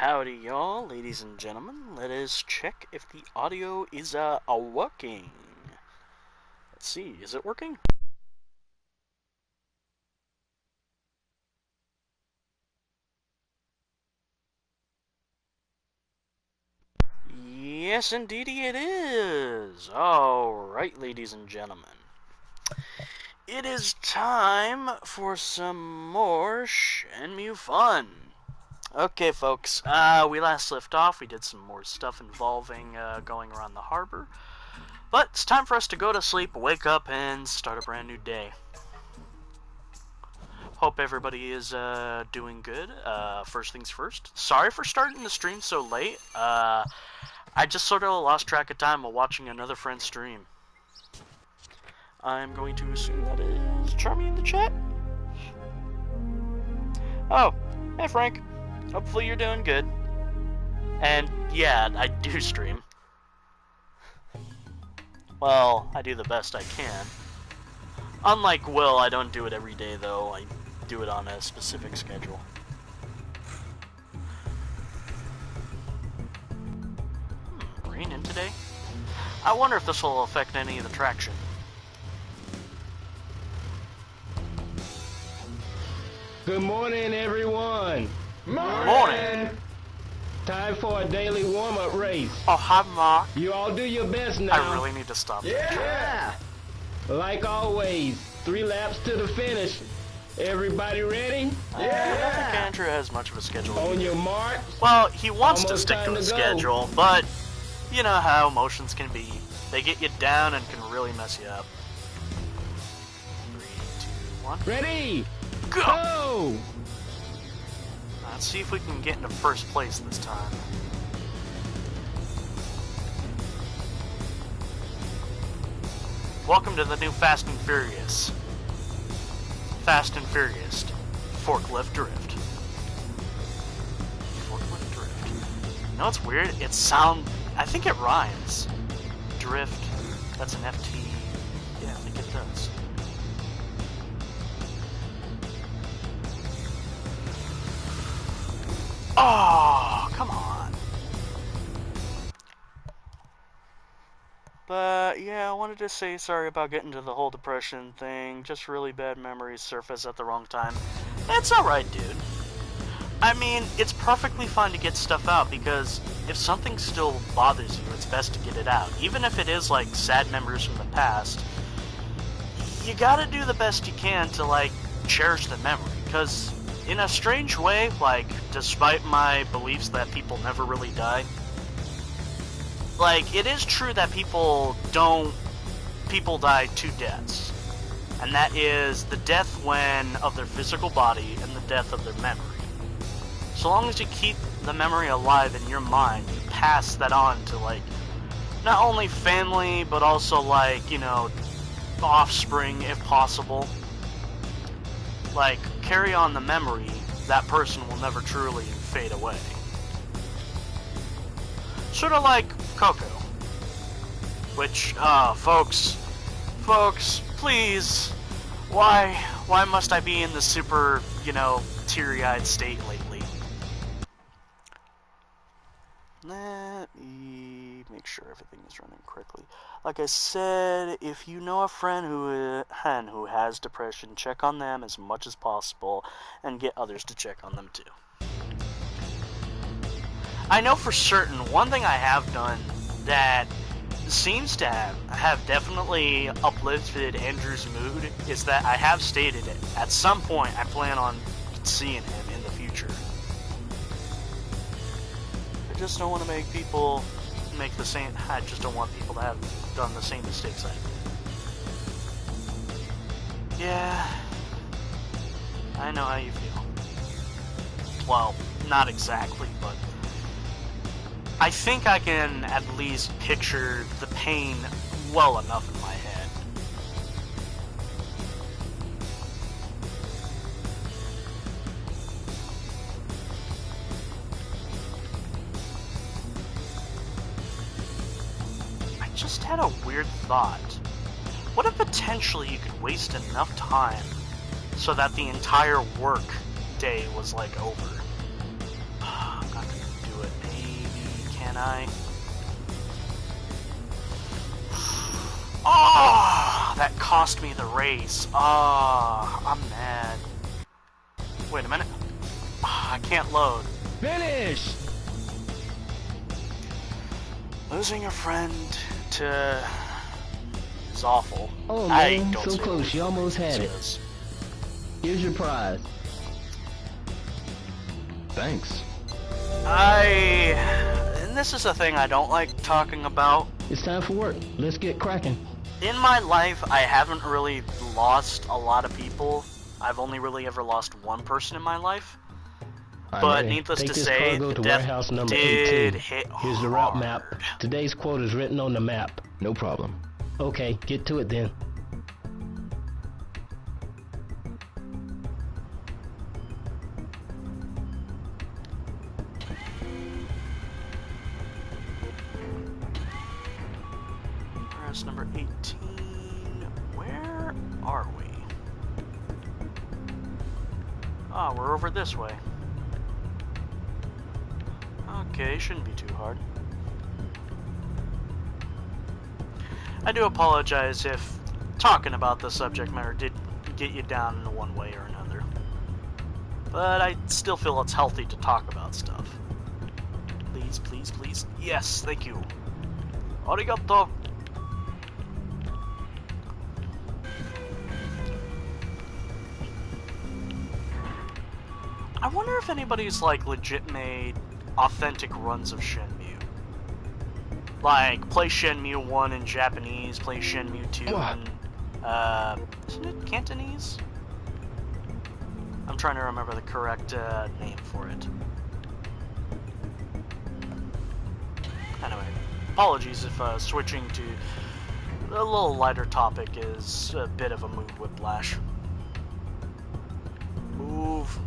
Howdy y'all, ladies and gentlemen. Let us check if the audio is working. Let's see, is it working? Yes, indeedy it is. Alright, ladies and gentlemen. It is time for some more Shenmue fun. Okay, folks, we last left off. We did some more stuff involving going around the harbor. But it's time for us to go to sleep, wake up, and start a brand new day. Hope everybody is doing good. First things first. Sorry for starting the stream so late. I just sort of lost track of time while watching another friend's stream. I'm going to assume that is Charmy in the chat. Oh, hey Frank. Hopefully you're doing good. And yeah, I do stream. Well, I do the best I can. Unlike Will, I don't do it every day though. I do it on a specific schedule. Raining today? I wonder if this will affect any of the traction. Good morning, everyone. Morning. Time for a daily warm-up race. Oh, hi, Mark. You all do your best now. I really need to stop. Yeah. Like always, 3 laps to the finish. Everybody ready? I don't think Andrew has much of a schedule. On your mark. Well, he wants to Almost stick to time a to go. schedule, but you know how emotions can be. They get you down and can really mess you up. 3, 2, 1. Ready? Go! Let's see if we can get into first place this time. Welcome to the new Fast and Furious. Fast and Furious. Forklift Drift. Forklift Drift. You know what's weird? I think it rhymes. Drift. That's an FT. Yeah, I think it does. Oh, come on. But, yeah, I wanted to say sorry about getting to the whole depression thing. Just really bad memories surface at the wrong time. It's alright, dude. I mean, it's perfectly fine to get stuff out, because if something still bothers you, it's best to get it out. Even if it is, like, sad memories from the past, you gotta do the best you can to, like, cherish the memory. Because, in a strange way, like, despite my beliefs that people never really die, like, it is true that people die 2 deaths. And that is the death of their physical body and the death of their memory. So long as you keep the memory alive in your mind, you pass that on to, like, not only family, but also, like, you know, offspring, if possible. Like, carry on the memory, that person will never truly fade away. Sort of like Coco. Which, folks, please, why must I be in this super, you know, teary-eyed state lately? Let me make sure everything is running correctly. Like I said, if you know a friend who has depression, check on them as much as possible, and get others to check on them too. I know for certain, one thing I have done that seems to have definitely uplifted Andrew's mood is that I have stated it. At some point, I plan on seeing him in the future. I just don't want to make people make the same. I just don't want people to have done the same mistakes I did. Yeah, I know how you feel. Well, not exactly, but I think I can at least picture the pain well enough in my head. I just had a weird thought. What if potentially you could waste enough time so that the entire work day was, like, over? I'm not gonna can I? Oh, that cost me the race. Oh, I'm mad. Wait a minute. Oh, I can't load. Finish! Losing a friend to is awful. Oh I man, don't so see close. You almost had it. this. Here's your prize. Thanks. And this is a thing I don't like talking about. It's time for work. Let's get cracking. In my life, I haven't really lost a lot of people. I've only really ever lost one person in my life. But needless to say, cargo the to death warehouse number did 18. hit Here's the route hard. map. Today's quote is written on the map. No problem. Okay, get to it then. Warehouse number 18. Where are we? Ah, we're over this way. Okay, shouldn't be too hard. I do apologize if talking about the subject matter did get you down in one way or another. But I still feel it's healthy to talk about stuff. Please, please, please. Yes, thank you. Arigato. I wonder if anybody's like legit made authentic runs of Shenmue. Like, play Shenmue 1 in Japanese, play Shenmue 2 in, isn't it Cantonese? I'm trying to remember the correct name for it. Anyway, apologies if switching to a little lighter topic is a bit of a mood whiplash. Move.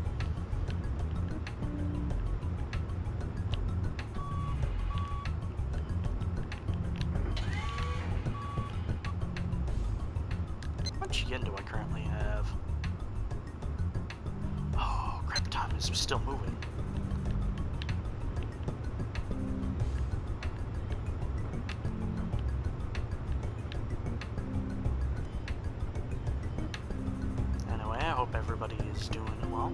How much yen do I currently have? Oh, crap, time is still moving. Anyway, I hope everybody is doing well.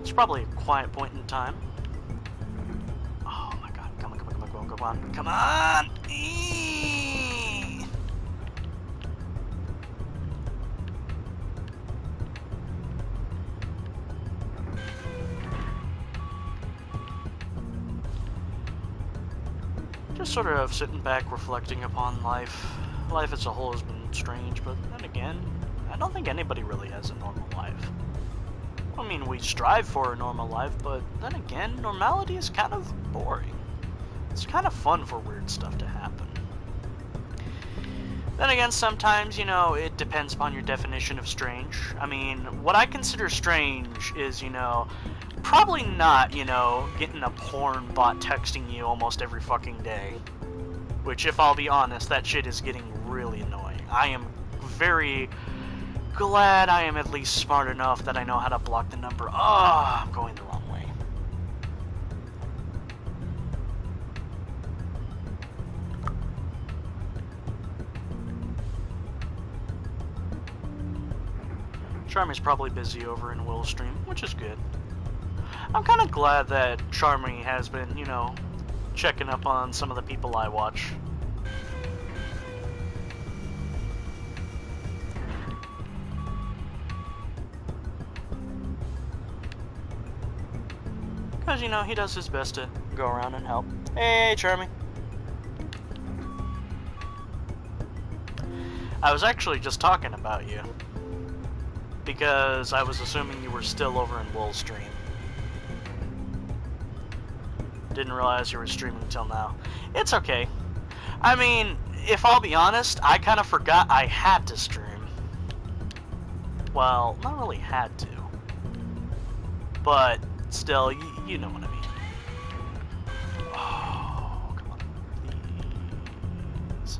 It's probably a quiet point in time. Oh my god, come on, come on, come on, come on, come on, come on! Eee! Just sort of sitting back, reflecting upon life. Life as a whole has been strange, but then again, I don't think anybody really has a normal life. I mean, we strive for a normal life, but then again, normality is kind of boring. It's kind of fun for weird stuff to happen. Then again, sometimes, you know, it depends upon your definition of strange. I mean, what I consider strange is, you know, probably not, you know, getting a porn bot texting you almost every fucking day. Which, if I'll be honest, that shit is getting really annoying. I am very glad I am at least smart enough that I know how to block the number. Ah, I'm going the wrong way. Charmy's probably busy over in Willstream, which is good. I'm kind of glad that Charmy has been, you know, checking up on some of the people I watch. Because, you know, he does his best to go around and help. Hey, Charmy. I was actually just talking about you. Because I was assuming you were still over in Willstream. Didn't realize you were streaming till now. It's okay. I mean, if I'll be honest, I kind of forgot I had to stream. Well, not really had to. But still, you know what I mean. Oh, come on. Please.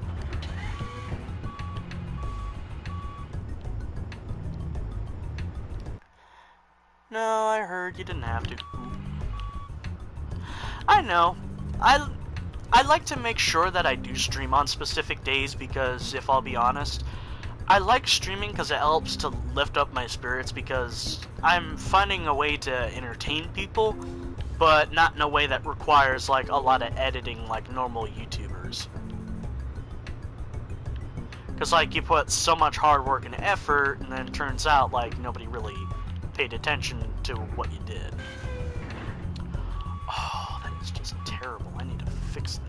No, I heard you didn't have to. I know. I like to make sure that I do stream on specific days because, if I'll be honest, I like streaming because it helps to lift up my spirits because I'm finding a way to entertain people, but not in a way that requires like a lot of editing like normal YouTubers. Because like you put so much hard work and effort, and then it turns out like nobody really paid attention to what you did. Oh, that is just terrible. I need to fix that.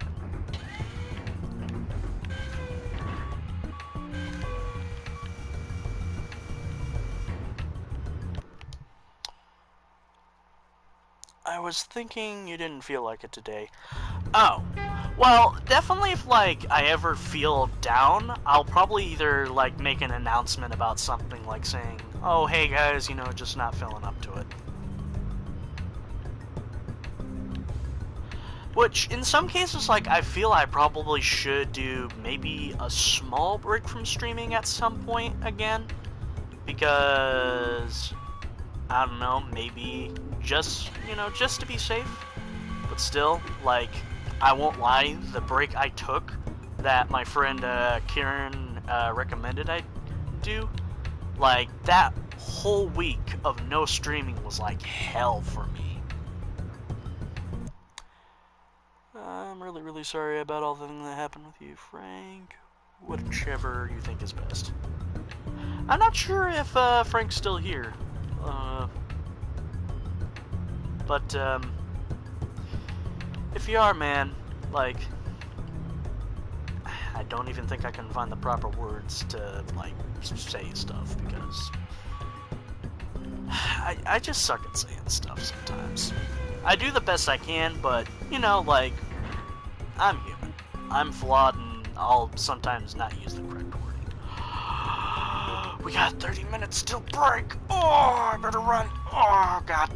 I was thinking you didn't feel like it today. Oh, well, definitely if, like, I ever feel down, I'll probably either, like, make an announcement about something, like saying, oh, hey guys, you know, just not feeling up to it. Which, in some cases, like, I feel I probably should do maybe a small break from streaming at some point again. Because, I don't know, maybe just, you know, just to be safe. But still, like, I won't lie, the break I took that my friend Kieran recommended I do, like, that whole week of no streaming was like hell for me. I'm really, really sorry about all the things that happened with you, Frank. Whichever you think is best. I'm not sure if Frank's still here. But, if you are, man, like, I don't even think I can find the proper words to, like, say stuff, because I just suck at saying stuff sometimes. I do the best I can, but, you know, like, I'm human. I'm flawed, and I'll sometimes not use the correct wording. We got 30 minutes till break! Oh, I better run! Oh, God.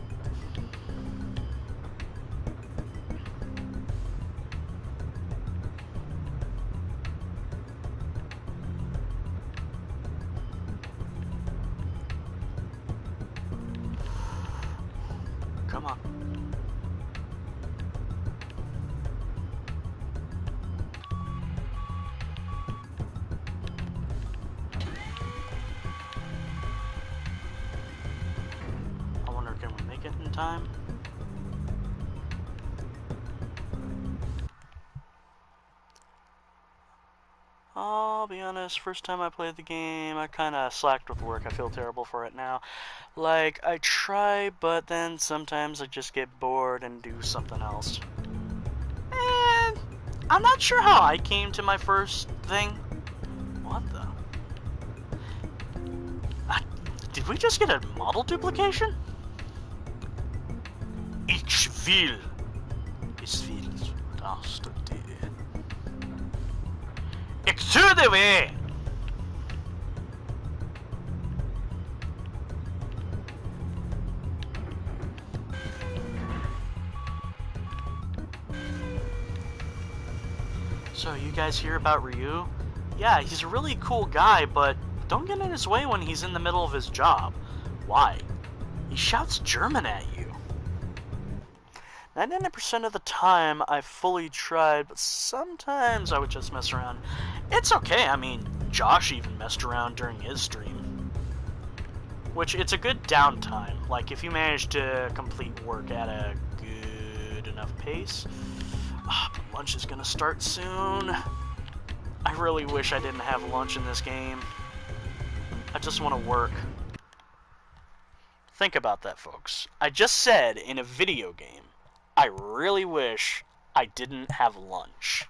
Come on. I wonder, can we make it in time? I'll be honest, first time I played the game, I kinda slacked with work. I feel terrible for it now. Like, I try, but then sometimes I just get bored and do something else. And I'm not sure how I came to my first thing. What the? Did we just get a model duplication? Ich will. Ich will dass du dir. Ich tue dir weh. So, you guys hear about Ryu? Yeah, he's a really cool guy, but don't get in his way when he's in the middle of his job. Why? He shouts German at you. 99% of the time, I fully tried, but sometimes I would just mess around. It's okay, I mean, Josh even messed around during his stream. Which, it's a good downtime. Like, if you manage to complete work at a good enough pace. But lunch is gonna start soon. I really wish I didn't have lunch in this game. I just want to work. Think about that, folks. I just said in a video game, I really wish I didn't have lunch.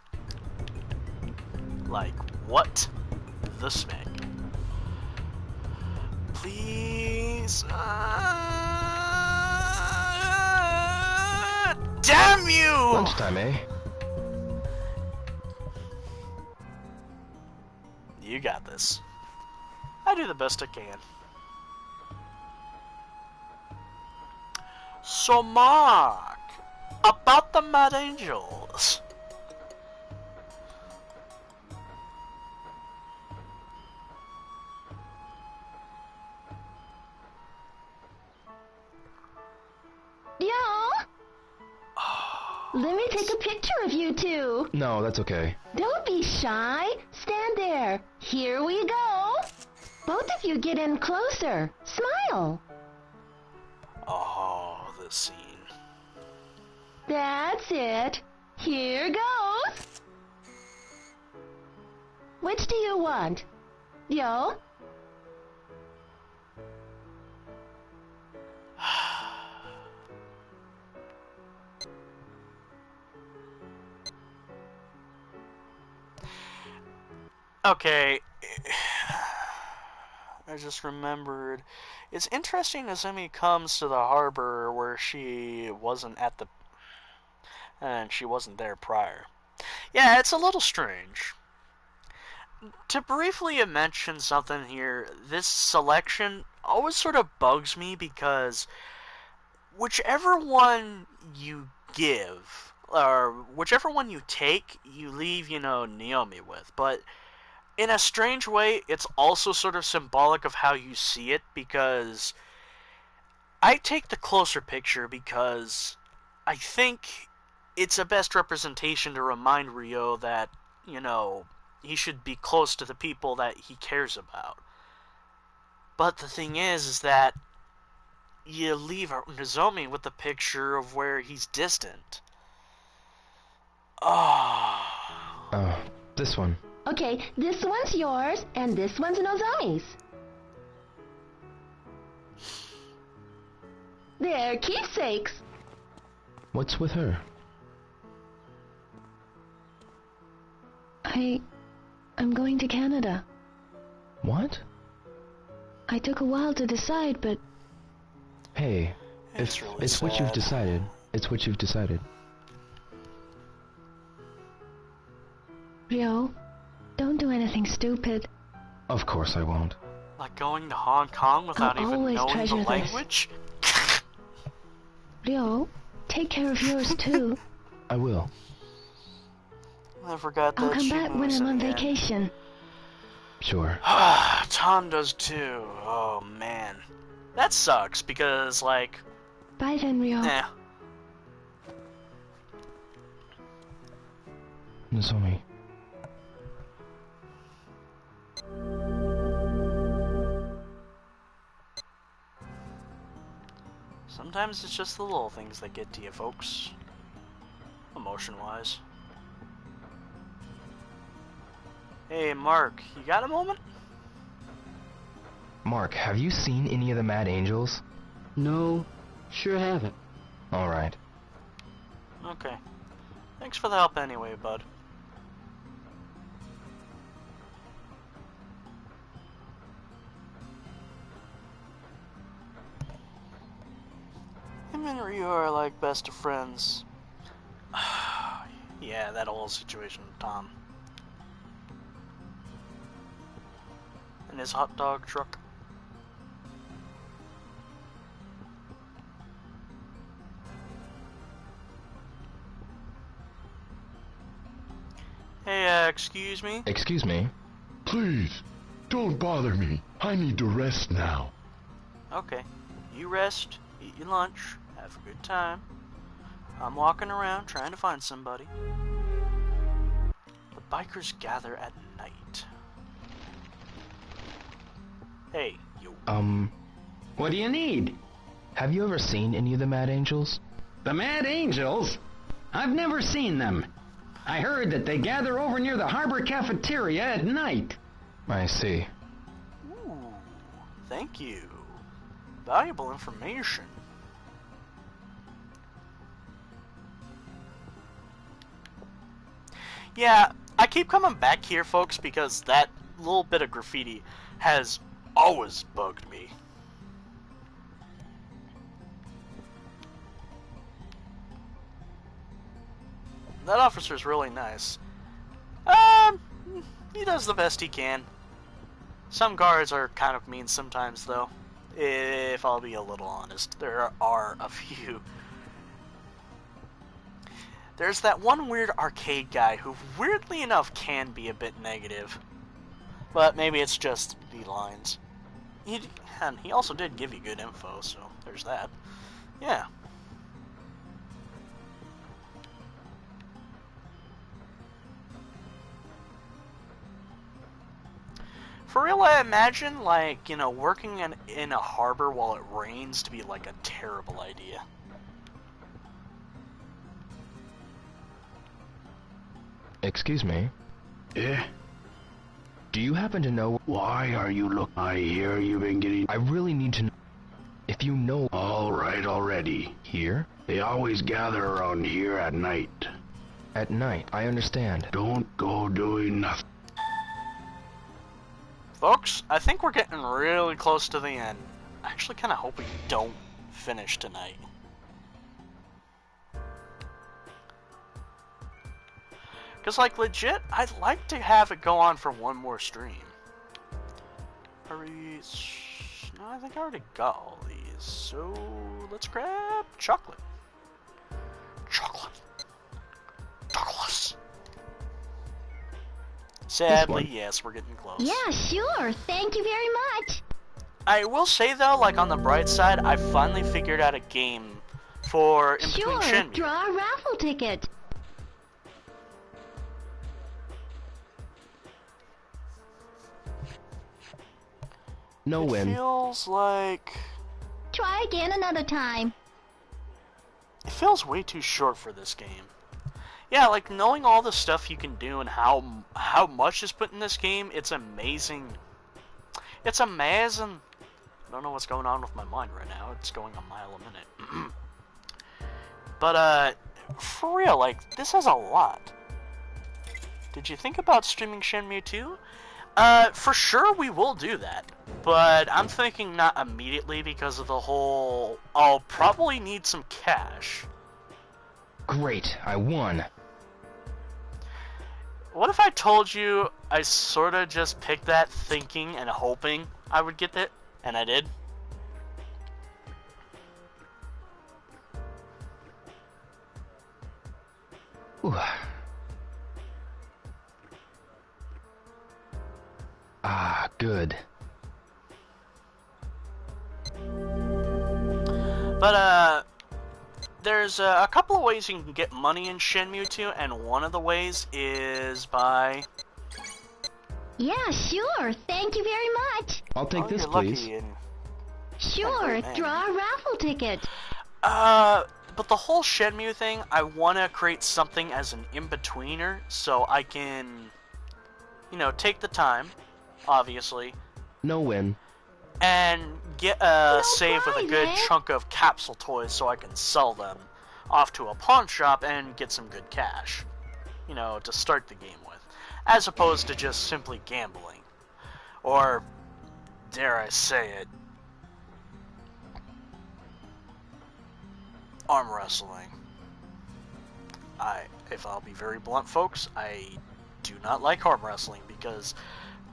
Like, what the smack? Please. Damn you! Lunchtime, eh? You got this. I do the best I can. So, Mark, about the Mad Angels. Let me take a picture of you two. No, that's okay. Don't be shy. Stand there. Here we go. Both of you get in closer. Smile. Oh, this scene. That's it. Here goes. Which do you want? Yo? Okay. I just remembered. It's interesting Azumi comes to the harbor where she wasn't at the... and she wasn't there prior. Yeah, it's a little strange. To briefly mention something here, this selection always sort of bugs me because whichever one you give, or whichever one you take, you leave, Naomi with. But in a strange way, it's also sort of symbolic of how you see it, because I take the closer picture because I think it's a best representation to remind Ryo that, he should be close to the people that he cares about. But the thing is that you leave Nozomi with the picture of where he's distant. Oh, this one. Okay, this one's yours, and this one's Nozomi's. They're keepsakes. What's with her? I'm going to Canada. What? I took a while to decide, but... Hey, It's really it's what you've decided. It's what you've decided. Ryo, don't do anything stupid. Of course I won't. Like going to Hong Kong without I'll even always knowing the treasure this. language? Ryo, take care of yours too. I will. I forgot that I'll come she back when moves I'm on in the end. vacation. Sure. Tom does too. Oh man. That sucks because, like, Bye then, Ryo. Nozomi. Sometimes it's just the little things that get to you, folks. Emotion-wise. Hey, Mark, you got a moment? Mark, have you seen any of the Mad Angels? No, sure haven't. Alright. Okay. Thanks for the help anyway, bud. Him and Ryu are like best of friends. Yeah, that whole situation with Tom. And his hot dog truck. Hey, excuse me? Excuse me? Please, don't bother me. I need to rest now. Okay. You rest, eat your lunch, have a good time. I'm walking around trying to find somebody. The bikers gather at night. Hey, you. What do you need? Have you ever seen any of the Mad Angels? The Mad Angels? I've never seen them. I heard that they gather over near the harbor cafeteria at night. I see. Ooh, thank you. Valuable information. Yeah, I keep coming back here, folks, because that little bit of graffiti has always bugged me. That officer's really nice. He does the best he can. Some guards are kind of mean sometimes, though. If I'll be a little honest, there are a few. There's that one weird arcade guy who, weirdly enough, can be a bit negative. But maybe it's just the lines. And he also did give you good info, so there's that. Yeah. For real, I imagine, like, you know, working in a harbor while it rains to be, like, a terrible idea. Excuse me. Eh? Do you happen to know... Why are you I hear you've been getting... I really need to know... If you know... All right already. Here? They always gather around here at night. At night, I understand. Don't go doing nothing. Folks, I think we're getting really close to the end. I actually kind of hope we don't finish tonight. Because, like, legit, I'd like to have it go on for one more stream. Are we... No, I think I already got all these. So, let's grab chocolate. Chocolate. Chocolate. Sadly, yes, we're getting close. Yeah, sure. Thank you very much. I will say, though, like, on the bright side, I finally figured out a game for in between Sure, Shenmue. draw a raffle ticket. No It win. feels like... Try again another time. It feels way too short for this game. Yeah, like, knowing all the stuff you can do and how much is put in this game, it's amazing. It's amazing. I don't know what's going on with my mind right now. It's going a mile a minute. But, for real, like, this has a lot. Did you think about streaming Shenmue 2? For sure we will do that. But I'm thinking not immediately because of the whole... I'll probably need some cash. Great, I won. What if I told you I sorta just picked that thinking and hoping I would get it, and I did? Ooh. Ah, good. But, there's a couple of ways you can get money in Shenmue 2, and one of the ways is by... Yeah, sure. Thank you very much. I'll take this, you're please. lucky and... Sure, great, man. draw a raffle ticket. But the whole Shenmue thing, I want to create something as an in-betweener, so I can, you know, take the time, obviously, No win. and get a No save with a good prize, eh? chunk of capsule toys so I can sell them off to a pawn shop and get some good cash, you know, to start the game with, as opposed to just simply gambling, or, dare I say it, arm wrestling. If I'll be very blunt, folks, I do not like arm wrestling because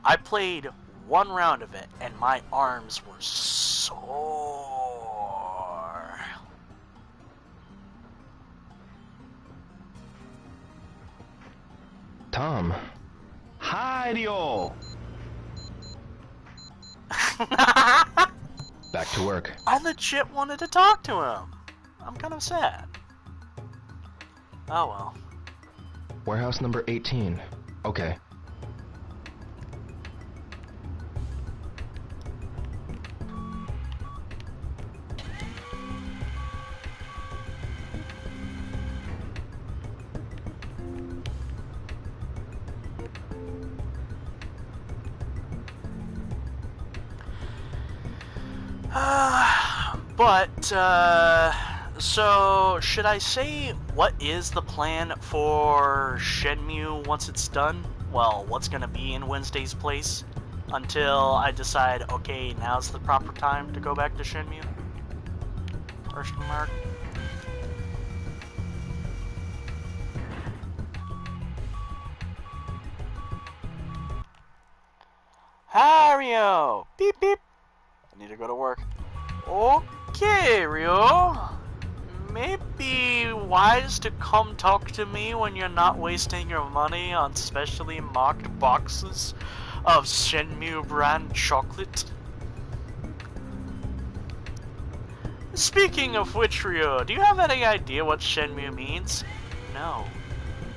I played one round of it and my arms were sore. Tom. Hi-dio! Back to work. I legit wanted to talk to him. I'm kind of sad. Oh well. Warehouse number 18. Okay. So, should I say what is the plan for Shenmue once it's done? Well, what's gonna be in Wednesday's place? Until I decide, okay, now's the proper time to go back to Shenmue? Question mark. Hi, Rio! Beep, beep! I need to go to work. Okay, Rio. Maybe wise to come talk to me when you're not wasting your money on specially marked boxes of Shenmue brand chocolate. Speaking of which, Rio, do you have any idea what Shenmue means? No,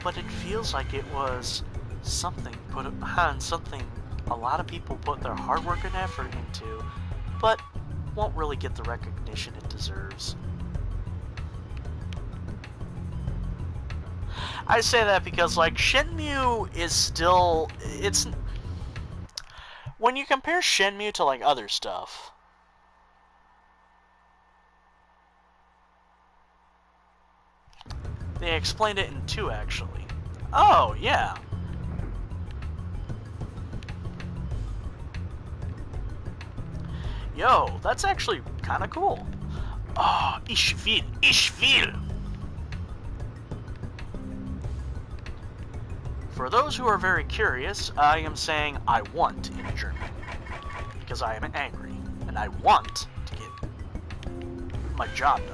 but it feels like it was something put behind something a lot of people put their hard work and effort into, but won't really get the recognition it deserves. I say that because, like, Shenmue is still, it's, when you compare Shenmue to, like, other stuff, they explained it in 2, actually. Oh, yeah. Yo, that's actually kind of cool. Oh, ich will. For those who are very curious, I am saying I want in German. Because I am angry, and I want to get my job done.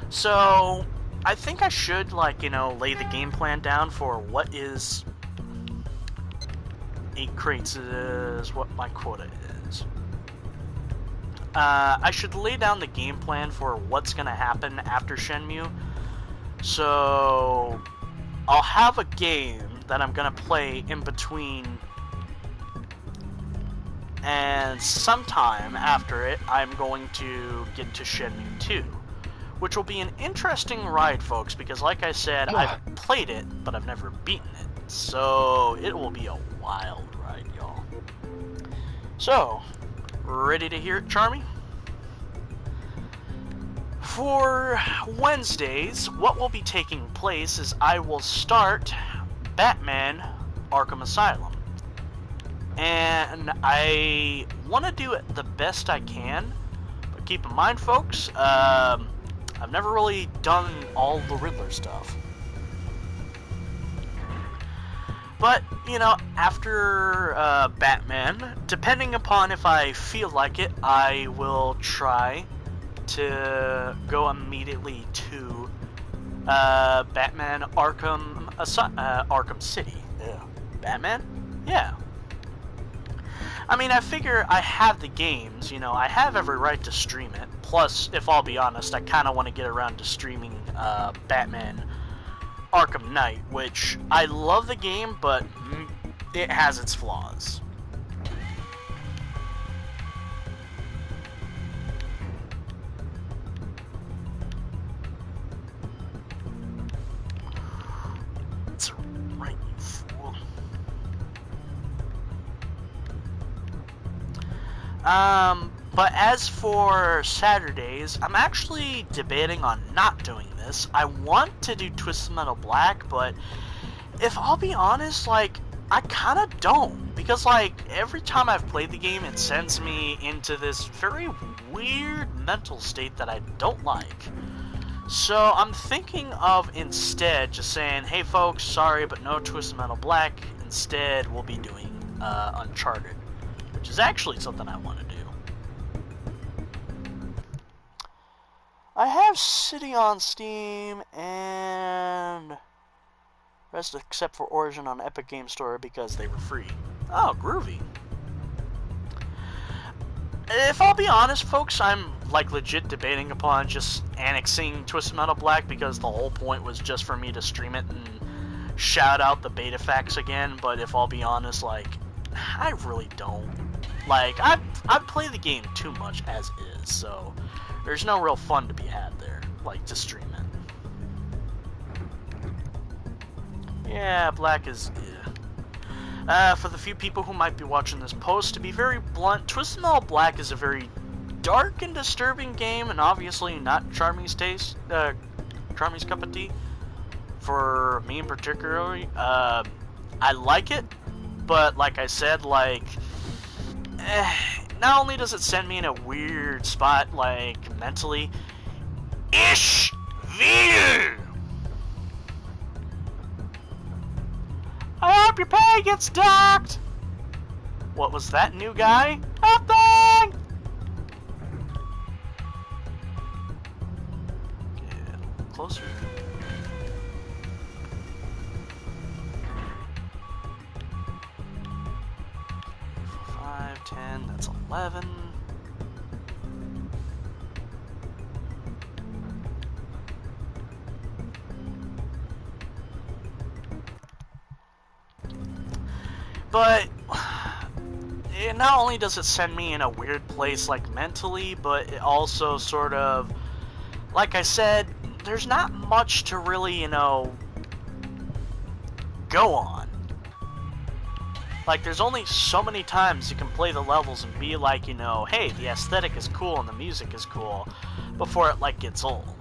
So, I think I should, like, you know, lay the game plan down for what is 8 crates is what my quota is. I should lay down the game plan for what's going to happen after Shenmue. So, I'll have a game that I'm going to play in between, and sometime after it, I'm going to get to Shenmue 2. Which will be an interesting ride, folks, because like I said, I've played it, but I've never beaten it. So, it will be a wild ride, y'all. So, ready to hear it, Charmy? For Wednesdays, what will be taking place is I will start Batman Arkham Asylum. And I want to do it the best I can, but keep in mind, folks, I've never really done all the Riddler stuff. But, you know, after Batman, depending upon if I feel like it, I will try to go immediately to Batman Arkham City. Yeah. Batman? Yeah. I mean, I figure I have the games, you know, I have every right to stream it. Plus, if I'll be honest, I kind of want to get around to streaming Batman Arkham Knight, which I love the game, but it has its flaws. It's right, you fool. But as for Saturdays, I'm actually debating on not doing this. I want to do Twisted Metal Black, but if I'll be honest, like, I kind of don't. Because, like, every time I've played the game, it sends me into this very weird mental state that I don't like. So I'm thinking of instead just saying, hey folks, sorry, but no Twisted Metal Black. Instead, we'll be doing Uncharted, which is actually something I want to do. I have City on Steam and rest except for Origin on Epic Game Store because they were free. Oh, groovy. If I'll be honest, folks, I'm like legit debating upon just annexing Twisted Metal Black because the whole point was just for me to stream it and shout out the beta facts again. But if I'll be honest, like, I really don't. Like, I've played the game too much as is, so there's no real fun to be had there, like, to stream it. Yeah, Black is... for the few people who might be watching this post, to be very blunt, Twisted Metal Black is a very dark and disturbing game, and obviously not Charmy's taste, Charmy's cup of tea. For me in particular, I like it, but like I said, like... not only does it send me in a weird spot, like, mentally, Ich will! I hope your pay gets docked! What was that, new guy? Nothing! Get a little closer. 5, 10, that's a 11. But not only does it send me in a weird place, like, mentally, but it also sort of, like I said, there's not much to really, you know, go on. Like, there's only so many times you can play the levels and be like, you know, hey, the aesthetic is cool and the music is cool, before it, like, gets old.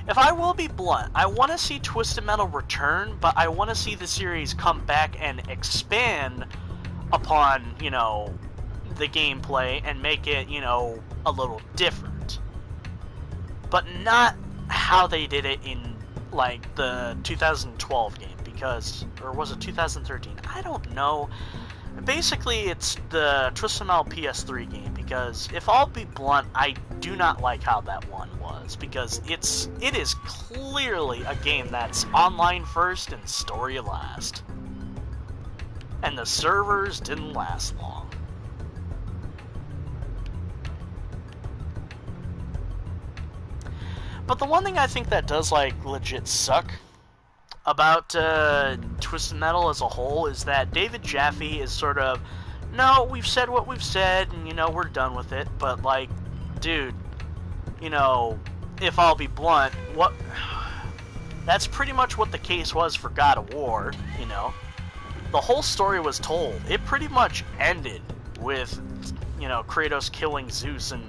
If I will be blunt, I want to see Twisted Metal return, but I want to see the series come back and expand upon, you know, the gameplay and make it, you know, a little different. But not how they did it in, like, the 2012 game, because, or was it 2013? I don't know. Basically, it's the Twisted Metal PS3 game, because if I'll be blunt, I do not like how that one was, because it is clearly a game that's online first and story last. And the servers didn't last long. But the one thing I think that does, like, legit suck about Twisted Metal as a whole is that David Jaffe is sort of, no, we've said what we've said, and, you know, we're done with it, but, like, dude, you know, if I'll be blunt, that's pretty much what the case was for God of War, you know. The whole story was told. It pretty much ended with, you know, Kratos killing Zeus and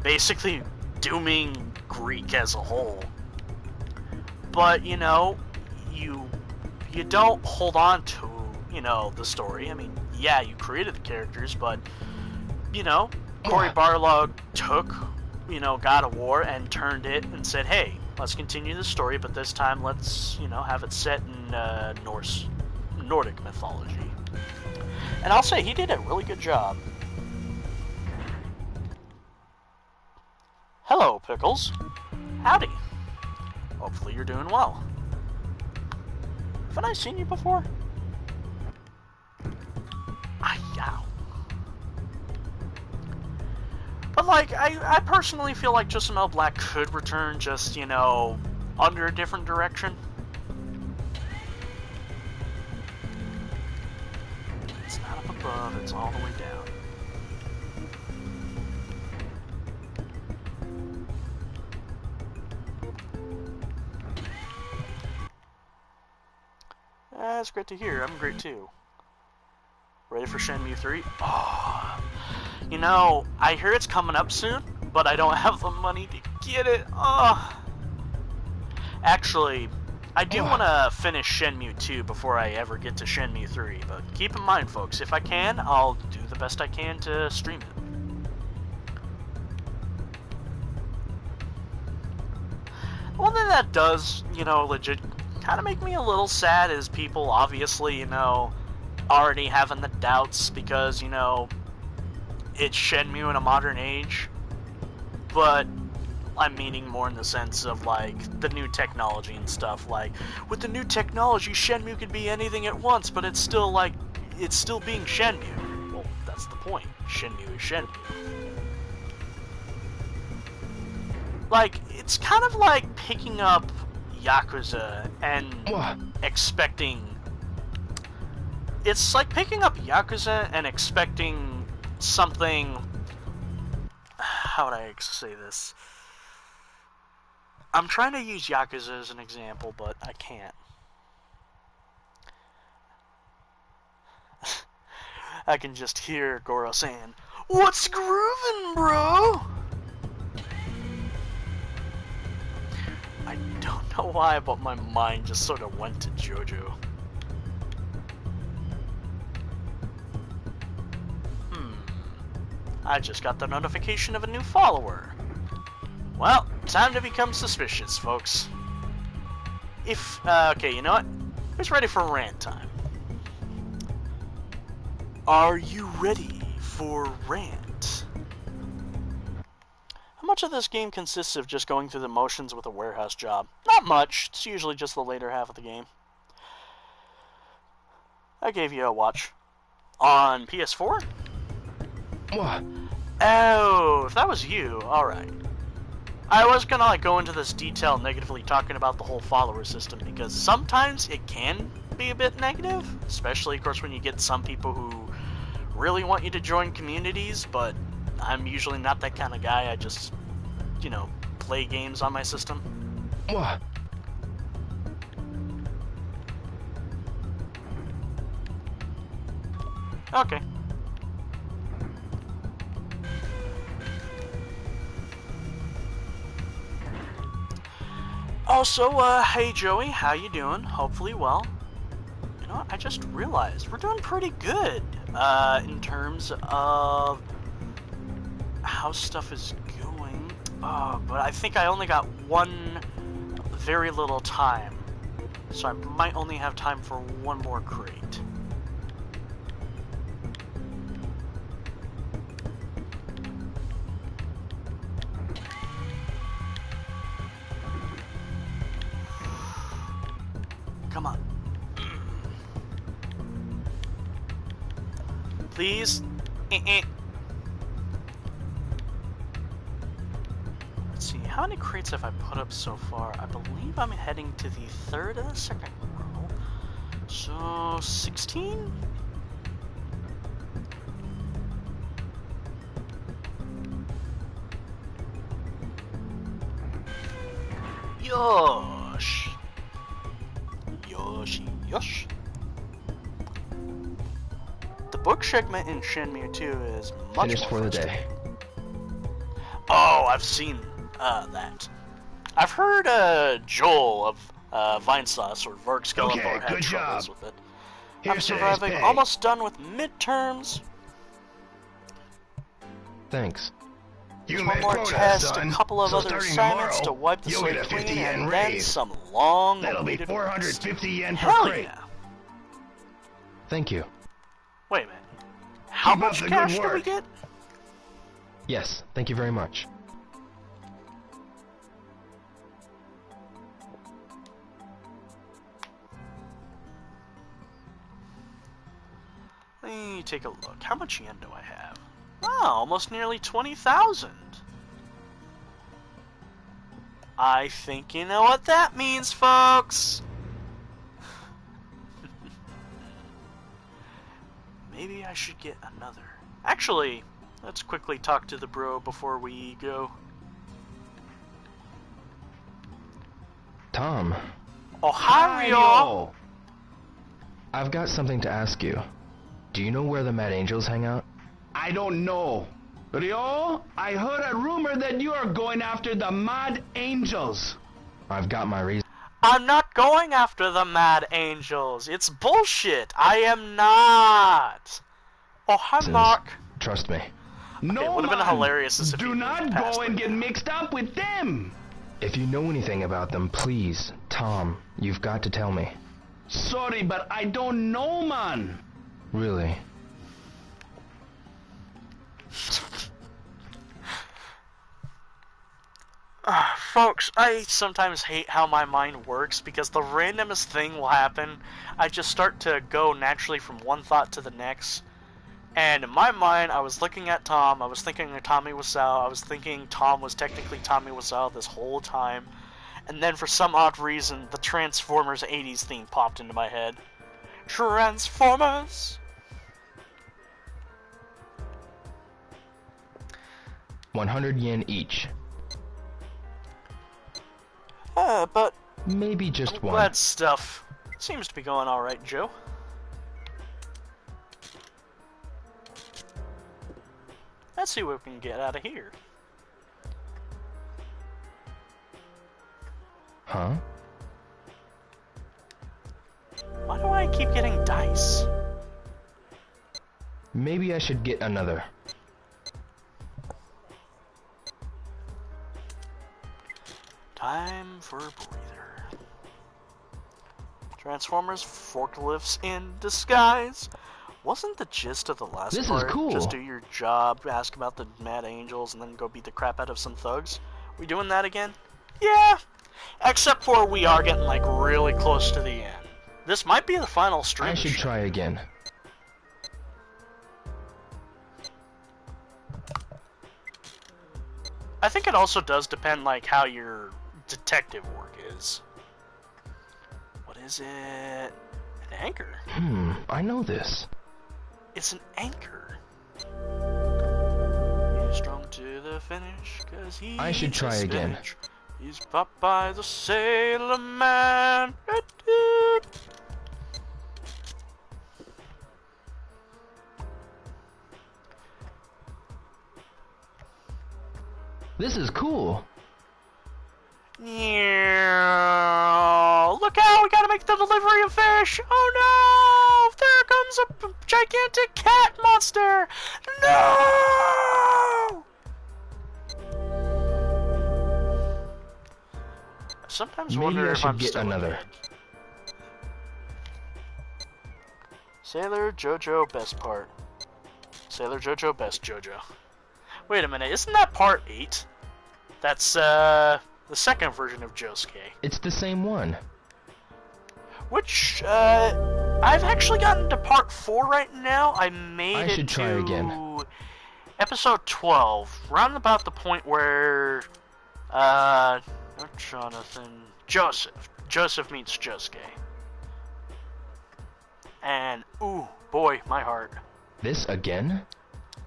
basically dooming Greek as a whole. But, you know, you don't hold on to, you know, the story. I mean, yeah, you created the characters, but, you know, Cory Barlog took, you know, God of War and turned it and said, hey, let's continue the story, but this time let's, you know, have it set in Nordic mythology. And I'll say, he did a really good job. Hello, Pickles. Howdy. Hopefully you're doing well. Haven't I seen you before? Yow. But, like, I personally feel like Twisted Metal Black could return, just, you know, under a different direction. It's not up above, it's all the way down. That's great to hear. I'm great too. Ready for Shenmue 3? Oh, you know, I hear it's coming up soon, but I don't have the money to get it. Oh. Actually, I do want to finish Shenmue 2 before I ever get to Shenmue 3, but keep in mind, folks, if I can, I'll do the best I can to stream it. One thing that does, you know, legit kind of make me a little sad is people obviously, you know, already having the doubts because, you know, it's Shenmue in a modern age, but I'm meaning more in the sense of, like, the new technology and stuff. Like, with the new technology, Shenmue could be anything at once, but it's still, like, it's still being Shenmue. Well, that's the point. Shenmue is Shenmue. Like, it's kind of like picking up Yakuza and expecting... It's like picking up Yakuza and expecting something... How would I say this? I'm trying to use Yakuza as an example, but I can't. I can just hear Goro saying, "What's groovin', bro?" I don't know why, but my mind just sort of went to JoJo. I just got the notification of a new follower. Well, time to become suspicious, folks. Okay, you know what? Who's ready for rant time? Are you ready for rant? How much of this game consists of just going through the motions with a warehouse job? Not much. It's usually just the later half of the game. I gave you a watch. On PS4, What? Oh, if that was you, alright. I was gonna like go into this detail negatively talking about the whole follower system because sometimes it can be a bit negative, especially of course when you get some people who really want you to join communities, but I'm usually not that kind of guy. I just, you know, play games on my system. What? Okay. Also, hey Joey, how you doing? Hopefully well. You know what, I just realized we're doing pretty good, in terms of how stuff is going. But I think I only got very little time. So I might only have time for one more crate. Come on. Please. Let's see, how many crates have I put up so far? I believe I'm heading to the third and the second row. So, 16? Yosh. Yosh. The book segment in Shenmue 2 is much Finished more for the frustrating. day. Oh, I've seen that. I've heard Joel of Vinesauce or Varg Skeletor had good troubles job. with it. Here's I'm today's surviving, pay. almost done with midterms. Thanks. You One met more quota, test, son. a couple of So other starting assignments tomorrow, to wipe the you'll slate get a clean, 50 yen and then raise. some long That'll be awaited 450 yen per Hell crate. yeah! Thank you. Wait a minute. How Keep up much the good cash do we work. get? Yes, thank you very much. Let me take a look. How much yen do I have? Oh, almost nearly 20,000. I think you know what that means, folks. Maybe I should get another. Actually, let's quickly talk to the bro before we go. Tom, Ohio! I've got something to ask you. Do you know where the Mad Angels hang out? I don't know. Ryo, I heard a rumor that you are going after the Mad Angels. I've got my reason. I'm not going after the Mad Angels. It's bullshit. I am not. Oh, hi, Mark. Trust me. No, it would've been man. hilarious as if Do you not moved go past and right get now. mixed up with them. If you know anything about them, please, Tom, you've got to tell me. Sorry, but I don't know, man. Really? Folks, I sometimes hate how my mind works because the randomest thing will happen. I just start to go naturally from one thought to the next. And in my mind, I was looking at Tom, I was thinking of Tommy Wiseau, I was thinking Tom was technically Tommy Wiseau this whole time. And then for some odd reason, the Transformers 80s theme popped into my head. Transformers! 100 yen each. But Maybe just one. glad stuff seems to be going alright, Joe. Let's see what we can get out of here. Huh? Why do I keep getting dice? Maybe I should get another. Time for a breather. Transformers, forklifts in disguise. Wasn't the gist of the last This is part cool. just do your job, ask about the Mad Angels, and then go beat the crap out of some thugs? We doing that again? Yeah. Except for we are getting like really close to the end. This might be the final stream. I of should Shenmue. try again. I think it also does depend, like, how your detective work is. What is it? An anchor? I know this. It's an anchor. He's strong to the finish, 'cause he I should try again. He's Popeye the Sailor Man. This is cool. Yeah. Look out, we gotta make the delivery of fish. Oh no! There comes a gigantic cat monster. No! I sometimes Maybe wonder I if should I'm get still another. ahead. Sailor JoJo best part. Sailor JoJo best JoJo. Wait a minute, isn't that part 8? That's the second version of Josuke. It's the same one. Which I've actually gotten to part 4 right now. I made should try again. Episode 12, round about the point where not Jonathan, Joseph meets Josuke. And ooh, boy, my heart. This again?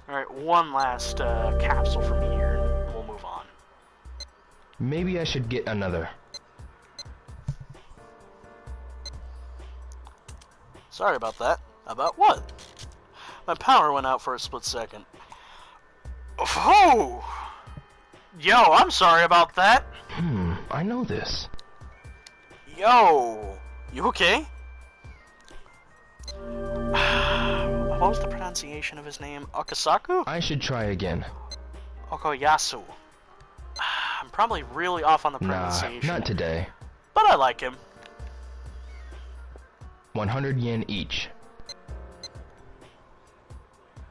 Alright, one last capsule from here, and we'll move on. Maybe I should get another. Sorry about that. About what? My power went out for a split second. Oh! Yo, I'm sorry about that. I know this. Yo! You okay? What was the pronunciation of his name? Okasaku? I should try again. Okoyasu. I'm probably really off on the Nah, pronunciation. not today. But I like him. 100 yen each.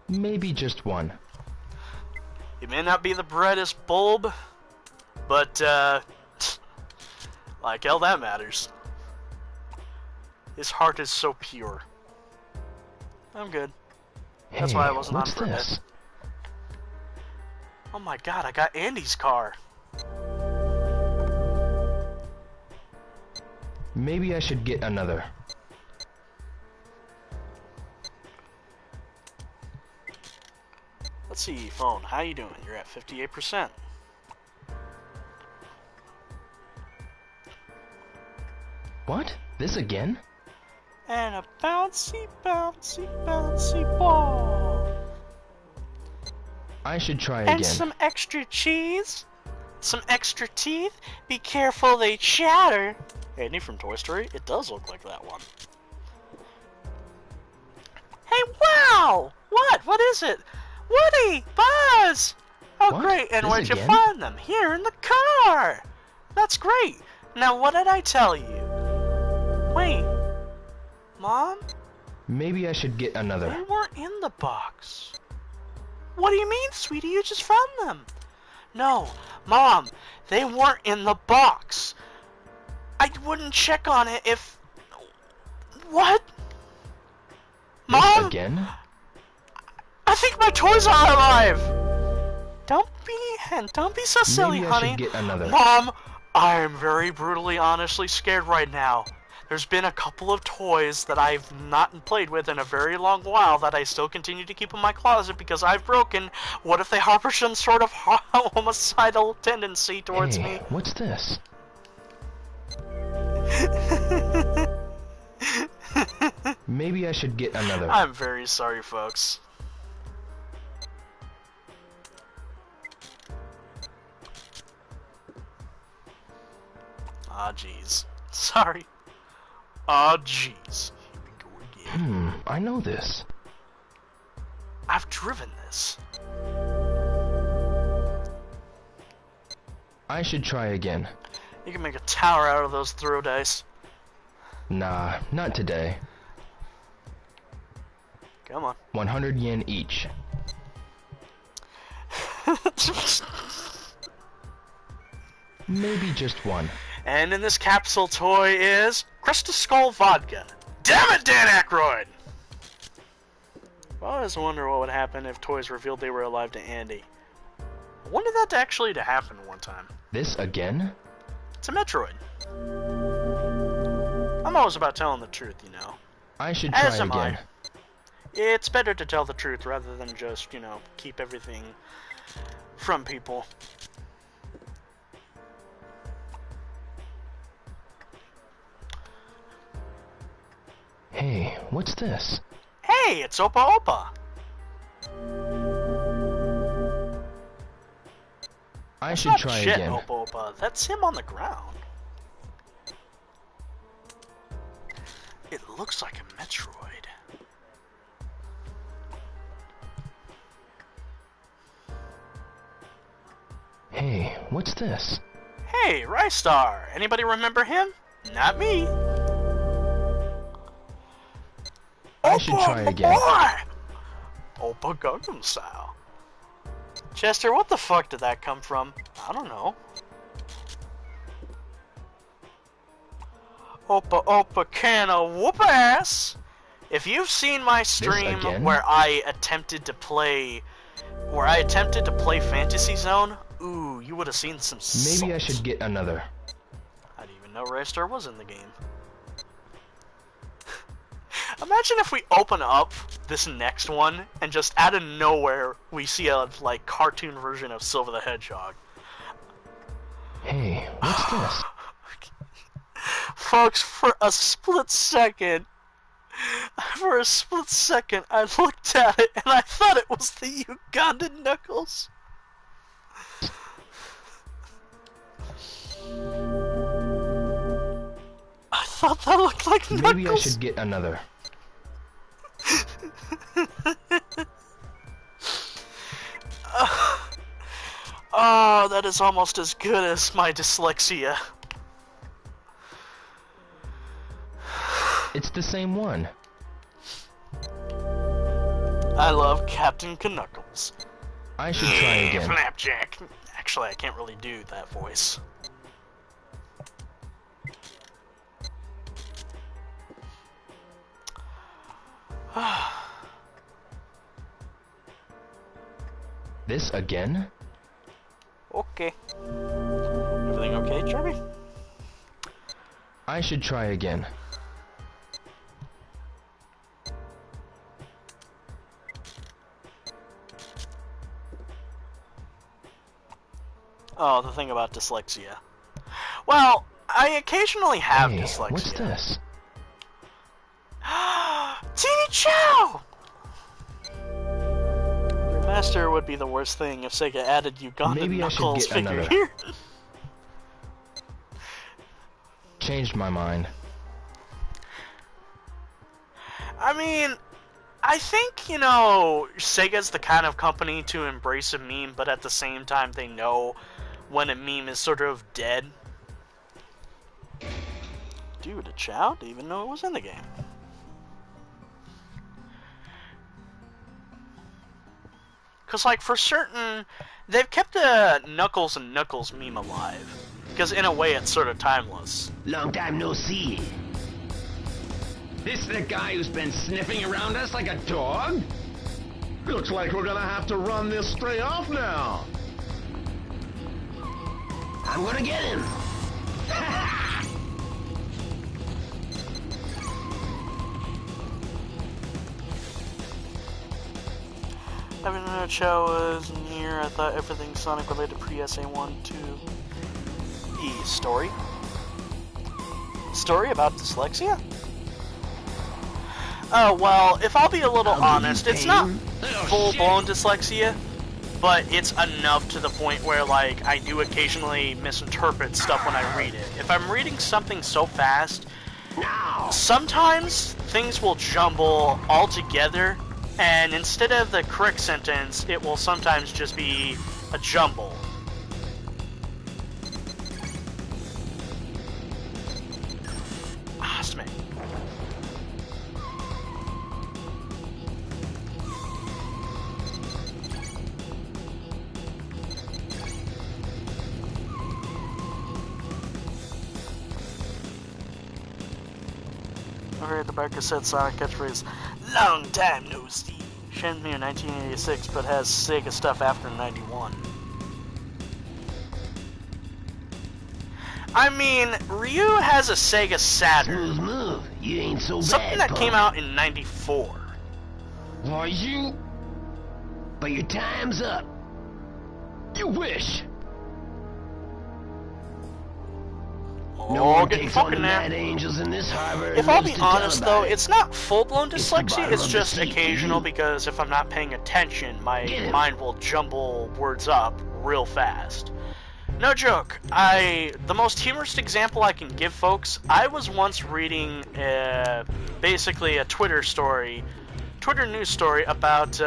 Maybe just one. He may not be the brightest bulb, but, like hell that matters. His heart is so pure. I'm good. That's Hey, why I wasn't on what's for a this? bit. Oh my god, I got Andy's car. Maybe I should get another. Let's see, phone, how you doing? You're at 58%. What? This again? And a bouncy, bouncy, bouncy ball. I should try And again. some extra cheese. Some extra teeth. Be careful they shatter. Andy from Toy Story? It does look like that one. Hey, wow! What? What is it? Woody! Buzz! Oh, What? great. And This where'd you again? find them? Here in the car! That's great. Now, what did I tell you? Wait. Mom? Maybe I should get They another. weren't in the box. What do you mean, sweetie? You just found them. No, Mom, they weren't in the box. I wouldn't check on it if... What? This Mom? again? I think my toys are alive. Don't be so silly, Maybe I honey. should get another. Mom, I am very brutally, honestly scared right now. There's been a couple of toys that I've not played with in a very long while that I still continue to keep in my closet because I've broken. What if they harbor some sort of homicidal tendency towards Hey, me? what's this? Maybe I should get another. I'm very sorry, folks. Ah, jeez. Sorry. Ah, jeez. Here we go again. I know this. I've driven this. I should try again. You can make a tower out of those throw dice. Nah, not today. Come on. 100 yen each. Maybe just one. And in this capsule toy is Crystal Skull Vodka. Damn it, Dan Aykroyd! I always wonder what would happen if toys revealed they were alive to Andy. wanted that to actually happen one time. This again? It's a Metroid. I'm always about telling the truth, you know. I should try As am again. I. It's better to tell the truth rather than just, you know, keep everything from people. Hey, what's this? Hey, it's Opa Opa! I That's should not try shit, again. Opa Opa. That's him on the ground. It looks like a Metroid. Hey, what's this? Hey, Rystar! Anybody remember him? Not me. I should try again. Opa Gangnam Style. Chester, what the fuck did that come from? I don't know. Opa Opa can of whoop ass! If you've seen my stream where I attempted to play Fantasy Zone, ooh, you would have seen some Maybe I should get another. I didn't even know Rystar was in the game. Imagine if we open up this next one and just out of nowhere we see a like cartoon version of Silver the Hedgehog. Hey, what's this? Folks, for a split second, I looked at it and I thought it was the Ugandan Knuckles. I thought that looked like Knuckles. Maybe I should get another. Oh, that is almost as good as my dyslexia. It's the same one. I love Captain Knuckles. I should try again. Flapjack. Actually, I can't really do that voice. This again? Okay. Everything okay, Jeremy? I should try again. Oh, the thing about dyslexia. Well, I occasionally have dyslexia. What's this? Teeny Chow! Remaster would be the worst thing if Sega added Ugandan Maybe I should Knuckles get figure another. here. Changed my mind. I mean, I think, you know, Sega's the kind of company to embrace a meme, but at the same time they know when a meme is sort of dead. Dude, a Chow? Didn't even know it was in the game. Because, like, for certain, they've kept the Knuckles and Knuckles meme alive. Because, in a way, it's sort of timeless. Long time no see. This the guy who's been sniffing around us like a dog? Looks like we're gonna have to run this stray off now. I'm gonna get him. Having no Chow was near, I thought everything Sonic related pre-SA1 to the story. Story about dyslexia? Oh, well, if I'll be a little honest, it's not full-blown dyslexia, but it's enough to the point where, like, I do occasionally misinterpret stuff when I read it. If I'm reading something so fast, sometimes things will jumble all together, and instead of the correct sentence, it will sometimes just be a jumble. Ah, Smith. Over at the back of said Sonic catchphrase, long time no see. Shenmue 1986, but has Sega stuff after 91. I mean, Ryu has a Sega Saturn. Smooth move. You ain't so Something bad, that came out in '94. Why you? But your time's up. You wish. No one Getting takes on the fucking mad now. angels in this harbor. If and I'll lives be to tell honest about though, it. it's not full-blown It's the dyslexia, bottom it's of the just sea, occasional dude. because if I'm not paying attention, my Get him. mind will jumble words up real fast. No joke, the most humorous example I can give folks, I was once reading basically a Twitter news story about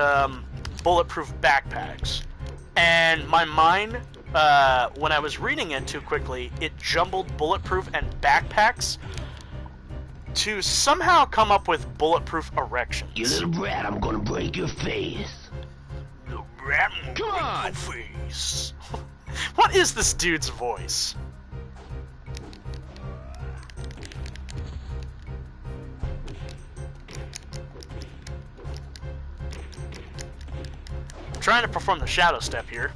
bulletproof backpacks. And my mind, when I was reading it too quickly, it jumbled bulletproof and backpacks to somehow come up with bulletproof erections. You little brat, I'm gonna break your face. Little brat, I'm gonna break your face. What is this dude's voice? I'm trying to perform the shadow step here.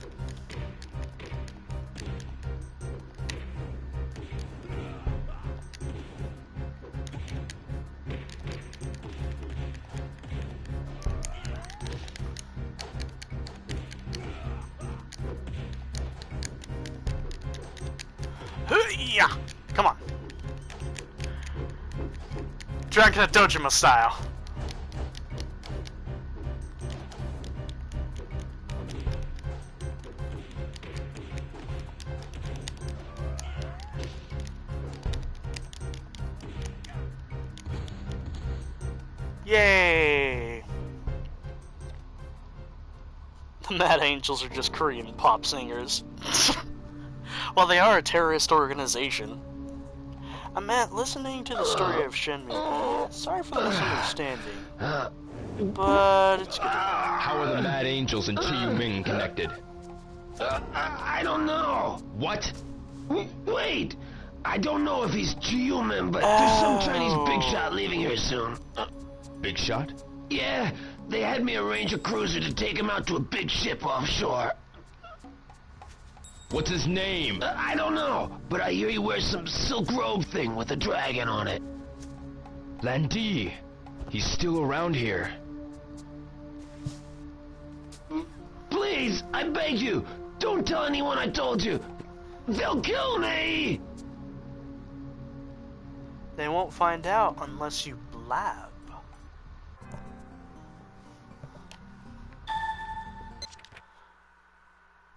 Yeah, come on. Dragon Dojima style. Yay! The Mad Angels are just Korean pop singers. Well, they are a terrorist organization. I'm listening to the story of Shenmue. Sorry for the misunderstanding, but it's good. How are the Mad Angels and Chi Ming connected? I don't know. What? Wait. I don't know if he's human, but there's some Chinese big shot leaving here soon. Big shot? Yeah, they had me arrange a cruiser to take him out to a big ship offshore. What's his name? I don't know, but I hear he wears some silk robe thing with a dragon on it. Lan Di. He's still around here. Please, I beg you, don't tell anyone I told you. They'll kill me! They won't find out unless you blab.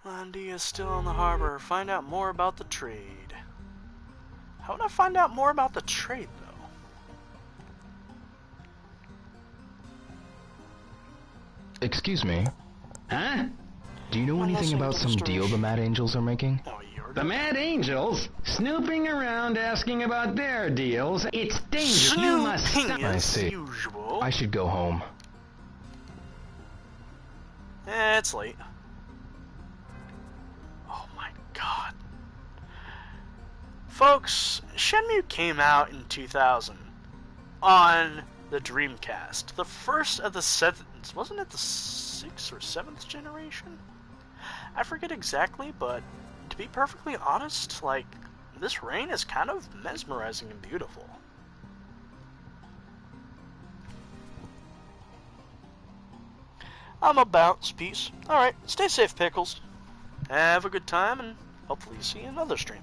Landy is still in the harbor. Find out more about the trade. How would I find out more about the trade, though? Excuse me. Huh? Do you know anything about some deal the Mad Angels are making? Oh, you're The Mad Angels? Snooping around asking about their deals. It's dangerous. You must stop. I see. Usual. I should go home. It's late. Oh my god. Folks, Shenmue came out in 2000 on the Dreamcast. The first of the seventh, wasn't it the 6th or 7th generation? I forget exactly, but to be perfectly honest, like, this rain is kind of mesmerizing and beautiful. I'm a bounce. Peace. Alright, stay safe, Pickles. Have a good time, and hopefully see you in another stream.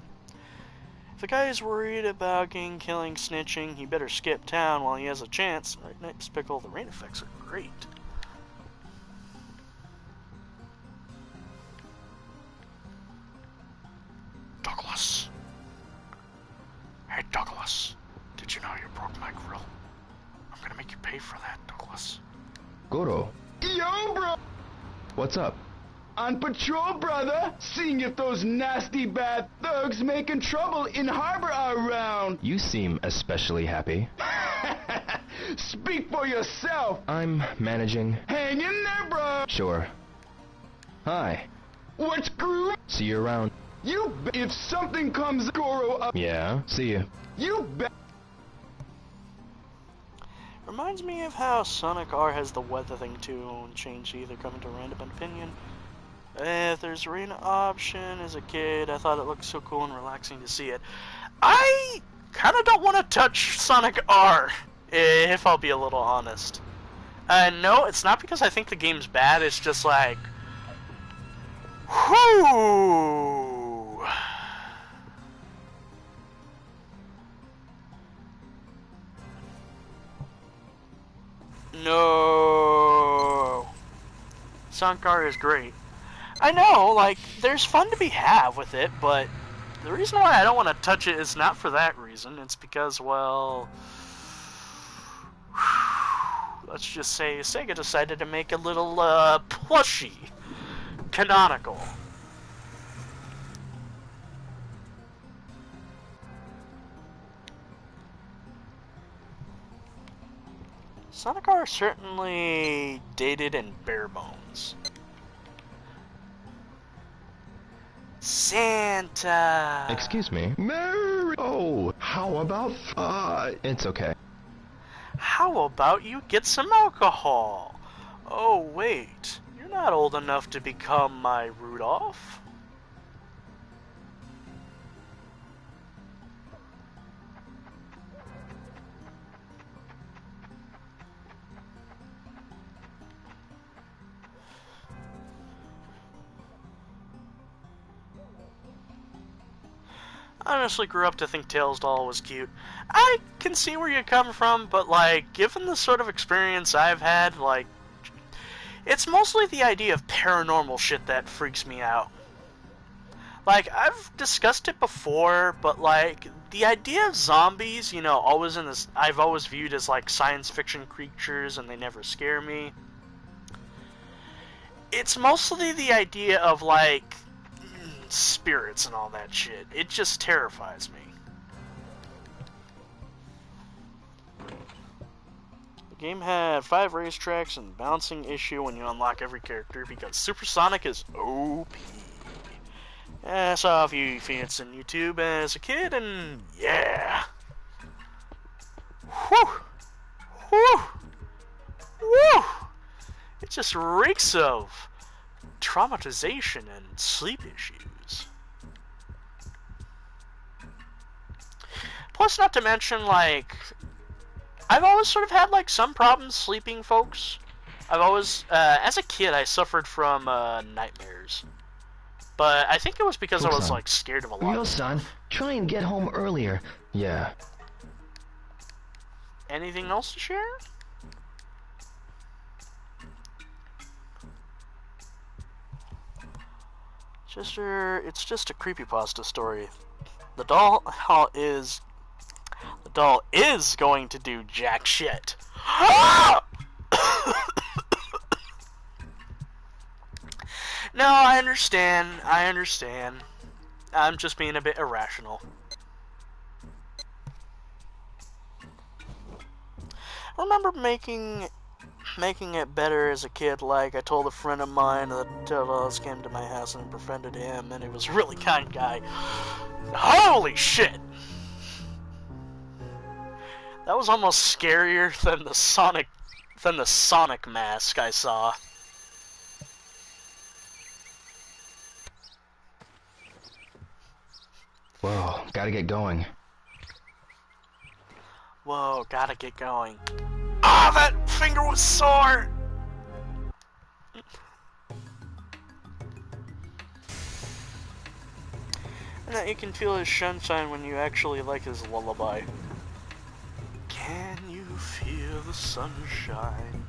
If a guy is worried about getting killing, snitching, he better skip town while he has a chance. Right next, Pickle, the rain effects are great. Douglas. Hey, Douglas. Did you know you broke my grill? I'm gonna make you pay for that, Douglas. Goro, Yo, bro! what's up? On patrol, brother! Seeing if those nasty bad thugs making trouble in harbor are around. You seem especially happy. Speak for yourself. I'm managing. Hang in there, bro. Sure. Hi. What's groove? See you around. You if something comes Goro up, Yeah, see you. you bet. Reminds me of how Sonic R has the weather thing too, and change either coming to random opinion. If there's arena option, as a kid, I thought it looked so cool and relaxing to see it. I kind of don't want to touch Sonic R, if I'll be a little honest. No, it's not because I think the game's bad, it's just like... Whoo! No! Sonic R is great. I know, like, there's fun to be had with it, but the reason why I don't want to touch it is not for that reason. It's because, well... let's just say Sega decided to make a little, plushie canonical. Sonic R certainly dated and bare bones. Santa! Excuse me. Mary! Oh, how about... It's okay. How about you get some alcohol? Oh, wait. You're not old enough to become my Rudolph? I honestly grew up to think Tails doll was cute. I can see where you come from, but, like, given the sort of experience I've had, like, it's mostly the idea of paranormal shit that freaks me out. Like, I've discussed it before, but, like, the idea of zombies, you know, always in this, I've always viewed as, like, science fiction creatures, and they never scare me. It's mostly the idea of, like, spirits and all that shit. It just terrifies me. The game had 5 racetracks and bouncing issue when you unlock every character because Supersonic is OP. I saw a few feats on YouTube as a kid, and yeah. Whew! Whew! Whew! It just reeks of traumatization and sleep issues. Plus, not to mention, like, I've always sort of had, like, some problems sleeping, folks. I've always, as a kid, I suffered from, nightmares. But I think it was because I was, like, scared of a lot. Real son, try and get home earlier. Yeah. Anything else to share? It's just a creepypasta story. The doll is going to do jack shit. No, I understand. I'm just being a bit irrational. I remember making it better as a kid. Like, I told a friend of mine that Tails came to my house and befriended him, and he was a really kind guy. Holy shit! That was almost scarier than the Sonic mask I saw. Whoa, gotta get going. Whoa, gotta get going. Ah, that finger was sore! And that you can feel his sunshine when you actually like his lullaby. Can you feel the sunshine?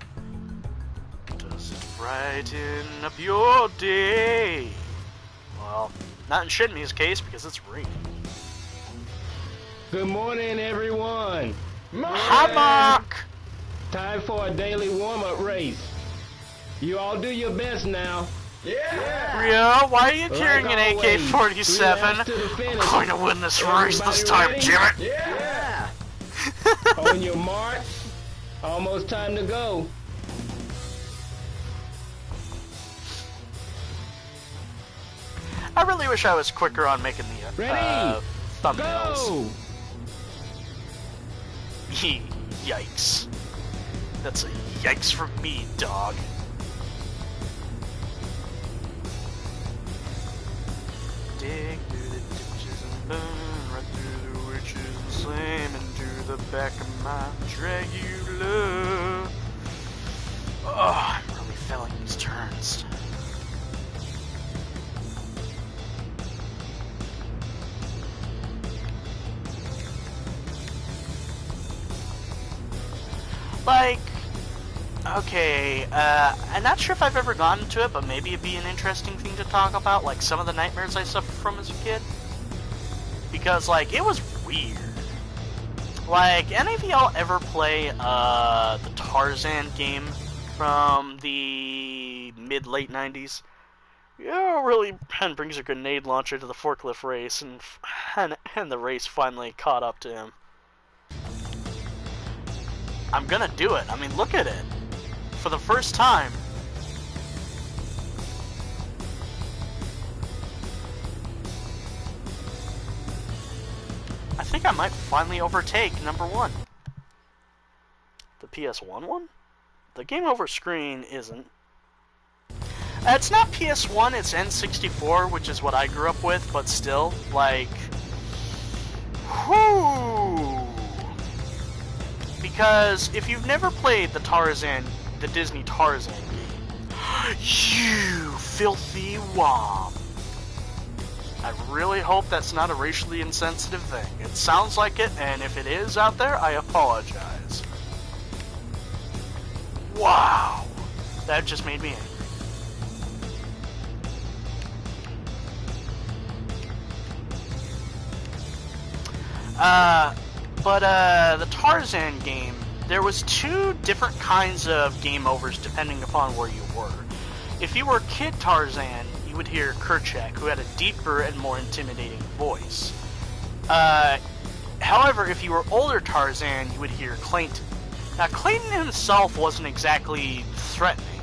Does it brighten up your day? Well, not in Shenmue's case because it's raining. Good morning, everyone. Hi, Mark! Time for a daily warm-up race. You all do your best now. Rio, why are you carrying an AK-47? I'm going to win this race this time, damn it! Yeah. On your mark. Almost time to go. I really wish I was quicker on making the Ready? thumbnails. Go! Yikes. That's a yikes from me, dog. dig through the ditches and burn right through the witches and slam into the back of my Dragula. Oh, I'm really feeling these turns. Like, okay, I'm not sure if I've ever gotten to it, but maybe it'd be an interesting thing to talk about, like some of the nightmares I suffered from as a kid. Because, like, it was weird. Like, any of y'all ever play, the Tarzan game from the mid-late 90s? Yeah, really, Pen brings a grenade launcher to the forklift race, and the race finally caught up to him. I'm gonna do it. I mean, look at it. For the first time. I think I might finally overtake #1. The PS1 one? The game over screen isn't. It's not PS1, it's N64, which is what I grew up with, but still, like... Whoo! Because if you've never played the Disney Tarzan game, you filthy womp. I really hope that's not a racially insensitive thing. It sounds like it, and if it is out there, I apologize. Wow. That just made me angry. But the Tarzan game, there was 2 different kinds of game overs depending upon where you were. If you were Kid Tarzan, you would hear Kerchak, who had a deeper and more intimidating voice. However, if you were older Tarzan, you would hear Clayton. Now, Clayton himself wasn't exactly threatening,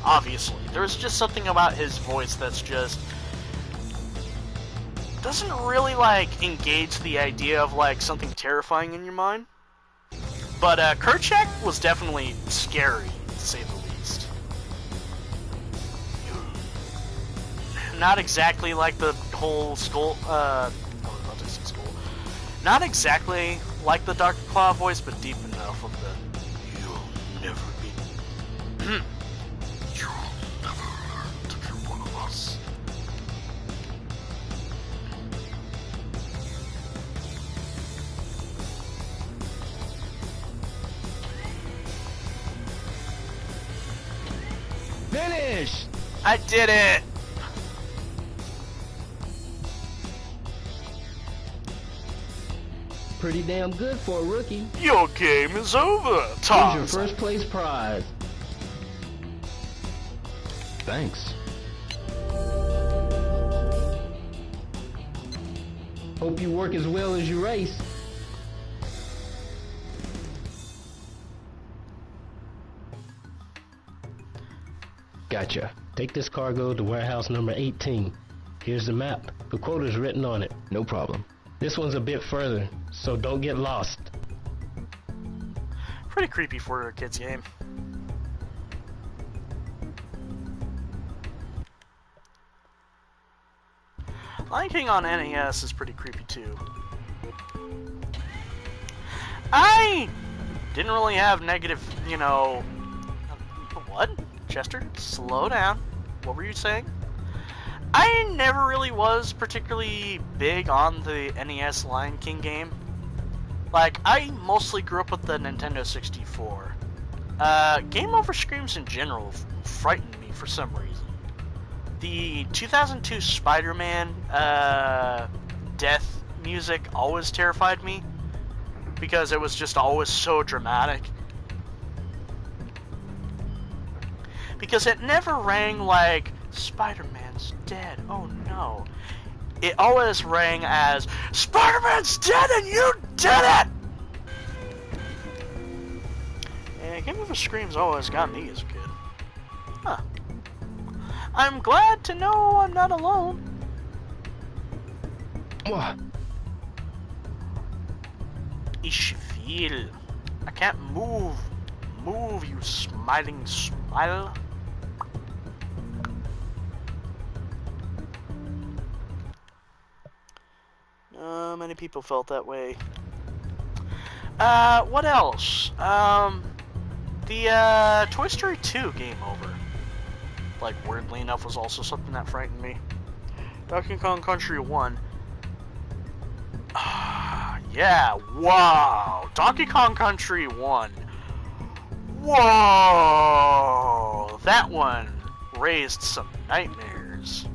obviously. There was just something about his voice that's just... doesn't really, like, engage the idea of, like, something terrifying in your mind. But, Kerchak was definitely scary, to say the least. Not exactly like the whole Skull, I was about to say Skull. Not exactly like the Dr. Claw voice, but deep enough of the, you'll never be, you'll never learn to be one of us. Finish! I did it! Pretty damn good for a rookie. Your game is over, Here's Tarzan. your first place prize. Thanks. Hope you work as well as you race. Gotcha. Take this cargo to warehouse number 18. Here's the map. The quota's written on it. No problem. This one's a bit further, so don't get lost. Pretty creepy for a kid's game. Lion King on NES is pretty creepy too. I didn't really have negative, you know... What? Chester? Slow down. What were you saying? I never really was particularly big on the NES Lion King game. Like, I mostly grew up with the Nintendo 64. Game over screams in general frightened me for some reason. The 2002 Spider-Man death music always terrified me because it was just always so dramatic. Because it never rang like, Spider-Man's dead, oh no. It always rang as, Spider-Man's dead and you did it! And Game Over Screams always got me as a kid. Huh. I'm glad to know I'm not alone. What? Ich will. I can't move. Move, you smiling smile. Many people felt that way. What else? The Toy Story 2 Game Over. Like, weirdly enough, was also something that frightened me. Donkey Kong Country 1. Yeah, wow! Donkey Kong Country 1. Whoa! That one raised some nightmares.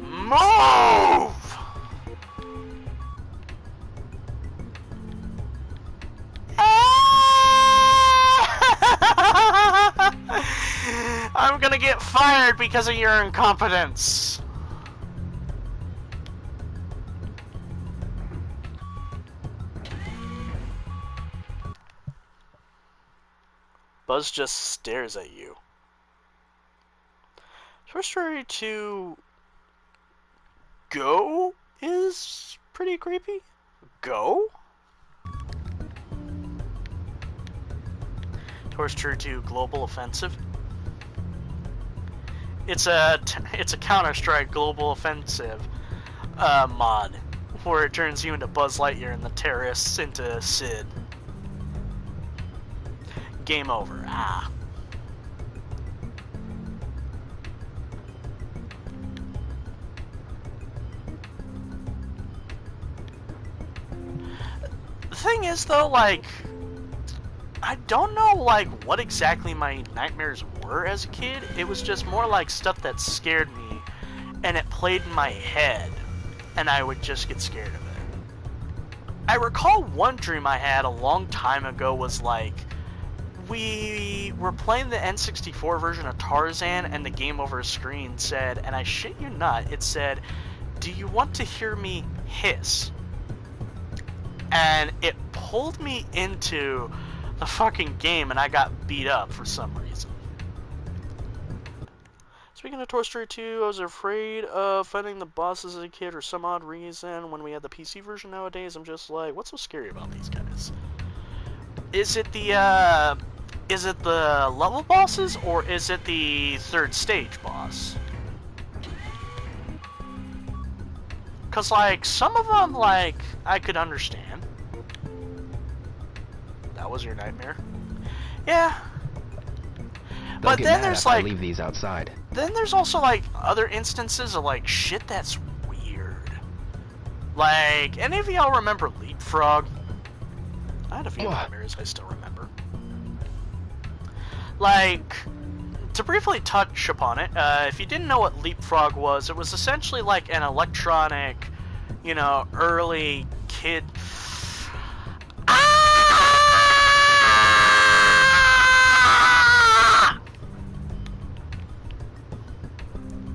Move! I'm gonna get fired because of your incompetence. Buzz just stares at you. Toy Story 2 Go is pretty creepy. Go? Toy Story 2 Global Offensive. It's a Counter-Strike Global Offensive mod where it turns you into Buzz Lightyear and the terrorists into Sid. Game over. Ah. The thing is, though, like, I don't know, like, what exactly my nightmares were as a kid. It was just more like stuff that scared me, and it played in my head, and I would just get scared of it. I recall one dream I had a long time ago was, like, we were playing the N64 version of Tarzan, and the game over screen said, and I shit you not, it said, "Do you want to hear me hiss?" And it pulled me into the fucking game, and I got beat up for some reason. Speaking of Toy Story 2, I was afraid of fighting the bosses as a kid for some odd reason. When we had the PC version nowadays, I'm just like, what's so scary about these guys? Is it the level bosses, or is it the third stage boss? Cause, like, some of them, like, I could understand. That was your nightmare? Yeah. But then there's, like, I leave these outside. Then there's also, like, other instances of, like, shit that's weird. Like, any of y'all remember Leapfrog? I had a few nightmares I still remember. Like, to briefly touch upon it, if you didn't know what Leapfrog was, it was essentially like an electronic, you know, early kid...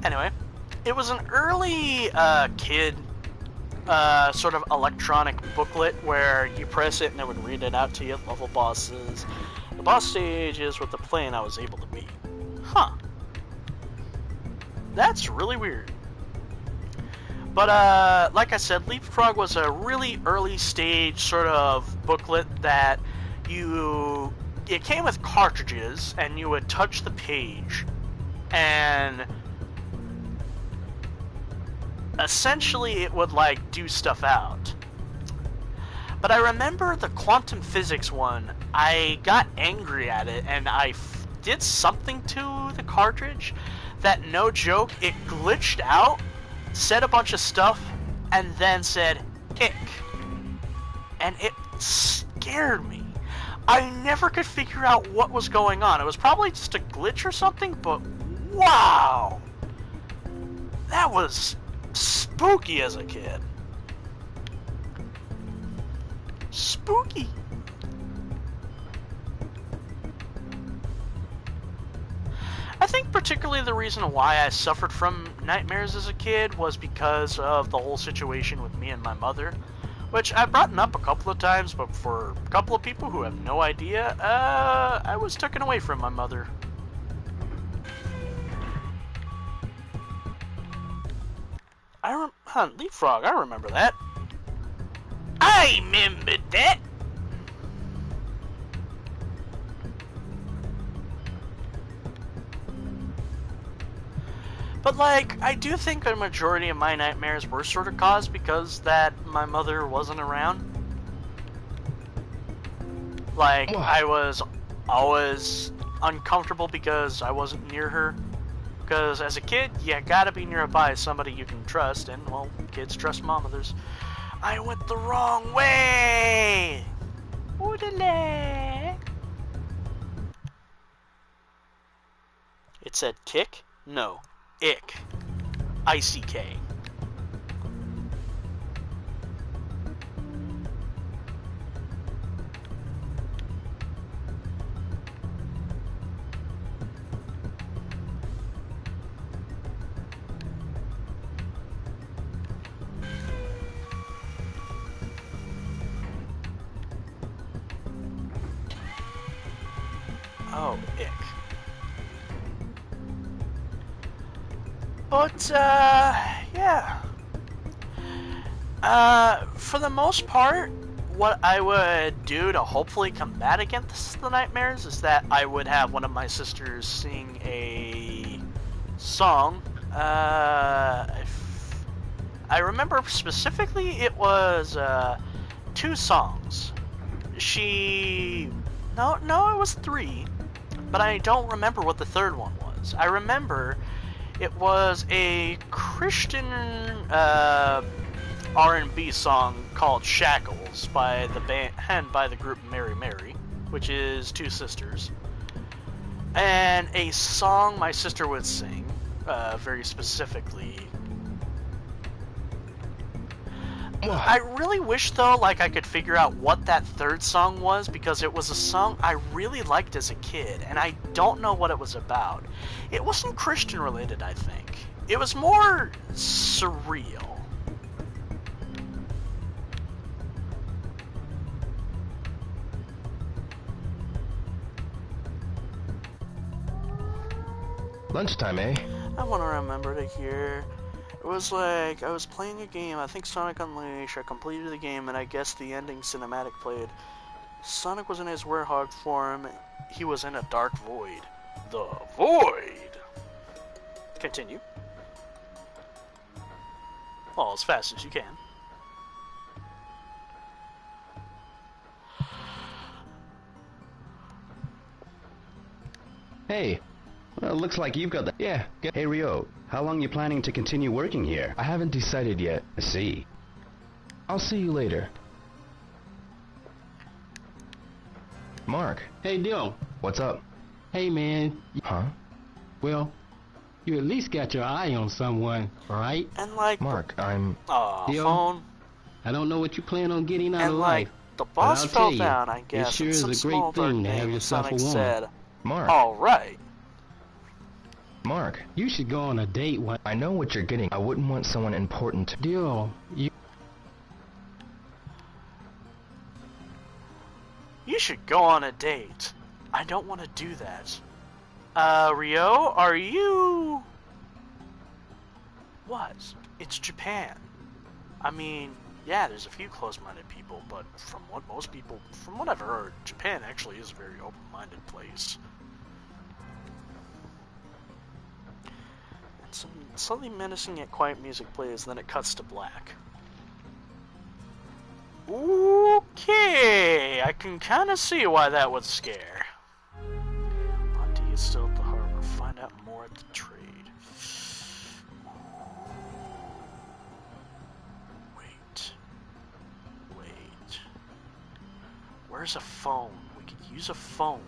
Anyway, it was an early kid sort of electronic booklet where you press it and it would read it out to you, level bosses. The boss stage is with the plane I was able to beat. Huh. That's really weird. But, like I said, Leapfrog was a really early stage sort of booklet that it came with cartridges, and you would touch the page, and essentially it would, like, do stuff out. But I remember the quantum physics one, I got angry at it, and I did something to the cartridge that, no joke, it glitched out, said a bunch of stuff, and then said, ick. And it scared me. I never could figure out what was going on. It was probably just a glitch or something, but wow! That was spooky as a kid. Spooky. I think particularly the reason why I suffered from nightmares as a kid was because of the whole situation with me and my mother, which I've brought up a couple of times, but for a couple of people who have no idea, I was taken away from my mother. Leapfrog, I remember that. I remember that. But, like, I do think the majority of my nightmares were sort of caused because that my mother wasn't around. Like, What? I was always uncomfortable because I wasn't near her. Because as a kid, you gotta be nearby somebody you can trust, and, well, kids trust mom mothers. I went the wrong way! Oodale! It said tick? No. Ick. ICK. Oh, ick. But, yeah. For the most part, what I would do to hopefully combat against the nightmares is that I would have one of my sisters sing a song. I remember specifically it was, 2 songs. No, it was 3, but I don't remember what the third one was. I remember it was a Christian R&B song called Shackles by the band and by the group Mary Mary, which is 2 sisters, and a song my sister would sing, very specifically. I really wish, though, like I could figure out what that third song was, because it was a song I really liked as a kid, and I don't know what it was about. It wasn't Christian related, I think. It was more surreal. Lunchtime, eh? I want to remember to hear. It was like, I was playing a game, I think Sonic Unleashed, I completed the game, and I guess the ending cinematic played. Sonic was in his werehog form, he was in a dark void. The void! Continue. Well, as fast as you can. Hey, well, it looks like you've got the... Yeah. Hey, Rio, how long you planning to continue working here? I haven't decided yet. I see. I'll see you later. Mark, Hey, Dill. what's up? Hey, man. Huh? Well, you at least got your eye on someone, right? And like, Mark, I'm... Deal. phone. I don't know what you plan on getting out And of like, life. the but boss I'll fell tell you, down, I guess. It sure and is some a small great thing to dark have name, yourself Sonic a woman. said, Mark. alright. Mark, You should go on a date one. I know what you're getting. I wouldn't want someone important to... Deal. You should go on a date. I don't want to do that. Rio, are you... What? It's Japan. I mean, yeah, there's a few close-minded people, but from what I've heard, Japan actually is a very open-minded place. And some slightly menacing yet quiet music plays, then it cuts to black. Okay, I can kind of see why that would scare. Auntie is still at the harbor. Find out more at the trade. Wait. Where's a phone? We could use a phone.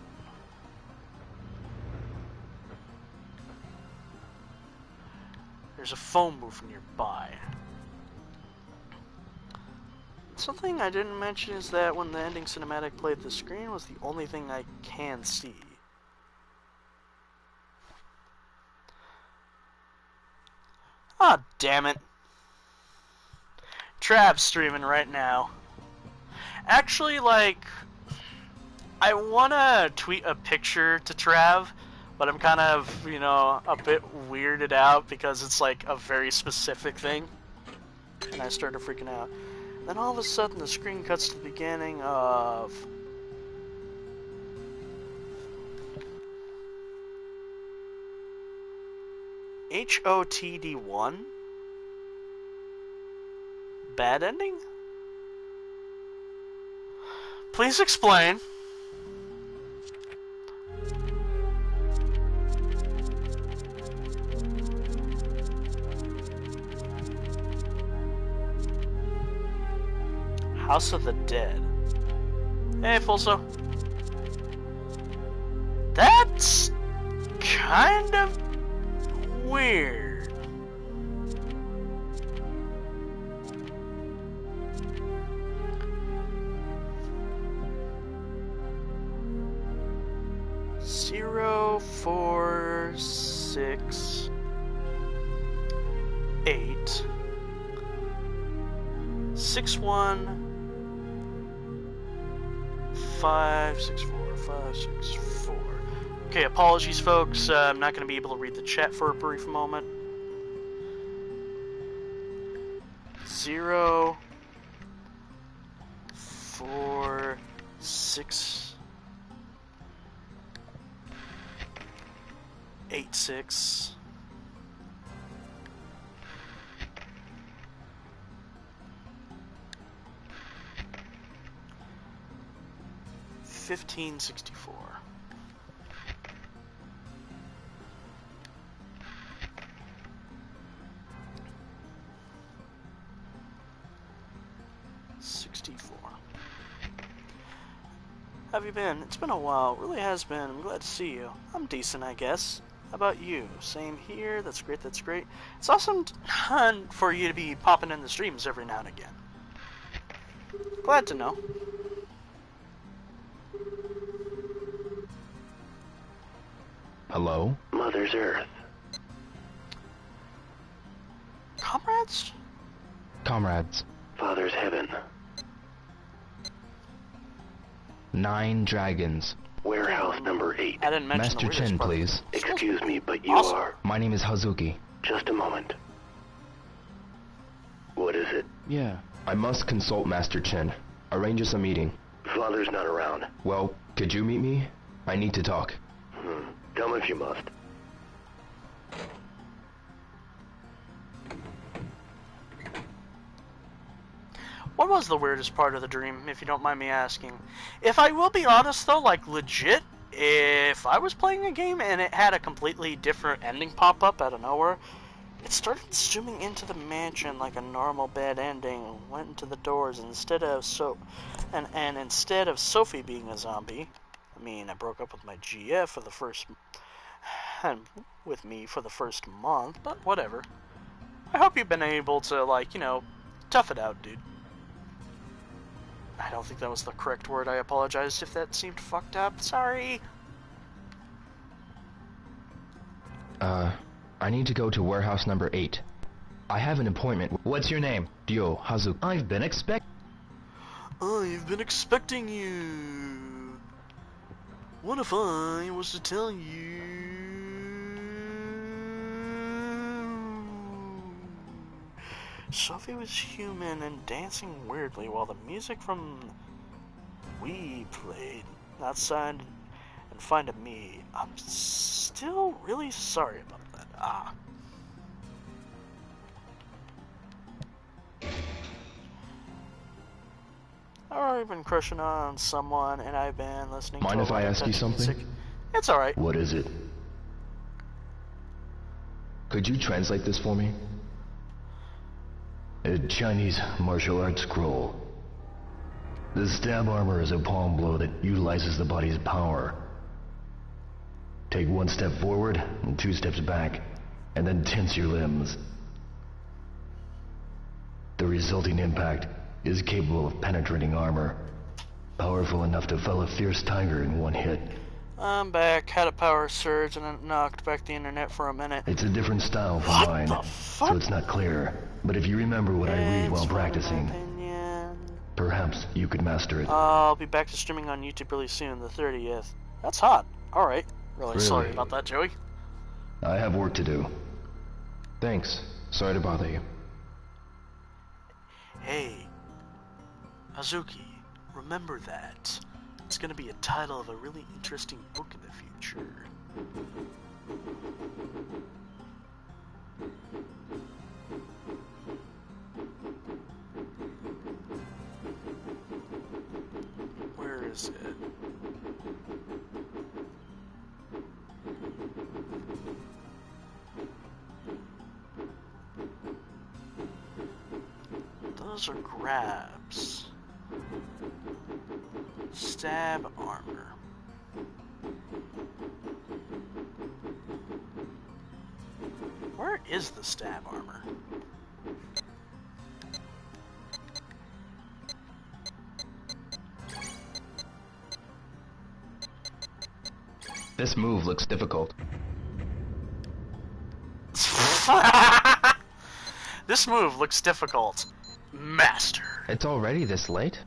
There's a phone booth nearby. Something I didn't mention is that when the ending cinematic played, the screen was the only thing I can see. Ah, damn it. Trav's streaming right now. Actually, like, I wanna tweet a picture to Trav, but I'm kind of, you know, a bit weirded out because it's like a very specific thing. And I started freaking out. Then all of a sudden the screen cuts to the beginning of... HOTD1? Bad ending? Please explain. House of the Dead. Hey, Fulso. That's kind of weird. Zero, 4, 6, 8, 6, 1, 5, 6, 4, 5, 6, 4. Okay, apologies, folks. I'm not going to be able to read the chat for a brief moment. 0, 4, 6, 8, 6. 1564. How have you been? It's been a while. It really has been. I'm glad to see you. I'm decent, I guess. How about you? Same here. That's great. That's great. It's awesome for you to be popping in the streams every now and again. Glad to know. Hello? Mother's Earth. Comrades? Comrades. Father's Heaven. 9 dragons. Warehouse number 8. I didn't mention Master the Chin, weirdest part. please. Excuse me, but you Awesome. are... My name is Hazuki. Just a moment. What is it? Yeah. I must consult Master Chin. Arrange us a meeting. Father's not around. Well, could you meet me? I need to talk. Come if you must. What was the weirdest part of the dream, if you don't mind me asking? If I will be honest, though, like, legit, if I was playing a game and it had a completely different ending pop up out of nowhere, it started zooming into the mansion like a normal bad ending, went into the doors, and instead of instead of Sophie being a zombie, I mean, I broke up with my GF for the first, and with me for the first month, but whatever. I hope you've been able to, like, you know, tough it out, dude. I don't think that was the correct word. I apologize if that seemed fucked up. Sorry. I need to go to warehouse number 8. I have an appointment. What's your name? Dio Hazuki. I've been expecting you. What if I was to tell you? Sophie was human and dancing weirdly while the music from Wii played outside and find me. I'm still really sorry about that. I've already been crushing on someone and I've been listening to Mind a if lot I of ask you touchy something? music. It's alright. What is it? Could you translate this for me? A Chinese martial arts scroll. The stab armor is a palm blow that utilizes the body's power. Take 1 step forward and 2 steps back, and then tense your limbs. The resulting impact is capable of penetrating armor, powerful enough to fell a fierce tiger in 1 hit. I'm back, had a power surge and it knocked back the internet for a minute. It's a different style from What mine, the fuck? so it's not clear. But if you remember what I read while It's practicing, my opinion. perhaps you could master it. I'll be back to streaming on YouTube really soon, the 30th. That's hot. Alright. Really sorry Really? about that, Joey. I have work to do. Thanks. Sorry to bother you. Hey, Hazuki, remember that. It's gonna be a title of a really interesting book in the future. Where is it? Those are grabs. Stab armor. Where is the stab armor? This move looks difficult. This move looks difficult. Master. It's already this late?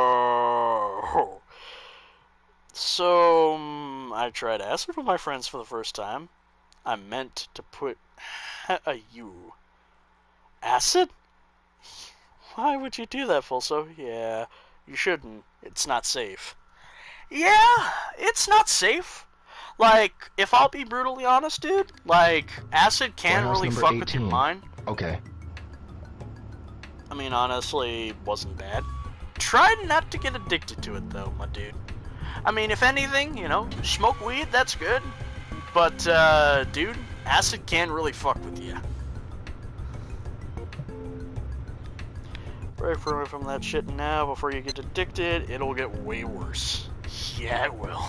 Whoa! So, I tried acid with my friends for the first time. I meant to put a U. Acid? Why would you do that, Fulso? Yeah, you shouldn't. It's not safe. Yeah, it's not safe. Like, if I'll be brutally honest, dude, like, acid can Warehouse really number fuck with your 18. mind. Okay. I mean, honestly, wasn't bad. Try not to get addicted to it, though, my dude. I mean, if anything, you know, smoke weed, that's good. But, dude, acid can really fuck with you. Break away from that shit now before you get addicted. It'll get way worse. Yeah, it will.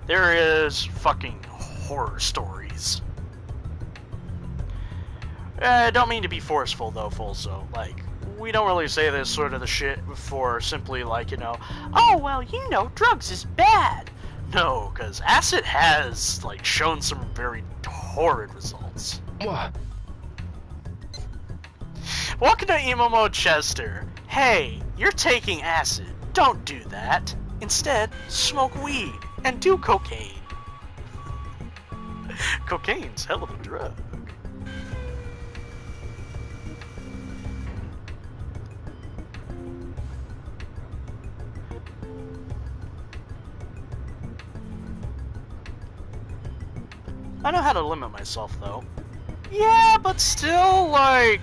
There is fucking horror stories. I don't mean to be forceful, though, Fulso. Like, we don't really say this sort of the shit for simply, like, you know, oh, well, you know, drugs is bad. No, because acid has, like, shown some very horrid results. What? Welcome to emomodechester. Hey, you're taking acid. Don't do that. Instead, smoke weed and do cocaine. Cocaine's hell of a drug. I know how to limit myself, though. Yeah, but still, like,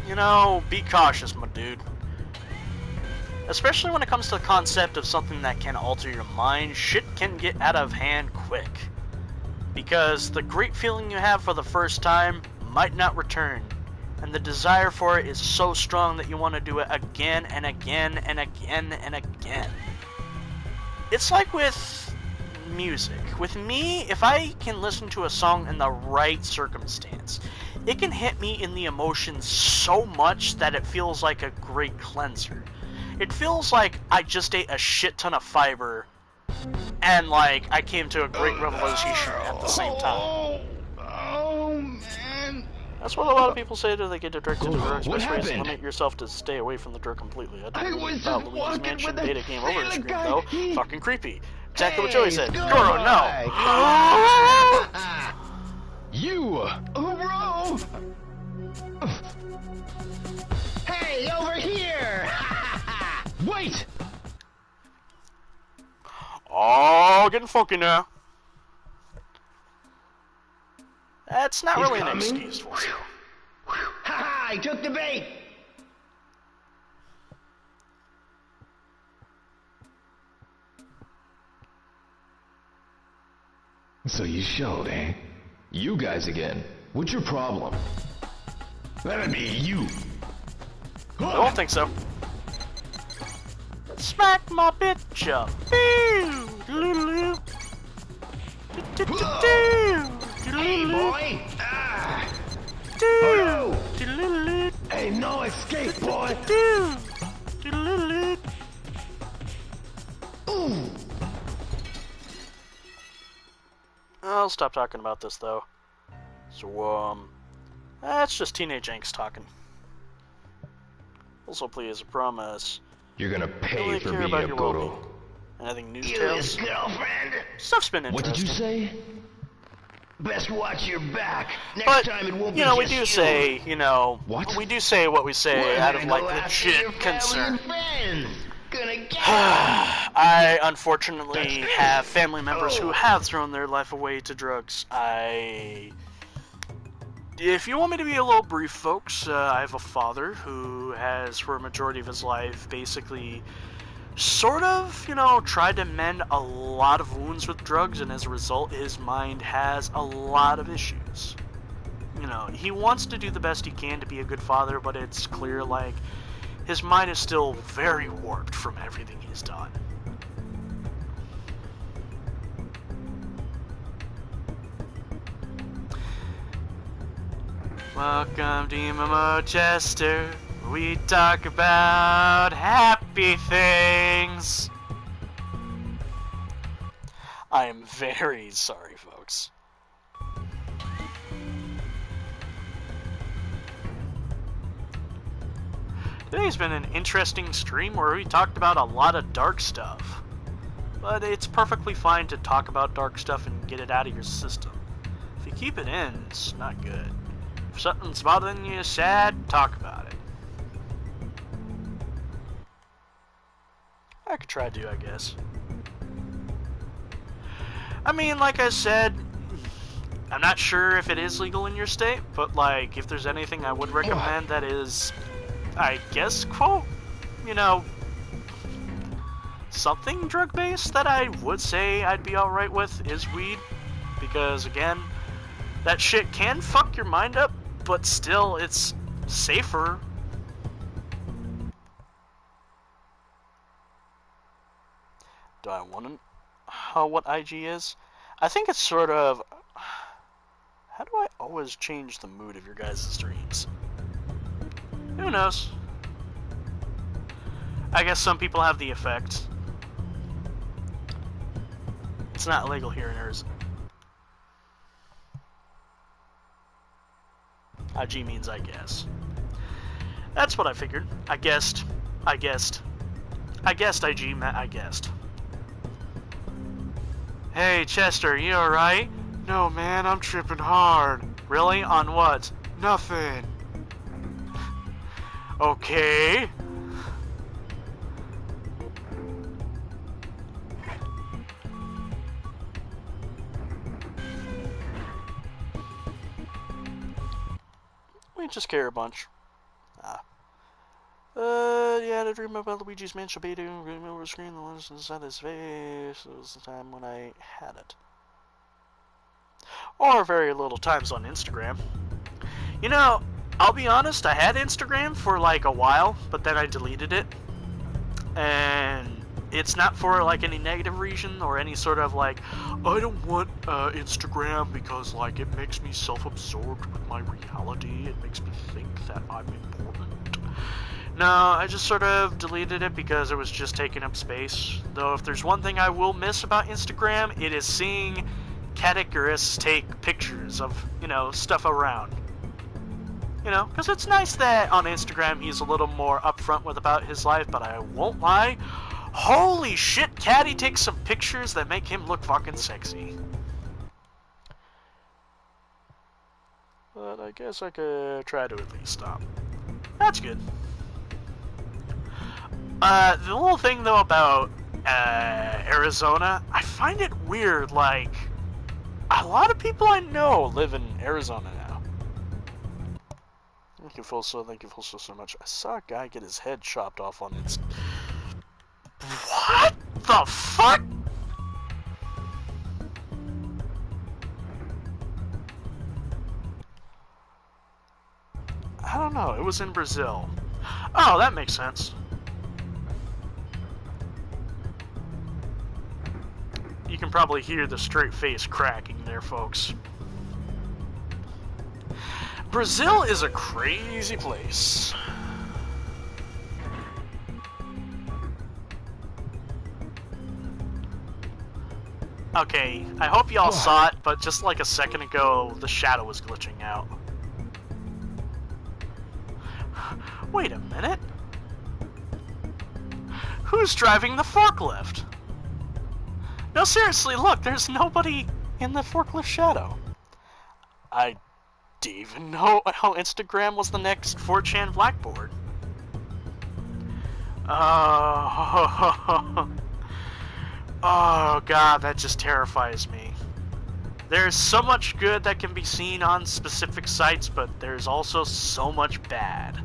you know, be cautious, my dude. Especially when it comes to the concept of something that can alter your mind, shit can get out of hand quick. Because the great feeling you have for the first time might not return, and the desire for it is so strong that you want to do it again and again and again and again. It's like with music. With me, if I can listen to a song in the right circumstance, it can hit me in the emotions so much that it feels like a great cleanser. It feels like I just ate a shit ton of fiber and like I came to a great revelation at the same time. Oh, man. That's what a lot of people say till they get addicted to drugs. What Best way is to happened? limit yourself to stay away from the drug completely. I I don't was about just Luigi's walking Mansion with a data game over the sailor screen guy. though. He- Fucking creepy. Exactly what Hey, Joey said. school Goro, no. You! Oh, bro. Hey, over here! Wait! Oh, getting funky now. That's not He's really an coming. excuse for you. Ha ha! I took the bait. So you showed, eh? You guys again. What's your problem? That'd be you. I don't think so. Smack my bitch up. Hey, boy! Ah! Hey, no escape, boy! Ooh. I'll stop talking about this though. So, that's just teenage angst talking. Also, please, I promise. You're gonna I pay really for care being about a your Goro. well-being. Anything news You tales? his girlfriend? Stuff's been What interesting. did you say? Best watch your back. Next But, time it won't be you know, we just do you. say, you know, What? we do say what we say We're out of, gonna like, go after legit your family concern. and friends. Gonna get 'em. I, unfortunately, That's have it. family members who Oh. have thrown their life away to drugs. If you want me to be a little brief, folks, I have a father who has, for a majority of his life, basically sort of, you know, tried to mend a lot of wounds with drugs, and as a result, his mind has a lot of issues. You know, he wants to do the best he can to be a good father, but it's clear, like, his mind is still very warped from everything he's done. Welcome to emomodechester. We talk about happy things. I am very sorry, folks. Today's been an interesting stream where we talked about a lot of dark stuff. But it's perfectly fine to talk about dark stuff and get it out of your system. If you keep it in, it's not good. If something's bothering you sad, talk about it. I could try to, I guess. I mean, like I said, I'm not sure if it is legal in your state, but like, if there's anything I would recommend that is, I guess, quote, you know, something drug-based that I would say I'd be alright with is weed. Because, again, that shit can fuck your mind up, but still, it's safer. Do I want to know what IG is? I think it's sort of... How do I always change the mood of your guys' streams? Who knows? I guess some people have the effect. It's not illegal here in Arizona. IG means I guess. That's what I figured. I guessed IG meant I guessed. Hey, Chester, you alright? No, man, I'm tripping hard. Really? On what? Nothing. Okay. We just care a bunch. Yeah, the dream about Luigi's Mansion Beta, remember the screen, the ones inside his face. It was the time when I had it. Or very little times on Instagram. You know, I'll be honest, I had Instagram for like a while, but then I deleted it. And it's not for like any negative reason or any sort of like, I don't want Instagram because like it makes me self-absorbed with my reality. It makes me think that I'm important. No, I just sort of deleted it because it was just taking up space. Though if there's one thing I will miss about Instagram, it is seeing categories take pictures of, you know, stuff around. You know, because it's nice that on Instagram he's a little more upfront with about his life, but I won't lie. Holy shit, Caddy takes some pictures that make him look fucking sexy. But I guess I could try to at least stop. That's good. The little thing though about Arizona, I find it weird, like, a lot of people I know live in Arizona now. Thank you, Fulso, so much. I saw a guy get his head chopped off on Insta. What the fuck? I don't know, it was in Brazil. Oh, that makes sense. You can probably hear the straight face cracking there, folks. Brazil is a crazy place. Okay, I hope y'all saw it, but just like a second ago, the shadow was glitching out. Wait a minute. Who's driving the forklift? No, seriously, look, there's nobody in the forklift shadow. I didn't even know how Instagram was the next 4chan Blackboard. Oh, oh god, that just terrifies me. There's so much good that can be seen on specific sites, but there's also so much bad.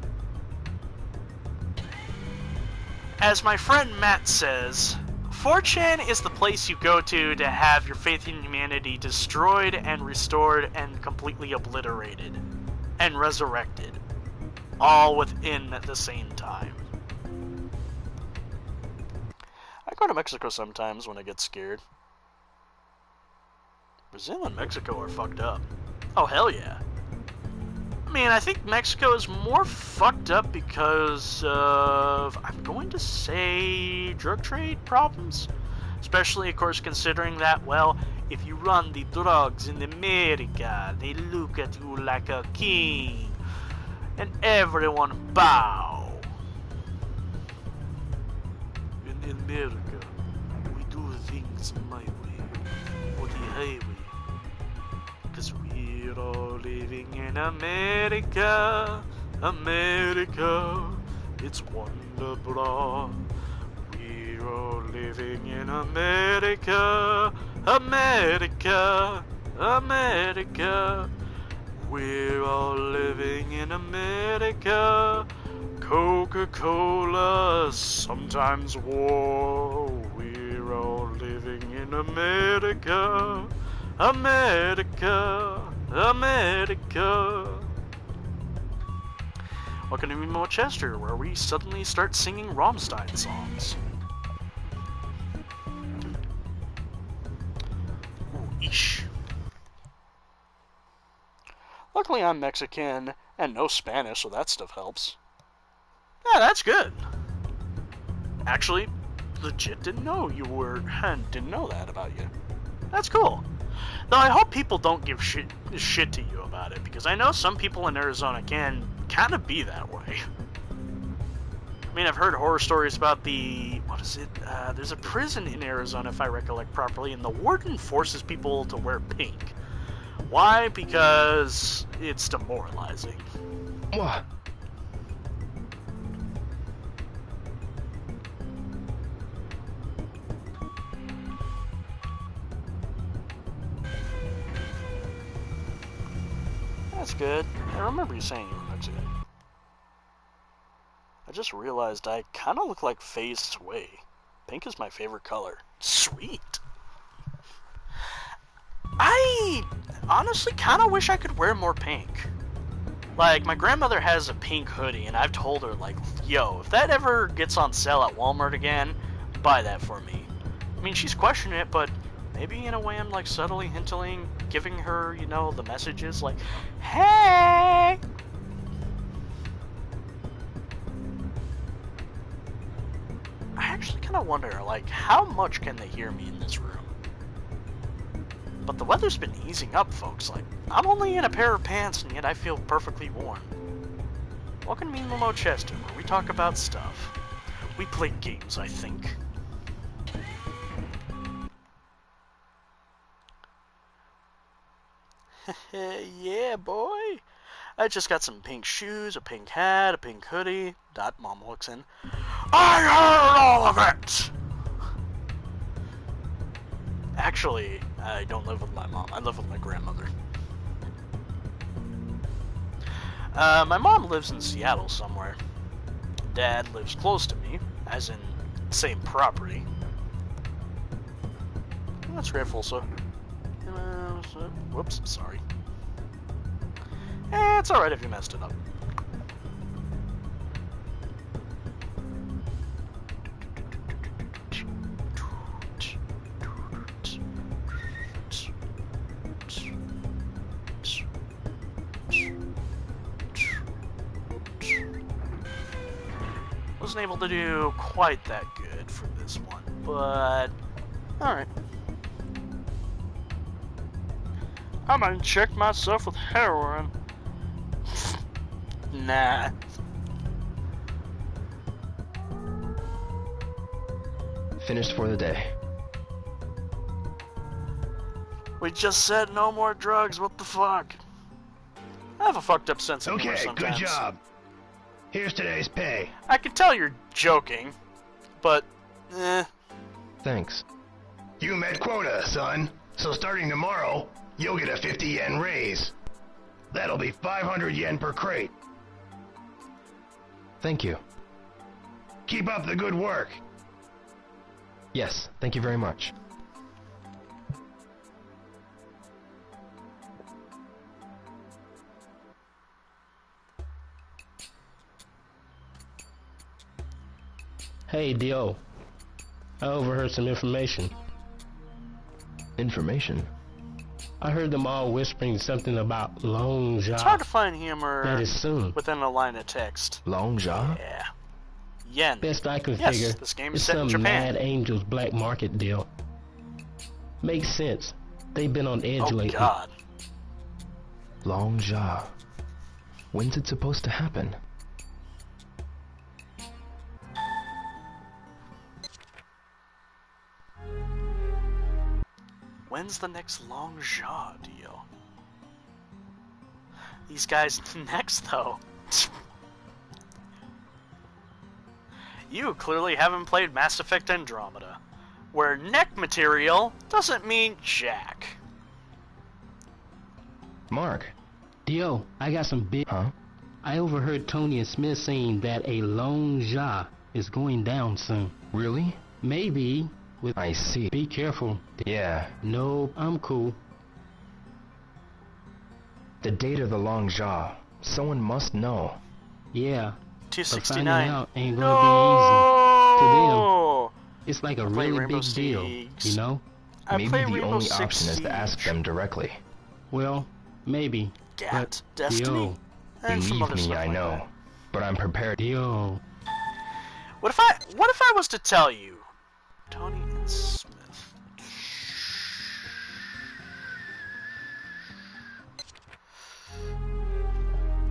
As my friend Matt says, 4chan is the place you go to have your faith in humanity destroyed and restored and completely obliterated and resurrected, all within the same time. I go to Mexico sometimes when I get scared. Brazil and Mexico are fucked up. Oh, hell yeah. I mean, I think Mexico is more fucked up because of, I'm going to say, drug trade problems. Especially, of course, considering that, well, if you run the drugs in America, they look at you like a king. And everyone bow. In America, we do things my way, or the highway. Cause we're all living in America, America, it's wonderful. We're all living in America, America, America. We're all living in America. Coca-Cola, sometimes war. We're all living in America, America, America. Welcome to emomodechester, where we suddenly start singing Rammstein songs. Ooh, eesh. Luckily I'm Mexican and no Spanish, so that stuff helps. Yeah, that's good. Actually, legit didn't know that about you. That's cool. Though I hope people don't give shit to you about it, because I know some people in Arizona can kind of be that way. I mean, I've heard horror stories about there's a prison in Arizona, if I recollect properly, and the warden forces people to wear pink. Why? Because it's demoralizing. What? That's good. I remember you saying you were Mexican. I just realized I kind of look like Faye Sway. Pink is my favorite color. Sweet. I honestly kind of wish I could wear more pink. Like, my grandmother has a pink hoodie, and I've told her, like, yo, if that ever gets on sale at Walmart again, buy that for me. I mean, she's questioning it, but maybe in a way I'm, like, subtly hinting, giving her, you know, the messages, like, hey! I actually kind of wonder, like, how much can they hear me in this room? But the weather's been easing up, folks. Like, I'm only in a pair of pants, and yet I feel perfectly warm. Welcome to emomodechester, where we talk about stuff. We play games, I think. Yeah, boy. I just got some pink shoes, a pink hat, a pink hoodie. Mom looks in. I heard all of it! Actually, I don't live with my mom. I live with my grandmother. My mom lives in Seattle somewhere. Dad lives close to me, as in same property. That's grateful, so. Whoops, sorry. It's alright if you messed it up. Wasn't able to do quite that good for this one, but alright. I might inject myself with heroin. Nah. Finished for the day. We just said no more drugs, what the fuck? I have a fucked up sense of humor Okay, sometimes. good job. Here's today's pay. I can tell you're joking, but, Thanks. You met quota, son. So starting tomorrow, you'll get a 50 yen raise. That'll be 500 yen per crate. Thank you. Keep up the good work. Yes, thank you very much. Hey, Dio. I overheard some information. Information? I heard them all whispering something about long it's job. hard to find humor That is soon. within a line of text. Long Jia? Yeah. Yen. Best I can Yes, figure, this game is it's set in some Japan. Mad Angels black market deal. Makes sense. They've been on edge Oh, lately. God. Long Jia. When's it supposed to happen? When's the next Long Jaw deal? These guys next, though. You clearly haven't played Mass Effect Andromeda, where neck material doesn't mean jack. Mark. Dio, I got some big... Huh? I overheard Tony and Smith saying that a long jaw is going down soon. Really? Maybe with... I see. Be careful. Yeah. No, I'm cool. The date of the Long Jia. Someone must know. Yeah. But finding 269. out ain't gonna be easy. To No! them, it's like a play really Rainbow big deal, Six. you know? I Maybe play the Rainbow only Six option is to ask Siege. them directly. Well, maybe. Gat. But Destiny? Dio, And some Believe other me, stuff I like know. that. But I'm prepared. Dio. What if I was to tell you, Tony and Smith?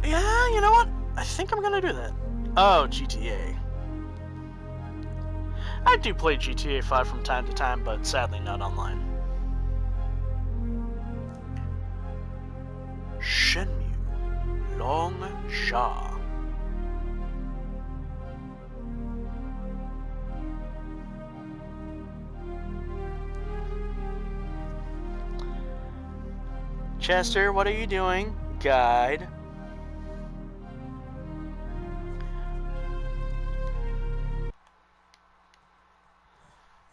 Yeah, you know what? I think I'm gonna do that. Oh, GTA. I do play GTA 5 from time to time, but sadly not online. Shenmue. Long Jia. Chester, what are you doing? Guide.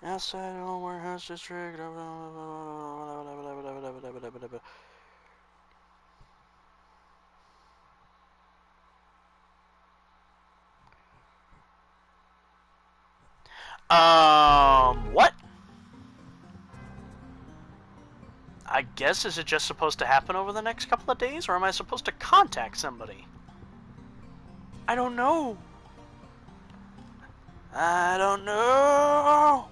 Outside home warehouse district. What? I guess, is it just supposed to happen over the next couple of days, or am I supposed to contact somebody? I don't know. I don't know.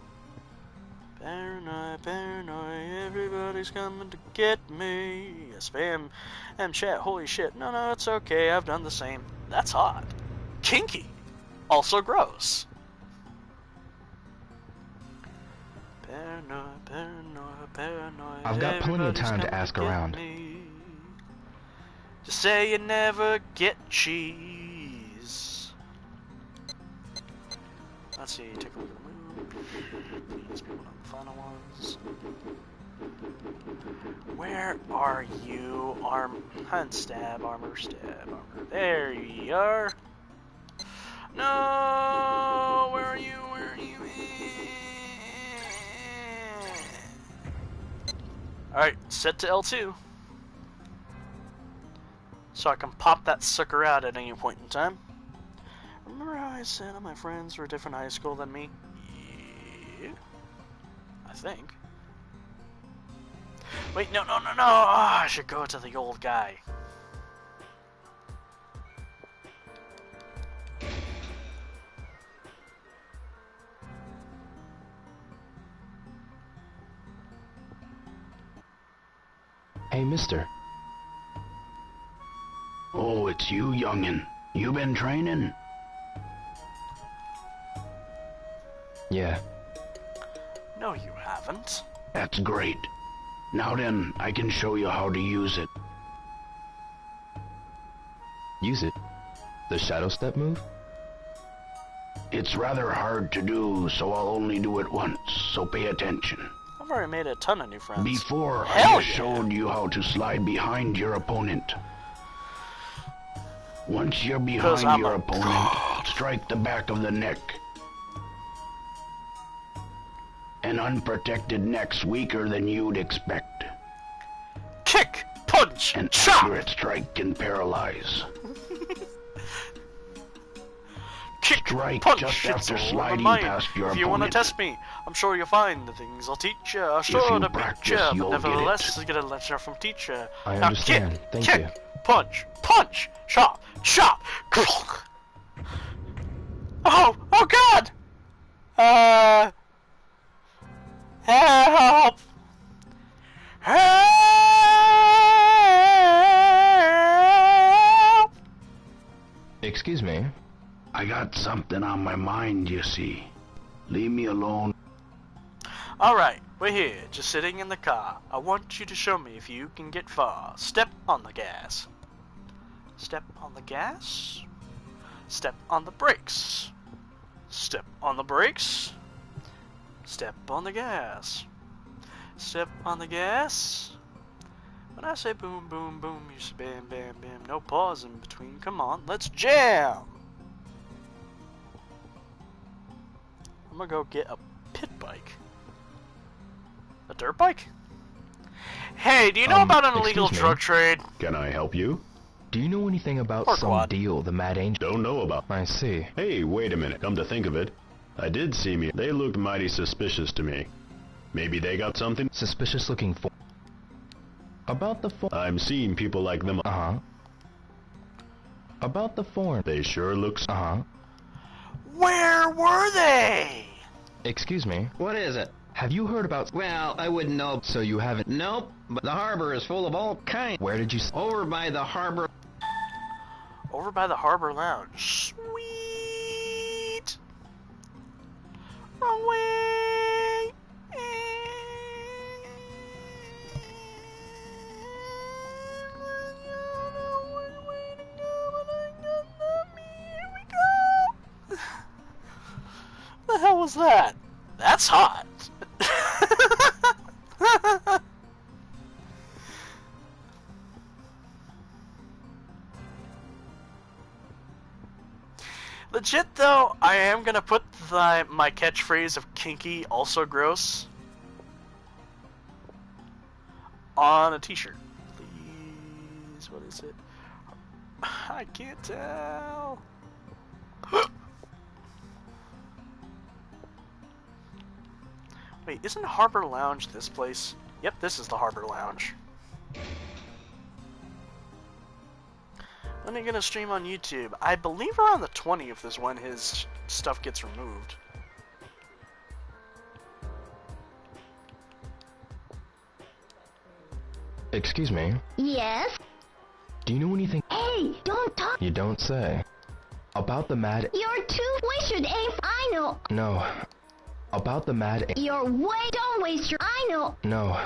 Paranoid, paranoid, everybody's coming to get me. Spam and chat, holy shit. No, it's okay, I've done the same. That's hot. Kinky. Also gross. Paranoid, paranoid, paranoid. I've got plenty of time to everybody's ask coming around. get me. Just say you never get cheese. Let's see, take a look at the move. Please be one of the final ones. Where are you? Hunt, stab, armor, There you are. No, where are you? Where are you? Alright, set to L2. So I can pop that sucker out at any point in time. Remember how I said all my friends were a different high school than me? Yeah. I think. Wait, no. Oh, I should go to the old guy. Hey, mister. Oh, it's you, youngin'. You been training? Yeah. No, you haven't. That's great. Now then, I can show you how to use it. Use it. The shadow step move? It's rather hard to do, so I'll only do it once, so pay attention. I've already made a ton of new friends. Before, Hell I just showed you how to slide behind your opponent. Once you're behind your opponent, strike the back of the neck. An unprotected neck's weaker than you'd expect. Kick, punch, An chop. accurate strike can paralyze. Kick, Strike punch, just it's after all in sliding my mind. past your If you opponent. want to test me, I'm sure you'll find the things I'll teach you. I'm sure you to beat practice, you, but you'll get nevertheless, it. get a lecture from teacher. I Now understand. kick, Thank kick, you. punch, punch, chop, chop. Oh God! Help! Help! Excuse me. I got something on my mind, you see. Leave me alone. Alright, we're here, just sitting in the car. I want you to show me if you can get far. Step on the gas. Step on the gas. Step on the brakes. Step on the brakes. Step on the gas. Step on the gas. When I say boom, boom, boom, you say bam, bam, bam. No pause in between. Come on, let's jam. I'm gonna go get a pit bike. A dirt bike? Hey, do you know about an illegal excuse me. drug trade? Can I help you? Do you know anything about Or some quad. deal the Mad Angel? Don't know about. I see. Hey, wait a minute. Come to think of it, I did see me. They looked mighty suspicious to me. Maybe they got something? Suspicious looking for. About the form. I'm seeing people like them. Uh-huh. About the form. They sure looks. Uh-huh. Where were they? Excuse me. What is it? Have you heard about... Well, I wouldn't know. So you haven't... Nope, but the harbor is full of all kinds. Where did you... Over by the harbor. Over by the Harbor Lounge. Sweet. Wrong way. The hell was that? That's hot. Legit though, I am gonna put my catchphrase of kinky, also gross, on a t-shirt. Please, what is it? I can't tell. Wait, isn't Harbor Lounge this place? Yep, this is the Harbor Lounge. When are you gonna stream on YouTube? I believe around the 20th is when his stuff gets removed. Excuse me. Yes? Do you know anything... Hey, don't talk. You don't say. About the Mad... You're too... We should aim... I know. No. About the Mad... You're way... Don't waste your... I know. No.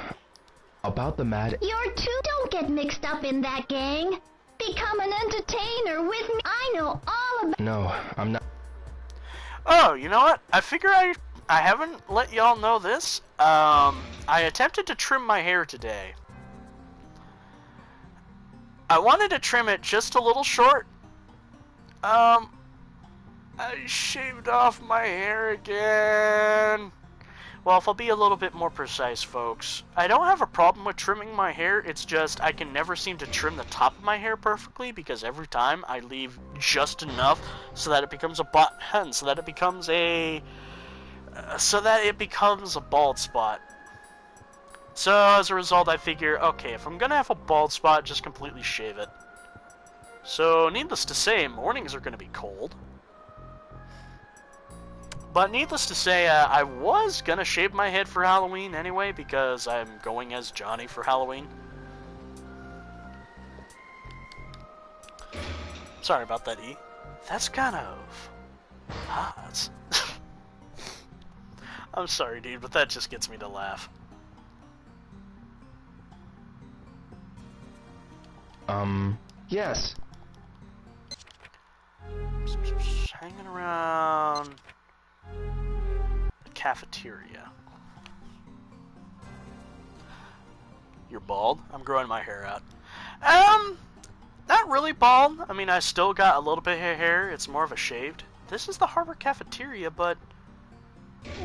About the Mad... You're too... Don't get mixed up in that gang. Become an entertainer with me. I know all about... No, I'm not... Oh, you know what? I figure I haven't let y'all know this. I attempted to trim my hair today. I wanted to trim it just a little short. I shaved off my hair again. Well, if I'll be a little bit more precise, folks, I don't have a problem with trimming my hair. It's just I can never seem to trim the top of my hair perfectly because every time I leave just enough so that it becomes a so that it becomes a bald spot. So as a result, I figure, okay, if I'm gonna have a bald spot, just completely shave it. So needless to say, mornings are gonna be cold. But needless to say, I was gonna shave my head for Halloween anyway, because I'm going as Johnny for Halloween. Sorry about that, E. That's kind of hot. I'm sorry, dude, but that just gets me to laugh. Yes. hanging around the cafeteria. You're bald? I'm growing my hair out. Not really bald. I mean, I still got a little bit of hair. It's more of a shaved. This is the Harbor Cafeteria, but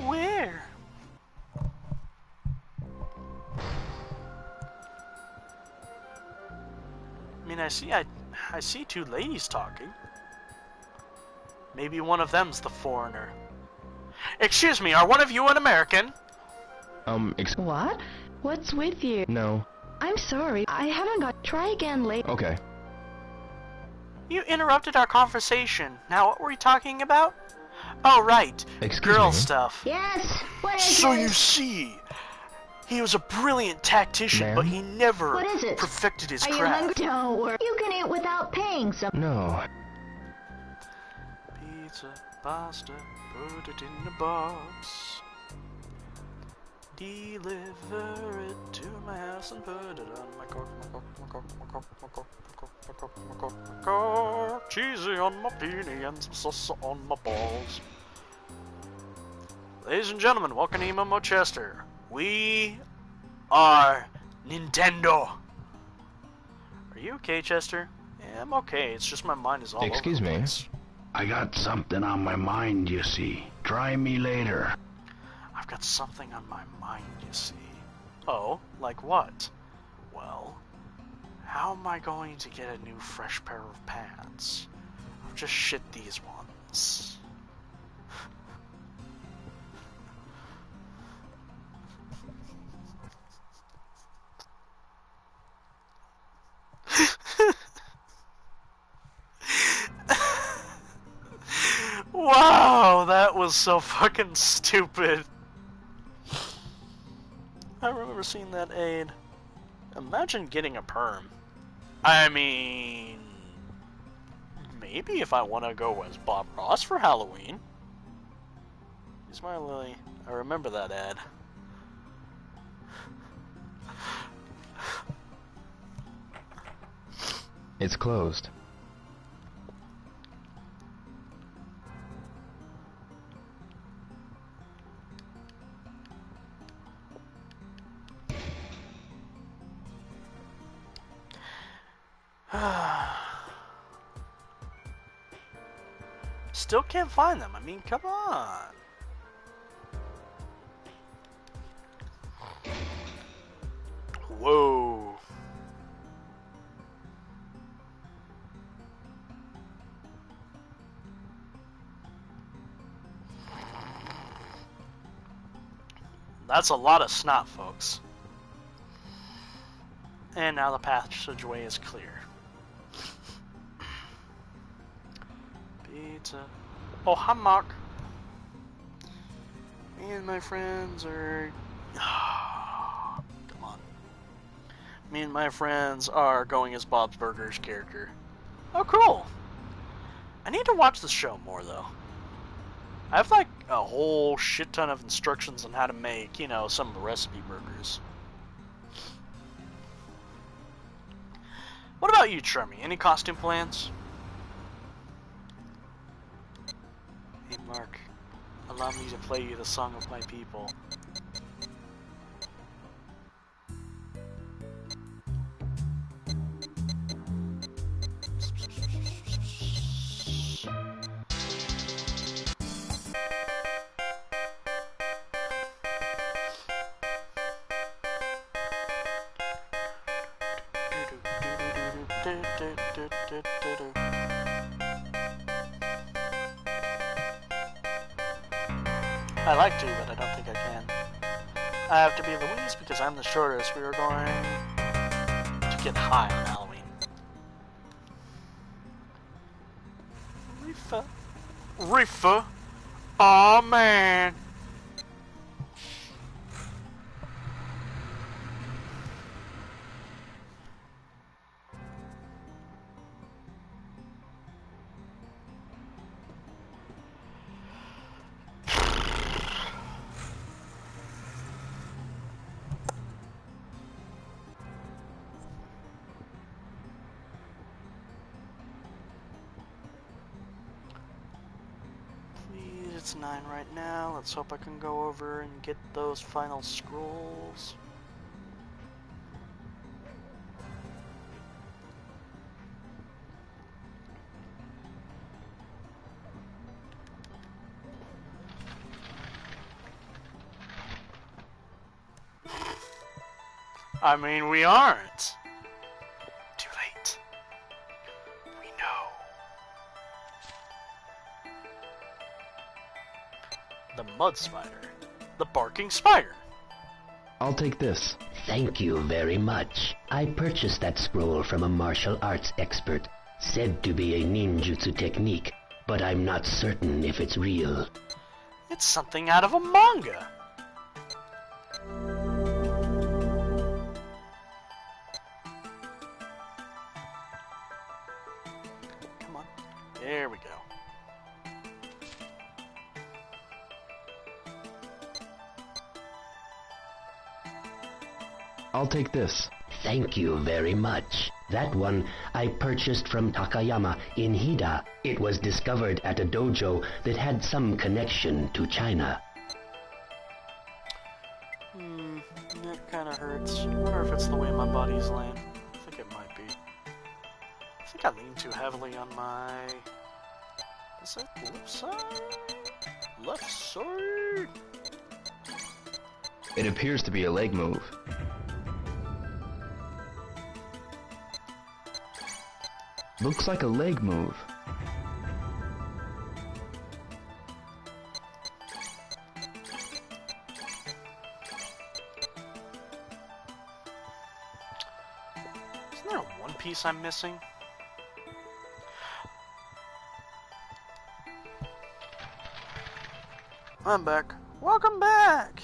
where? I mean, I see two ladies talking. Maybe one of them's the foreigner. Excuse me, are one of you an American? What? What's with you? No. I'm sorry, I haven't got... Try again later. Okay. You interrupted our conversation. Now, what were we talking about? Oh, right. Excuse Girl me? stuff. Yes, what is So it? you see, he was a brilliant tactician, Ma'am? but he never What is it? perfected his Are you craft. hungry? Don't worry. You can eat without paying some... No. Pizza, pasta, put it in the box. Deliver it to my house and put it on my cork, my cork, my cork, my cork, my cork, my cork, my cork, my cork, my cork. Cheesy on my peenie and some sauce on my balls. Ladies and gentlemen, welcome to emomodechester. We are Nintendo. Are you okay, Chester? Yeah, I'm okay. It's just my mind is all Excuse over the me? place. I got something on my mind, you see. Try me later. I've got something on my mind, you see. Oh, like what? Well, how am I going to get a new fresh pair of pants? I've just shit these ones. Wow, that was so fucking stupid. I remember seeing that aid. Imagine getting a perm. I mean, maybe if I want to go as Bob Ross for Halloween. He's my Lily. I remember that ad. It's closed. Still can't find them. I mean, come on. Whoa. That's a lot of snot, folks. And now the passageway is clear. Pizza. Oh, hi, Mark. Me and my friends are... Come on. Me and my friends are going as Bob's Burgers character. Oh, cool. I need to watch the show more, though. I have, like, a whole shit ton of instructions on how to make, you know, some recipe burgers. What about you, Tremmy? Any costume plans? Hey, Mark. Allow me to play you the song of my people. I like to, but I don't think I can. I have to be Louise because I'm the shortest. We are going to get high on Halloween. Reefa. Reefa. Aw, man. 9 right now. Let's hope I can go over and get those final scrolls. I mean, we aren't. Too late. We know. The mud spider. The barking spider. I'll take this. Thank you very much. I purchased that scroll from a martial arts expert, said to be a ninjutsu technique, but I'm not certain if it's real. It's something out of a manga. Come on. There we go. I'll take this. Thank you very much. That one I purchased from Takayama in Hida. It was discovered at a dojo that had some connection to China. That kind of hurts. I wonder if it's the way my body's laying. I think it might be. I think I lean too heavily on my... Is it left side? Left side? It appears to be a leg move. Looks like a leg move. Isn't there one piece I'm missing? I'm back. Welcome back!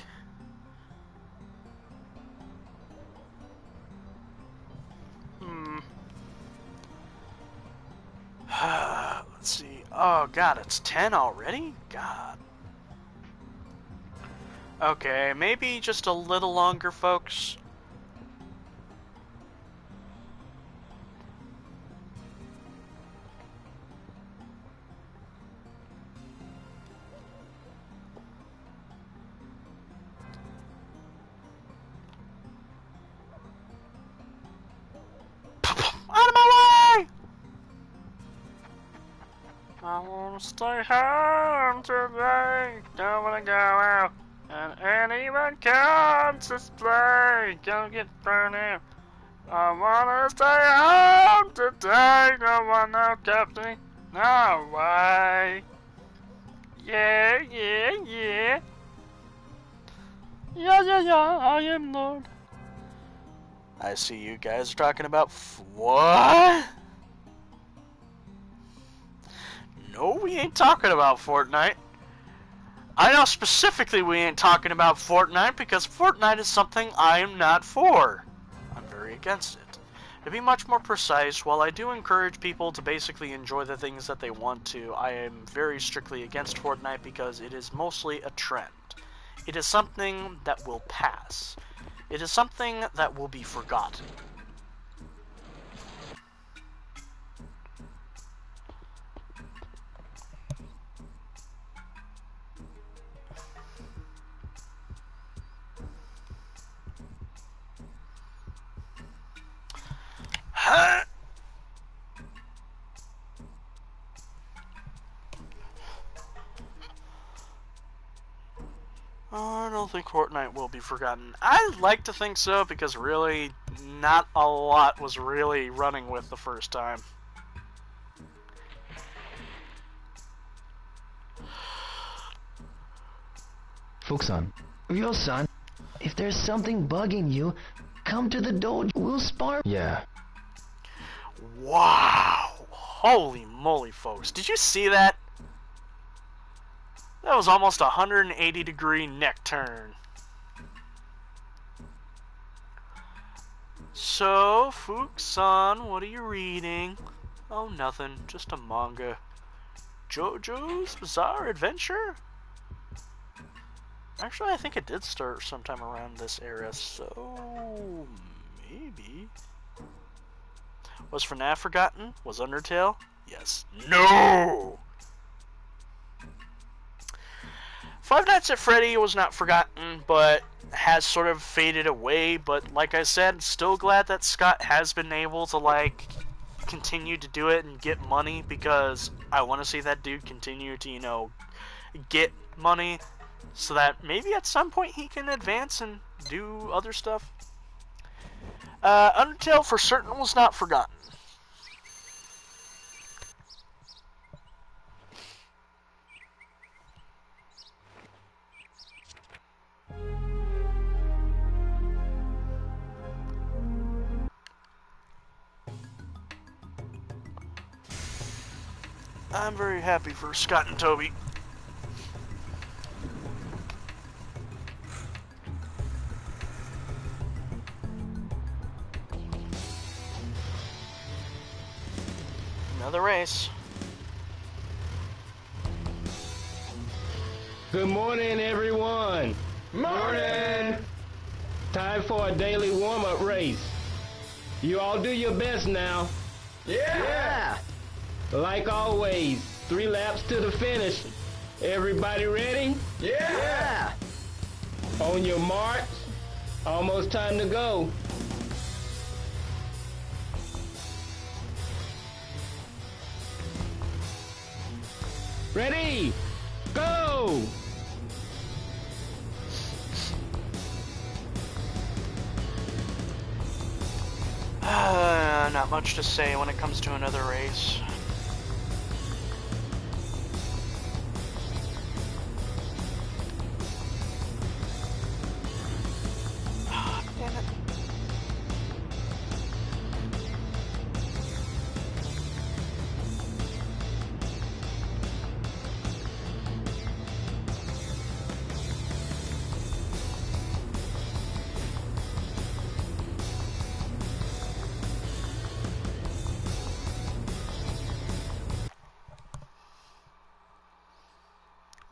Let's see. Oh god, it's 10 already? God. Okay, maybe just a little longer, folks. Out of my way! I wanna stay home today. Don't wanna go out. And anyone comes to play, don't get thrown out. I wanna stay home today. No one no company. No way. Yeah, yeah, yeah. Yeah, I am Lord. I see you guys are talking about what? No, we ain't talking about Fortnite. I know specifically we ain't talking about Fortnite because Fortnite is something I am not for. I'm very against it. To be much more precise, while I do encourage people to basically enjoy the things that they want to, I am very strictly against Fortnite because it is mostly a trend. It is something that will pass. It is something that will be forgotten. I don't think Fortnite will be forgotten. I'd like to think so, because really, not a lot was really running with the first time. Fuxan. Real son, if there's something bugging you, come to the dojo. We'll spar. Yeah. Wow! Holy moly, folks. Did you see that? That was almost a 180-degree neck turn. So, Fuxan, what are you reading? Oh, nothing. Just a manga. JoJo's Bizarre Adventure? Actually, I think it did start sometime around this era, so maybe. Was FNAF forgotten? Was Undertale? Yes. No! Five Nights at Freddy was not forgotten, but has sort of faded away. But like I said, still glad that Scott has been able to, like, continue to do it and get money, because I want to see that dude continue to, you know, get money, so that maybe at some point he can advance and do other stuff. Undertale for certain was not forgotten. I'm very happy for Scott and Toby. Another race. Good morning, everyone. Morning! Time for a daily warm-up race. You all do your best now. Yeah! Like always, 3 laps to the finish. Everybody ready? Yeah! On your marks. Almost time to go. Ready? Go! Not much to say when it comes to another race. Damn it.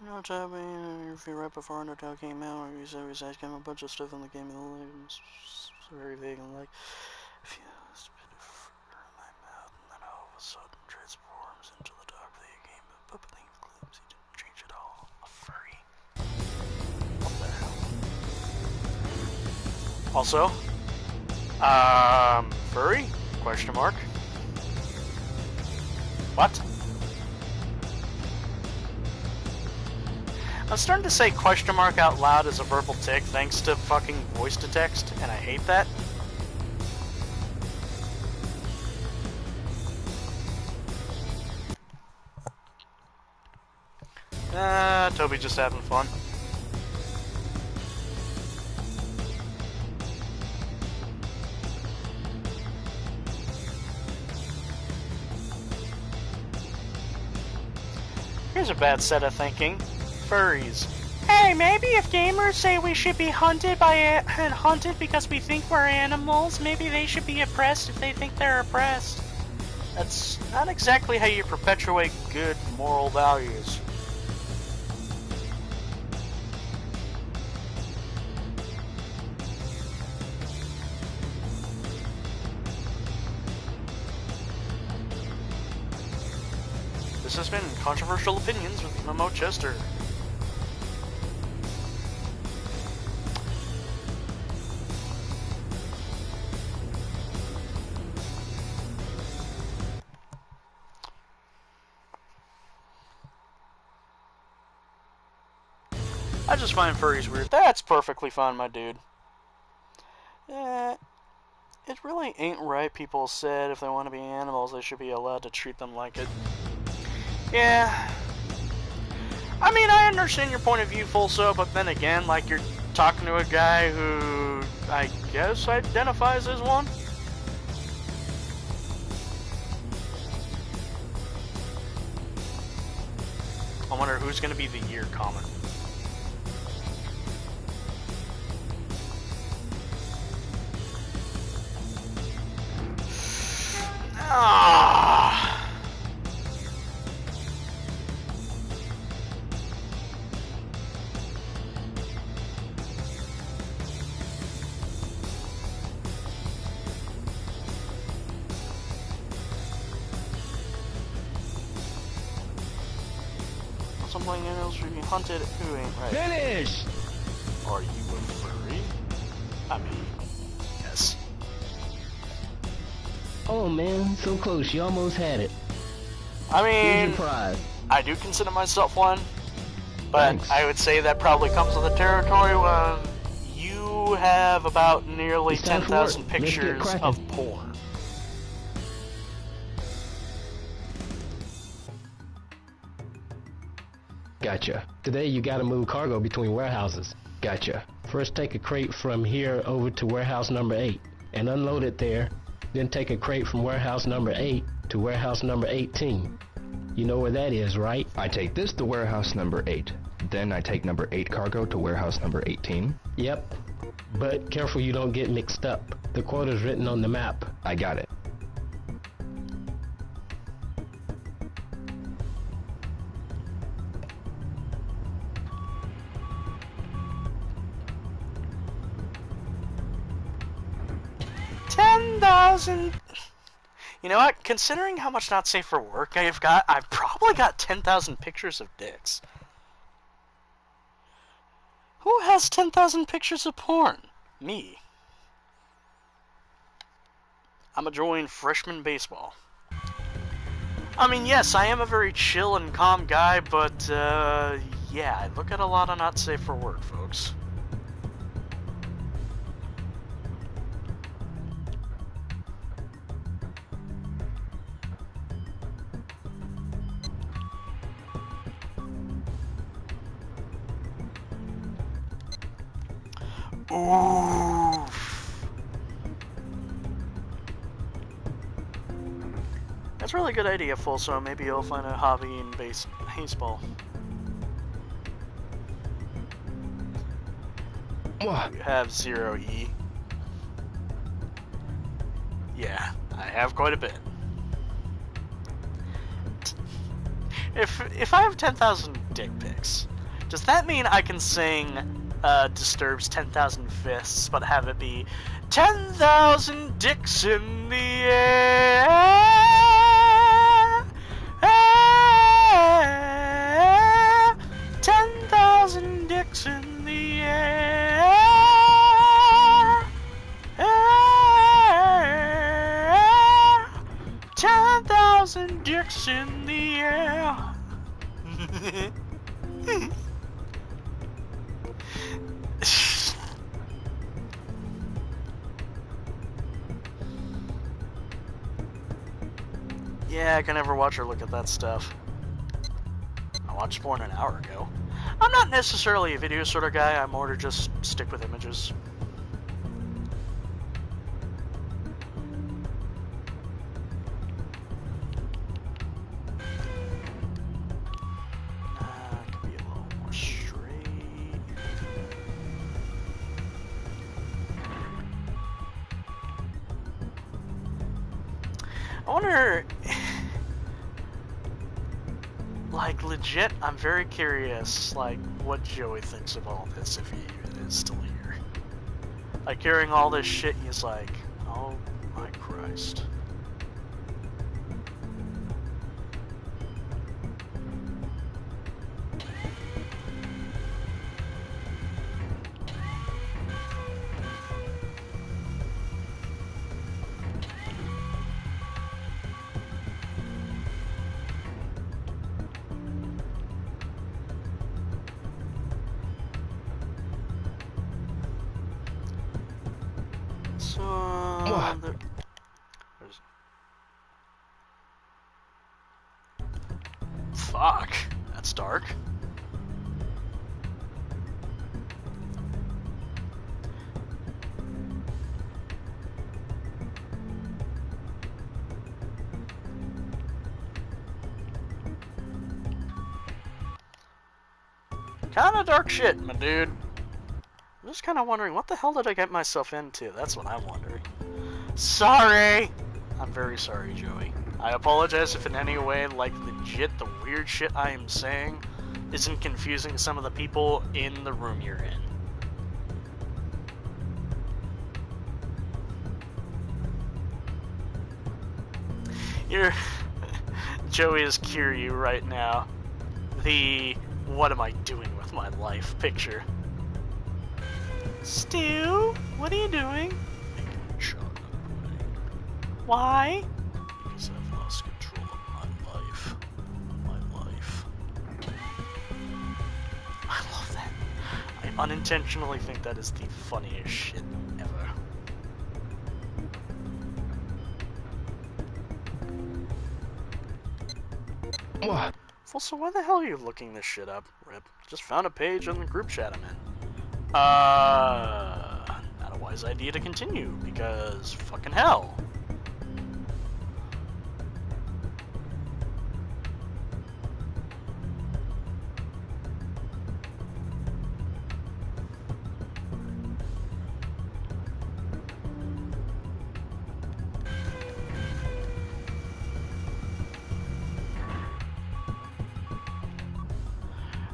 No time interview right before Undertale came out, or you said we said a bunch of stuff in the game, it's very vague and like, if you spit a fur in my mouth, and then all of a sudden transforms into the dog of the game, but then claims he didn't change at all. A furry. What the hell? Also, furry? Question mark. What? I'm starting to say question mark out loud as a verbal tick thanks to fucking voice to text, and I hate that. Toby just having fun. Here's a bad set of thinking. Furries. Hey, maybe if gamers say we should be hunted because we think we're animals, maybe they should be oppressed if they think they're oppressed. That's not exactly how you perpetuate good moral values. This has been Controversial Opinions with emomodechester. I just find furries weird. That's perfectly fine, my dude. It really ain't right, people said. If they want to be animals, they should be allowed to treat them like it. Yeah. I mean, I understand your point of view, Fulso, but then again, like, you're talking to a guy who, I guess, identifies as one? I wonder who's going to be the year comment. Ah. Also, some playing animals should be hunted. Who ain't right? Finish! Are you a furry? I mean, yes. Oh man, so close. You almost had it. I Here's mean, your prize. I do consider myself one, but Thanks. I would say that probably comes with the territory when you have about nearly It's time for 10,000 work. Let's get pictures cracking. of porn. Gotcha. Today you gotta move cargo between warehouses. Gotcha. First take a crate from here over to warehouse number 8 and unload it there. Then take a crate from warehouse number 8 to warehouse number 18. You know where that is, right? I take this to warehouse number 8. Then I take number 8 cargo to warehouse number 18. Yep. But careful you don't get mixed up. The quota's written on the map. I got it. $10,000. You know what? Considering how much not safe for work I've probably got 10,000 pictures of dicks. Who has 10,000 pictures of porn? Me. I'm a join freshman baseball. I mean, yes, I am a very chill and calm guy, but, yeah, I look at a lot of not safe for work, folks. Oof. That's a really good idea, Fulso. Maybe you'll find a hobby in baseball. What? You have 0 E. Yeah, I have quite a bit. If I have 10,000 dick pics, does that mean I can sing Disturbed's 10,000 Fists, but have it be 10,000 dicks in the air? 10,000 dicks in the air. 10,000 dicks in the air. Yeah, I can never watch or look at that stuff. I watched porn an hour ago. I'm not necessarily a video sort of guy, I'm more to just stick with images. Could be a little more straight. I wonder, like, legit, I'm very curious, like, what Joey thinks of all this, if he even is still here. Like, hearing all this shit, he's like, oh my Christ. Fuck, that's dark. Kinda dark shit, my dude. I'm just kinda wondering, what the hell did I get myself into? That's what I'm wondering. Sorry! I'm very sorry, Joey. I apologize if in any way, like, legit, the weird shit I am saying isn't confusing some of the people in the room you're in. Joey is Kiryu right now. The what am I doing with my life picture. Stu, what are you doing? Making chocolate pudding. Why? Because I've lost control of my life. I love that. I unintentionally think that is the funniest shit ever. What? Well, so why the hell are you looking this shit up, Rip? Just found a page on the group chat I'm in. Not a wise idea to continue, because fucking hell.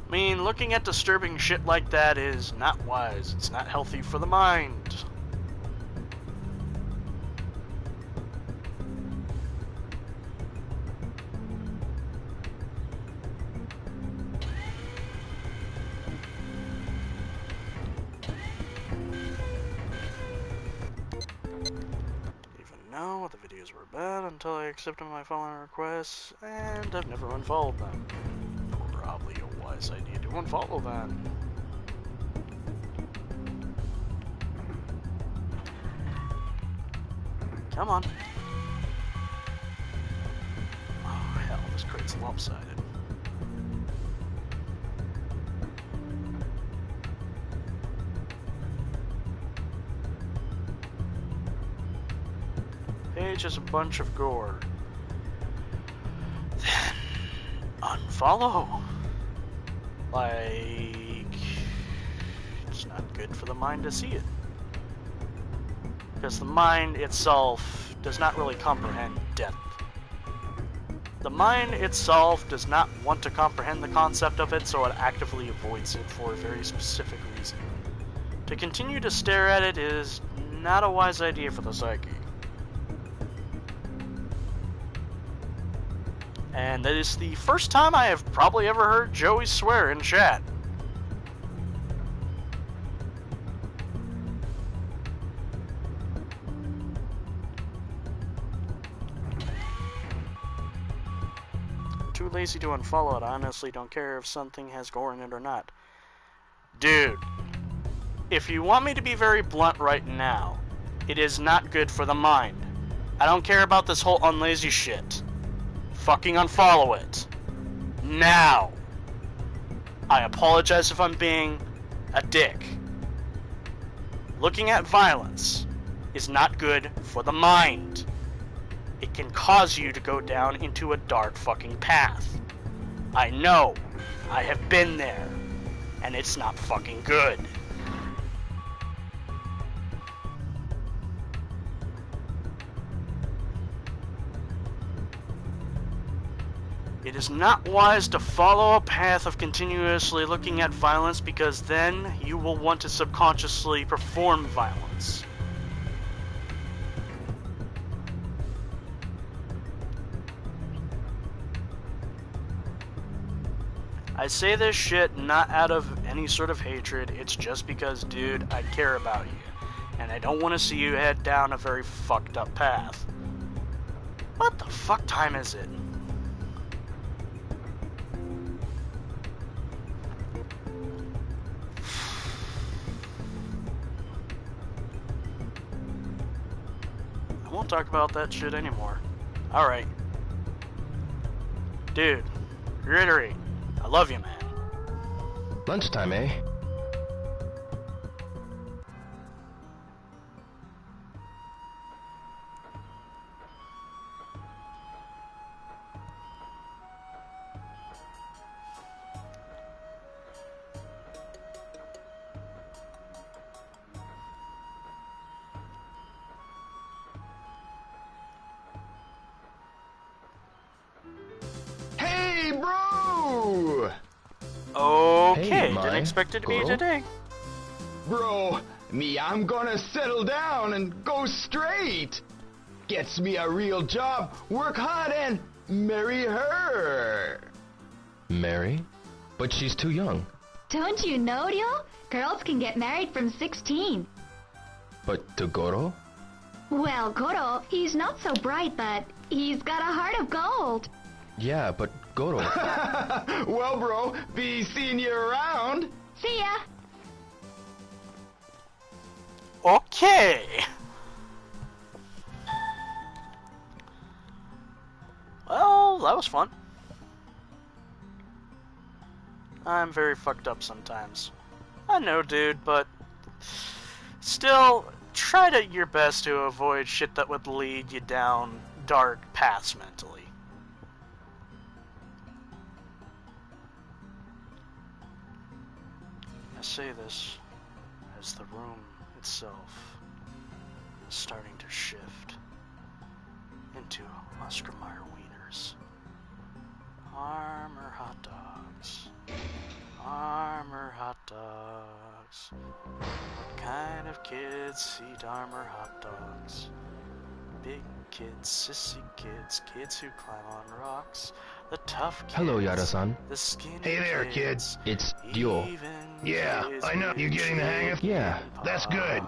I mean, looking at disturbing shit like that is not wise. It's not healthy for the mind. Even know the videos were bad until I accepted my following requests, and I've never unfollowed them. Probably a wise idea to unfollow then. Come on. Oh hell, this crate's lopsided. Page is a bunch of gore. Then unfollow. Like, it's not good for the mind to see it. Because the mind itself does not really comprehend death. The mind itself does not want to comprehend the concept of it, so it actively avoids it for a very specific reason. To continue to stare at it is not a wise idea for the psyche. And that is the first time I have probably ever heard Joey swear in chat. I'm too lazy to unfollow it. I honestly don't care if something has gore in it or not. Dude, if you want me to be very blunt right now, it is not good for the mind. I don't care about this whole unlazy shit. Fucking unfollow it. Now. I apologize if I'm being a dick. Looking at violence is not good for the mind. It can cause you to go down into a dark fucking path. I know. I have been there. And it's not fucking good. It is not wise to follow a path of continuously looking at violence, because then you will want to subconsciously perform violence. I say this shit not out of any sort of hatred, it's just because, dude, I care about you. And I don't want to see you head down a very fucked up path. What the fuck time is it? I won't talk about that shit anymore. Alright. Dude, reiterate. I love you, man. Lunchtime, eh? Hey, bro! Okay, Hey, didn't my expect it to be girl. today. Bro, me, I'm gonna settle down and go straight. Gets me a real job, work hard, and marry her. Mary? But she's too young. Don't you know, Ryo? Girls can get married from 16. But to Goro? Well, Goro, he's not so bright, but he's got a heart of gold. Yeah, but Goro... Well, bro, be seeing you around. See ya. Okay. Well, that was fun. I'm very fucked up sometimes. I know, dude, but still, try to your best to avoid shit that would lead you down dark paths mentally. I say this as the room itself is starting to shift into Oscar Mayer wieners. Armor hot dogs. Armor hot dogs. What kind of kids eat armor hot dogs? Big kids, sissy kids, kids who climb on rocks, the tough kids. Hello, Yada-san. The skinny Hey there, kids. It's Dio. Yeah, I know. You getting the hang of it? Yeah. That's good.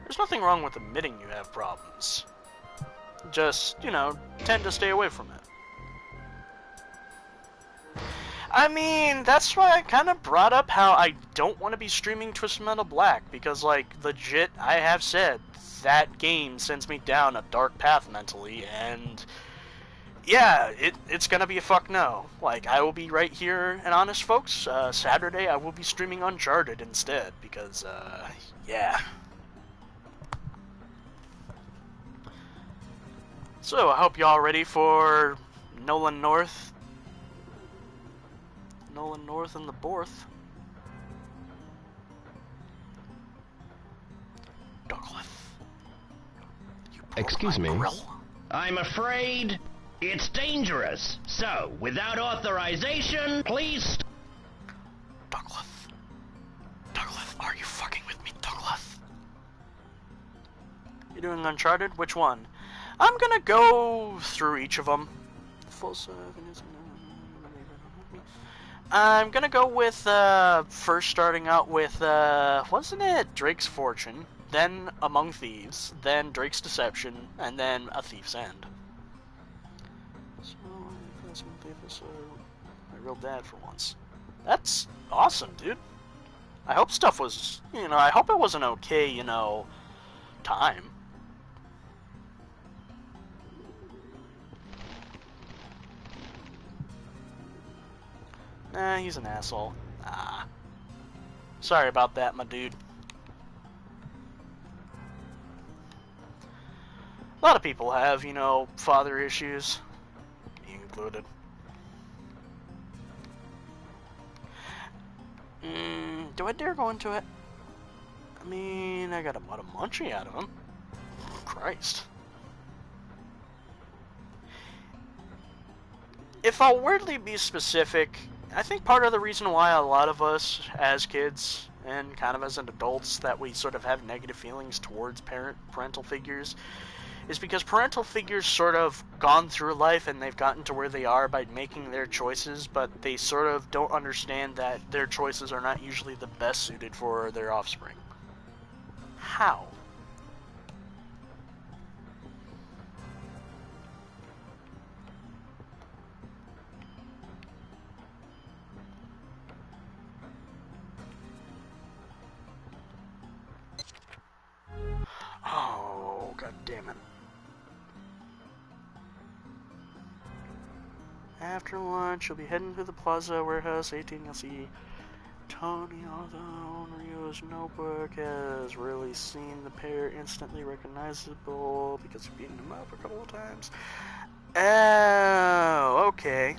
There's nothing wrong with admitting you have problems. Just, you know, tend to stay away from it. I mean, that's why I kind of brought up how I don't want to be streaming Twisted Metal Black, because, like, legit, I have said, that game sends me down a dark path mentally, and yeah, it's gonna be a fuck no. Like, I will be right here, and honest folks, Saturday I will be streaming Uncharted instead, because, yeah. So, I hope y'all ready for Nolan North. Nolan North and the Borth. Douglas. Excuse me. I'm afraid it's dangerous. So, without authorization, please... Douglas. Douglas, are you fucking with me, Douglas? You doing Uncharted? Which one? I'm gonna go through each of them. Full 7 is... I'm gonna go with, first starting out with, wasn't it Drake's Fortune, then Among Thieves, then Drake's Deception, and then A Thief's End. So, my real dad for once. That's awesome, dude. I hope stuff was, you know, I hope it was an okay, you know, time. Nah, he's an asshole. Ah. Sorry about that, my dude. A lot of people have, you know, father issues. Me included. Do I dare go into it? I mean, I got about a munchie out of him. Christ. If I'll weirdly be specific, I think part of the reason why a lot of us as kids and kind of as adults that we sort of have negative feelings towards parental figures is because parental figures sort of gone through life and they've gotten to where they are by making their choices, but they sort of don't understand that their choices are not usually the best suited for their offspring. How? Oh, god damn it. After lunch, you'll be heading to the Plaza Warehouse 18. You'll see Tony on Ryo's notebook has really seen the pair instantly recognizable because you've beaten them up a couple of times. Oh, okay.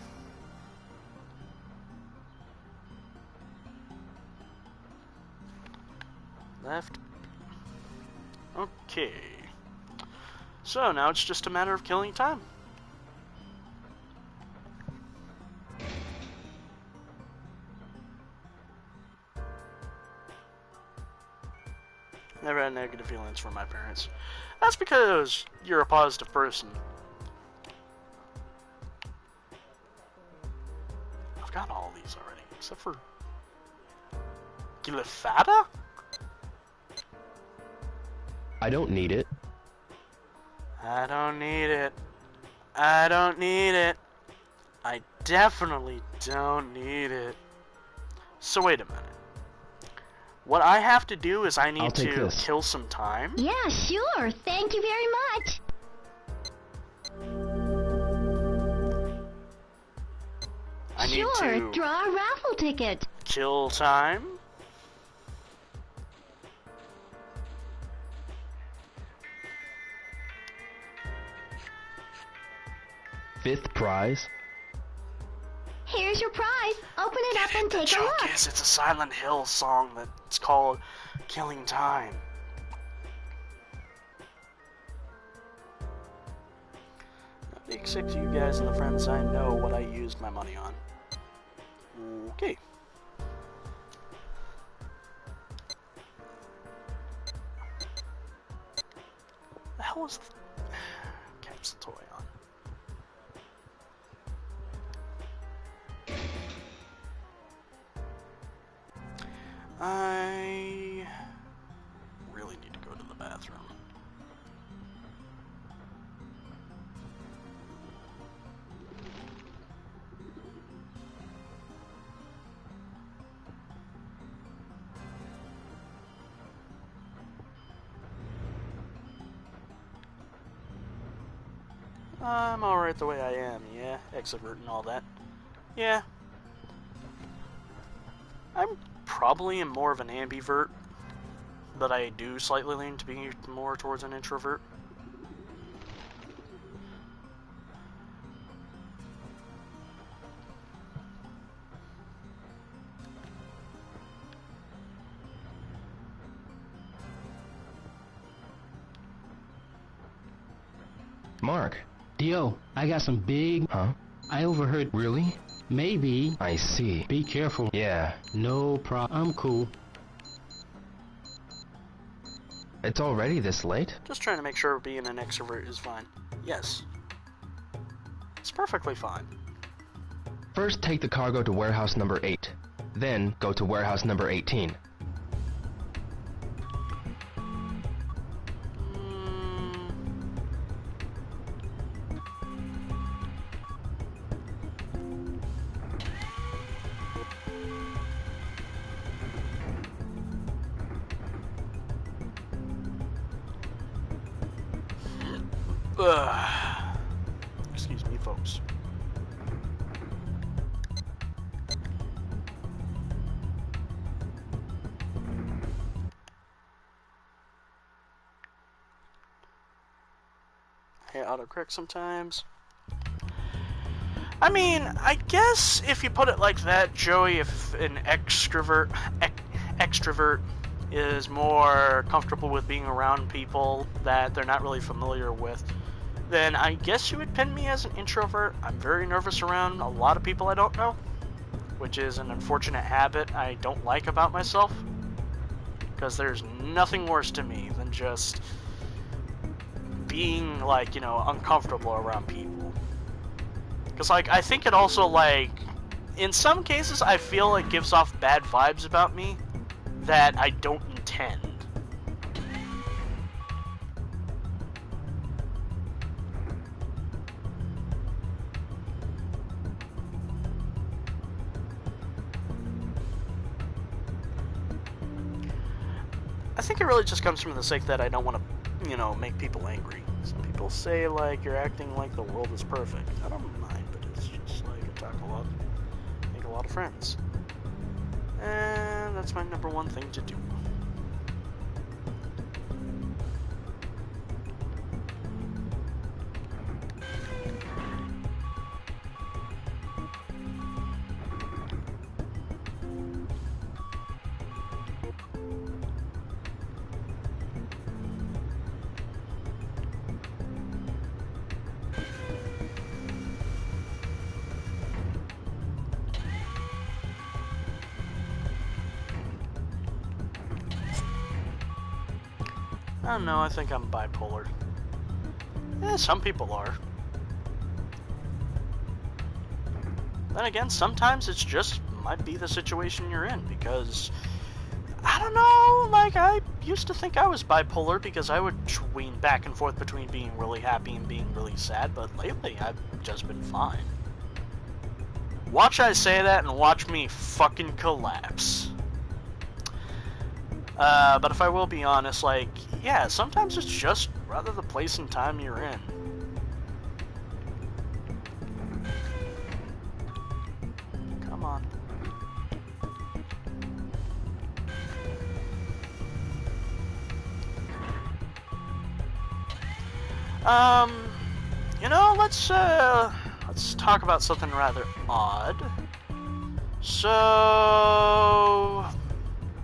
Left. Okay. So now it's just a matter of killing time. Never had negative feelings from my parents. That's because you're a positive person. I've got all these already, except for Glyphata? I don't need it. I don't need it. I don't need it. I definitely don't need it. So wait a minute. What I have to do is I need to kill some time? Yeah, sure. Thank you very much. I need to draw a raffle ticket. Kill time? Fifth prize? Here's your prize. Open it up and take a look. The joke is, it's a Silent Hill song that's called Killing Time. Except you guys and the friends I know what I used my money on. Okay. The hell is the capsule toy on? I really need to go to the bathroom. I'm alright the way I am, yeah. Extrovert and all that. Yeah. I'm probably am more of an ambivert, but I do slightly lean to being more towards an introvert. Mark. Dio, I got some big... Huh? I overheard... Really? Maybe. I see. Be careful. Yeah. No problem. I'm cool. It's already this late? Just trying to make sure being an extrovert is fine. Yes. It's perfectly fine. First take the cargo to warehouse number 8. Then go to warehouse number 18. Excuse me, folks. I autocorrect sometimes. I mean, I guess if you put it like that, Joey, if an extrovert is more comfortable with being around people that they're not really familiar with, then I guess you would pin me as an introvert. I'm very nervous around a lot of people I don't know, which is an unfortunate habit I don't like about myself, because there's nothing worse to me than just being, like, you know, uncomfortable around people. Because, like, I think it also, like, in some cases I feel it gives off bad vibes about me that I don't intend. I think it really just comes from the sake that I don't want to, you know, make people angry. Some people say, like, you're acting like the world is perfect. I don't mind, but it's just like I talk a lot, make a lot of friends. And that's my number one thing to do. I don't know, I think I'm bipolar. Some people are. Then again, sometimes it's just might be the situation you're in, because I don't know, like, I used to think I was bipolar because I would swing back and forth between being really happy and being really sad, but lately I've just been fine. Watch I say that and watch me fucking collapse. But if I will be honest, like, yeah, sometimes it's just rather the place and time you're in. Come on. You know, let's talk about something rather odd. So,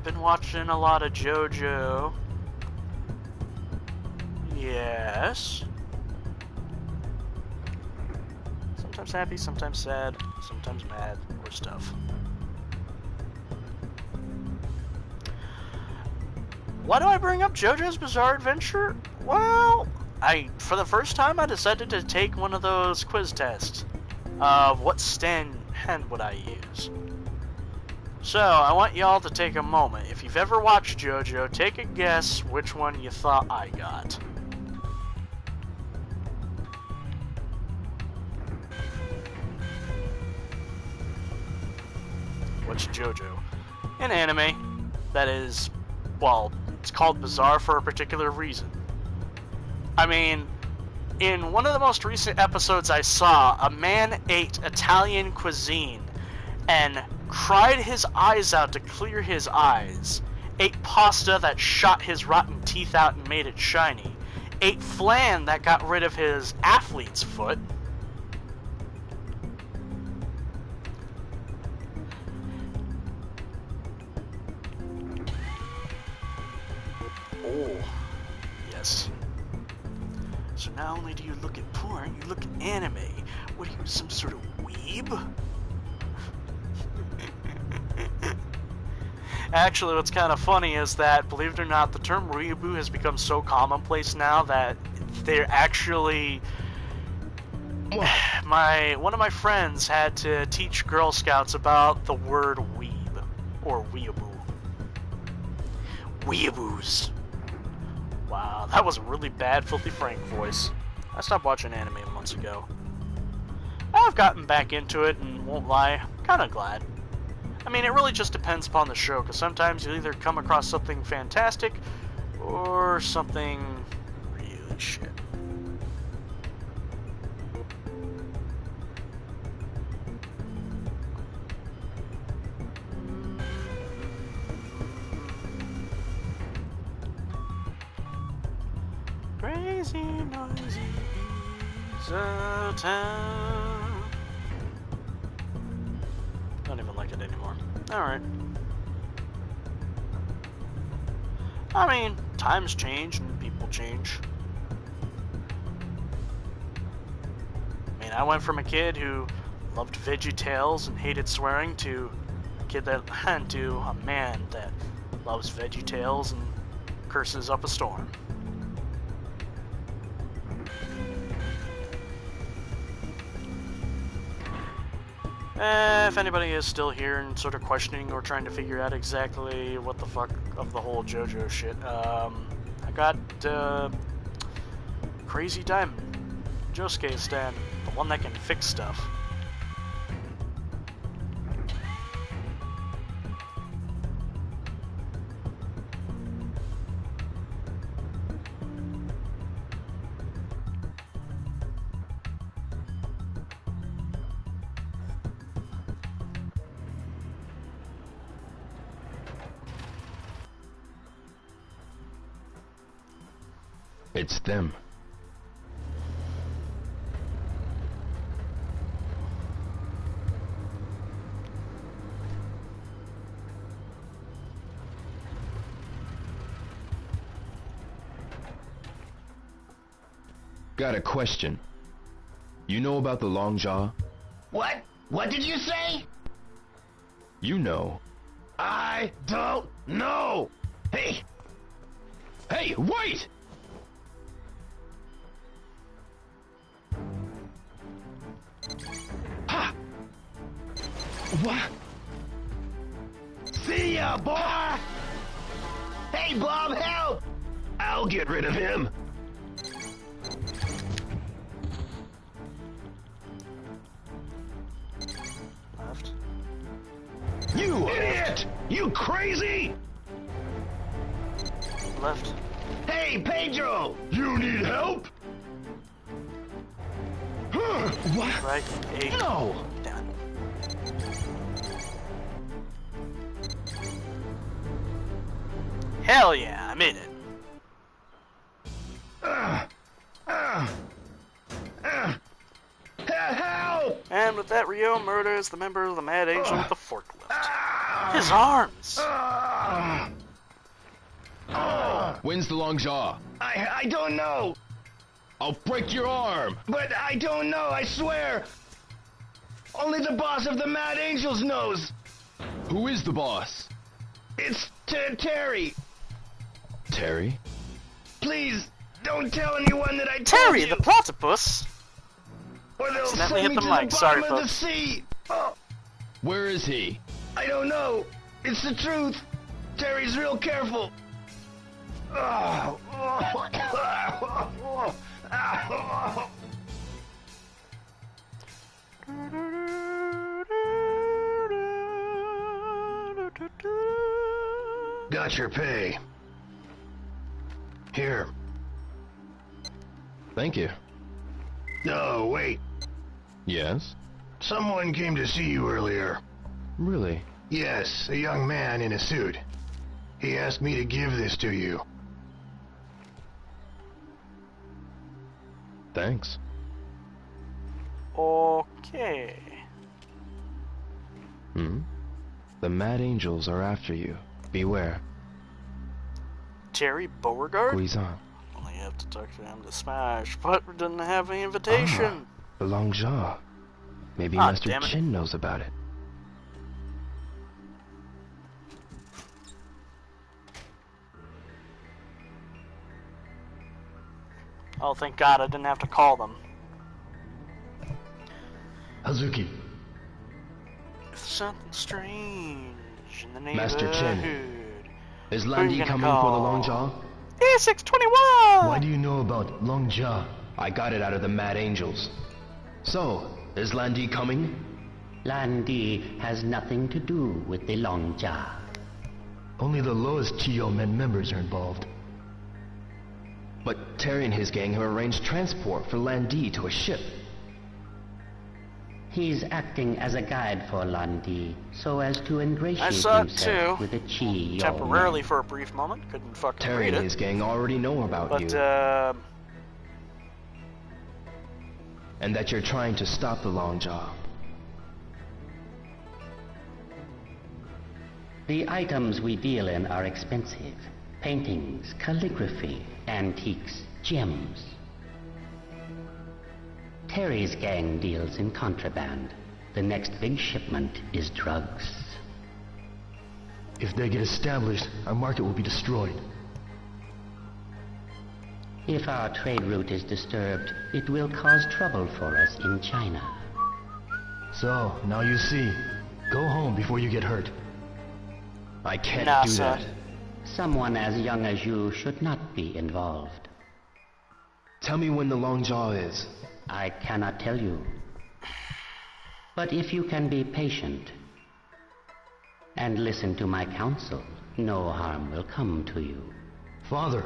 been watching a lot of JoJo. Yes. Sometimes happy, sometimes sad, sometimes mad, or stuff. Why do I bring up JoJo's Bizarre Adventure? Well, for the first time, I decided to take one of those quiz tests of what stand would I use. So, I want y'all to take a moment. If you've ever watched JoJo, take a guess which one you thought I got. What's JoJo? An anime that is, well, it's called bizarre for a particular reason. I mean, in one of the most recent episodes I saw, a man ate Italian cuisine and cried his eyes out to clear his eyes, ate pasta that shot his rotten teeth out and made it shiny, ate flan that got rid of his athlete's foot, oh, yes. So not only do you look at porn, you look at anime. What are you, some sort of weeb? Actually, what's kind of funny is that, believe it or not, the term weeaboo has become so commonplace now that they're actually... One of my friends had to teach Girl Scouts about the word weeb, or weeaboo. Weeaboos. Wow, that was a really bad Filthy Frank voice. I stopped watching anime months ago. I've gotten back into it, and won't lie, kinda glad. I mean, it really just depends upon the show, because sometimes you'll either come across something fantastic, or something really shit. Crazy, noisy town. Don't even like it anymore. Alright. I mean, times change and people change. I mean, I went from a kid who loved VeggieTales and hated swearing to a kid that to a man that loves VeggieTales and curses up a storm. If anybody is still here and sort of questioning or trying to figure out exactly what the fuck of the whole JoJo shit, I got Crazy Diamond, Josuke stand, the one that can fix stuff. It's them. Got a question. You know about the long jaw? What? What did you say? You know. I don't know. Hey, Hey, wait! Ha! What? See ya, boy! Hey, Bob, help! I'll get rid of him. Left. You idiot! You crazy! Left. Hey, Pedro! You need help? What? Right. A. No! Damn it. Hell yeah, I made it. Help! And with that, Rio murders the member of the Mad Angel with the forklift. His arms! When's the long jaw? I don't know, I'll break your arm! but I don't know, I swear. Only the boss of the Mad Angels knows. Who is the boss? It's Terry. Terry? Please, don't tell anyone that I told Terry, you. the platypus! Or they'll Accidentally send hit me the to mic. the Sorry, bottom of the folks. sea. Oh, Where is he? I don't know. It's the truth. Terry's real careful. Oh. Got your pay. Here. Thank you. No, wait. Yes? Someone came to see you earlier. Really? Yes, a young man in a suit. He asked me to give this to you. Thanks. Okay. The Mad Angels are after you. Beware. Terry Beauregard? Guizan. Only have to talk to him to smash, but we didn't have any invitation. The long jaw. Maybe Ah, Master damn it. Chin knows about it. Oh, thank God I didn't have to call them. Hazuki, Something strange in the neighborhood. Master Chin. Is Who you Landy gonna coming for the call? long jaw? E621! why do you know about Long Jia? I got it out of the Mad Angels. So, is Landy coming? Landy has nothing to do with the Long Jia. Only the lowest Chio men members are involved. But Terry and his gang have arranged transport for Landy to a ship. He's acting as a guide for Landy, so as to ingratiate I saw it himself too. with the Chi. Temporarily for a brief moment. Couldn't fucking Terry read and it. his gang already know about But, you. And that you're trying to stop the long jaw. The items we deal in are expensive. Paintings, calligraphy, antiques, gems. Terry's gang deals in contraband. The next big shipment is drugs. If they get established, our market will be destroyed. If our trade route is disturbed, it will cause trouble for us in China. So, now you see. Go home before you get hurt. I can't Nah, do son. that. Someone as young as you should not be involved. Tell me when the long jaw is. I cannot tell you. But if you can be patient and listen to my counsel, no harm will come to you. Father,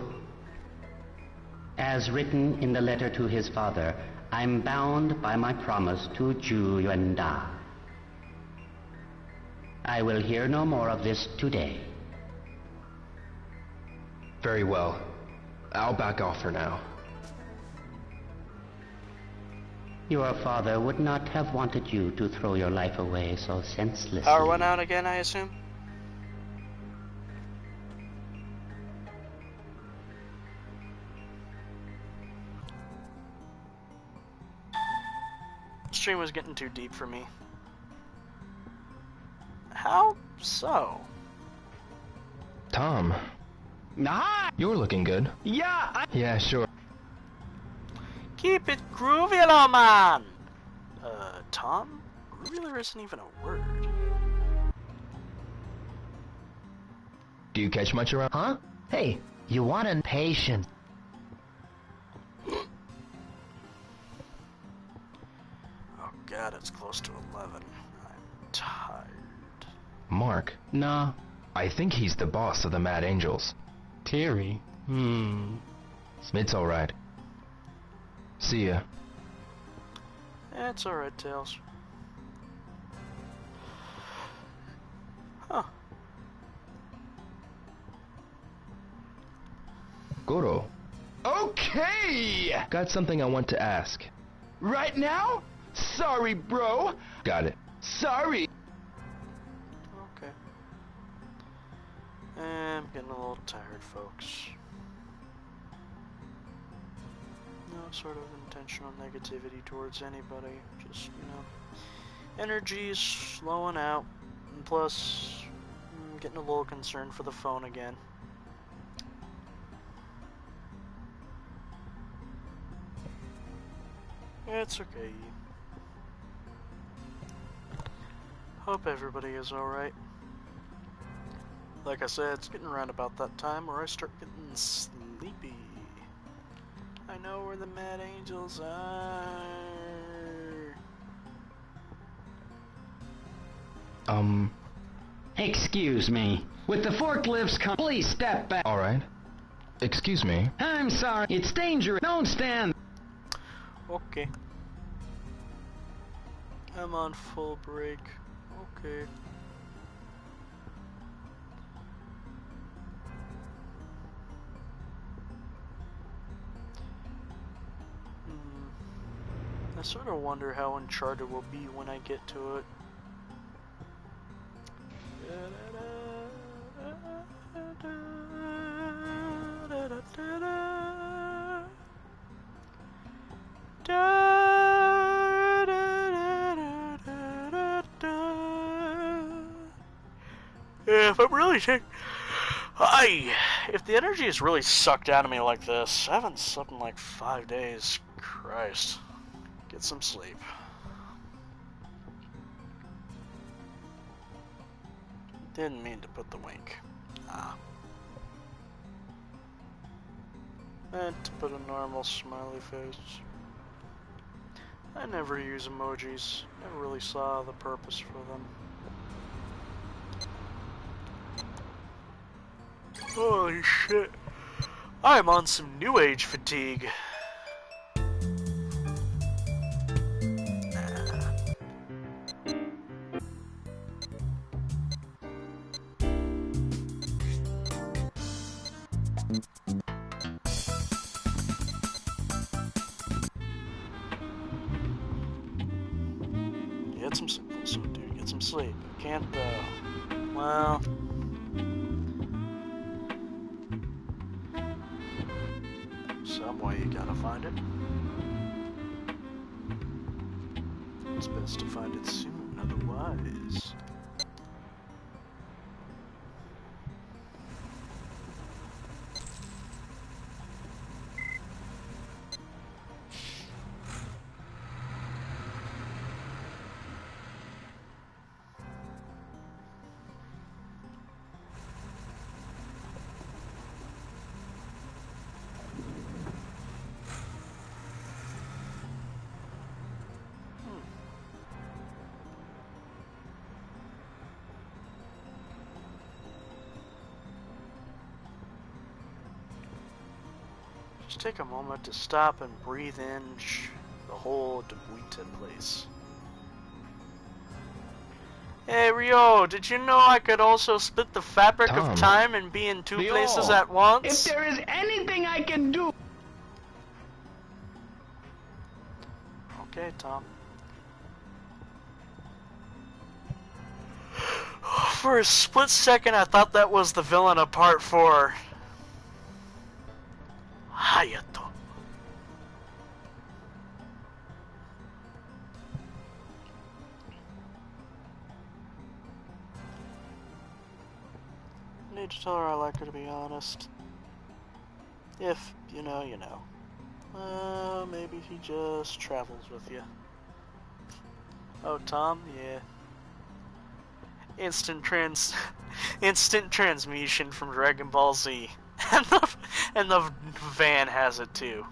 As written in the letter to his father, I'm bound by my promise to Zhu Yuanda. I will hear no more of this today. Very well. I'll back off for now. Your father would not have wanted you to throw your life away so senselessly. Power went out again, I assume? Stream was getting too deep for me. How so? Tom, Hi! You're looking good. Yeah, Yeah, sure. Keep it groovy, little man! Tom? Groovy there isn't even a word. Do you catch much around? Huh? Hey, you want an patient? Oh god, it's close to 11. I'm tired. Mark? Nah. I think he's the boss of the Mad Angels. Terry? It's alright. See ya. It's alright, Tails. Huh. Goro. okay! Got something I want to ask. Right now? Sorry, bro. Got it. Sorry. Okay. I'm getting a little tired, folks. No sort of intentional negativity towards anybody. Just, you know, energy's slowing out. And plus, I'm getting a little concerned for the phone again. It's okay. Hope everybody is alright. Like I said, it's getting around about that time where I start getting sleepy. I know where the Mad Angels are. Excuse me. With the forklifts come, please step back. Alright. Excuse me. I'm sorry. It's dangerous. Don't stand. Okay. I'm on full break. Okay. I sort of wonder how Uncharted will be when I get to it. If I'm really sick, if the energy is really sucked out of me like this, I haven't slept in like 5 days. Christ. Get some sleep. Didn't mean to put the wink. Meant to put a normal smiley face. I never use emojis. Never really saw the purpose for them. Holy shit. I'm on some new age fatigue. Get some sleep, so dude, get some sleep. Can't though. Well, some way you gotta find it. It's best to find it soon, otherwise. Just take a moment to stop and breathe in the whole Debuita place. Hey Ryo, did you know I could also split the fabric of time and be in two places at once? If there is anything I can do... Okay, Tom. For a split second, I thought that was the villain of Part 4. Hayato. I need to tell her I like her, to be honest. If you know, you know. Maybe he just travels with you. Oh, Tom, yeah. Instant transmutation from Dragon Ball Z. And the van has it too.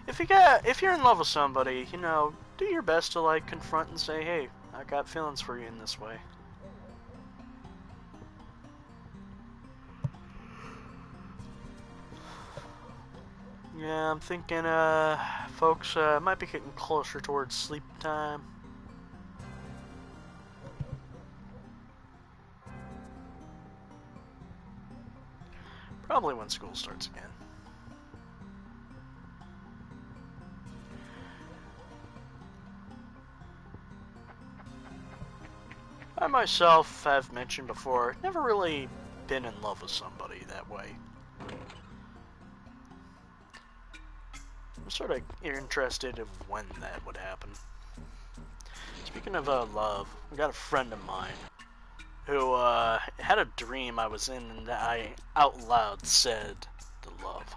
If you're in love with somebody, you know, do your best to like confront and say, hey, I got feelings for you in this way. Yeah, I'm thinking, folks, might be getting closer towards sleep time. Probably when school starts again. I myself have mentioned before, never really been in love with somebody that way. I'm sort of interested in when that would happen. Speaking of love, I got a friend of mine who had a dream I was in and I out loud said the love.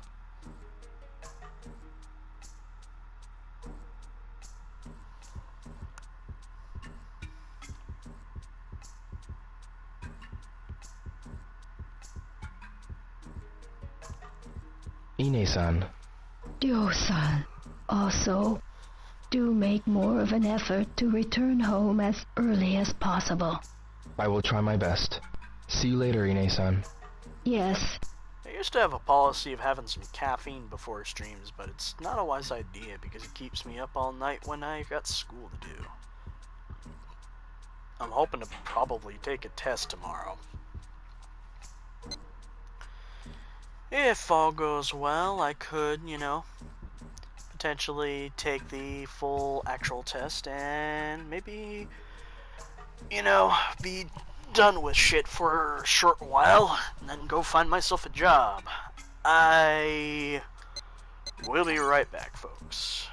Ine-san. Ryo-san, also, do make more of an effort to return home as early as possible. I will try my best. See you later, Ine-san. Yes. I used to have a policy of having some caffeine before streams, but it's not a wise idea because it keeps me up all night when I got school to do. I'm hoping to probably take a test tomorrow. If all goes well, I could, you know, potentially take the full actual test and maybe, you know, be done with shit for a short while and then go find myself a job. I will be right back, folks.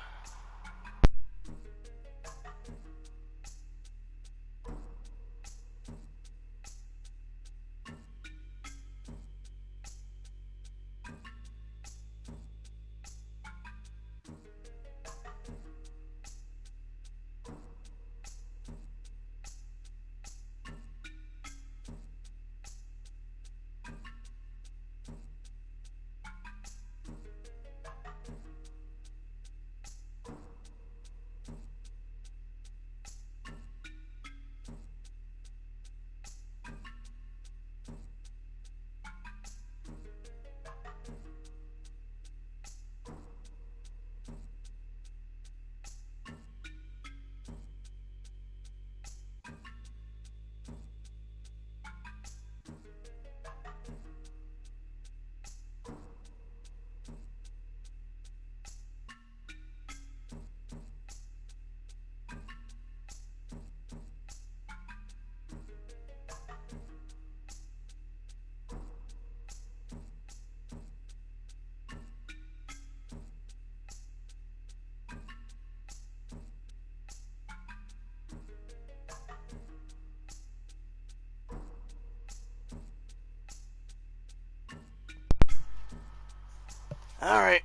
Alright,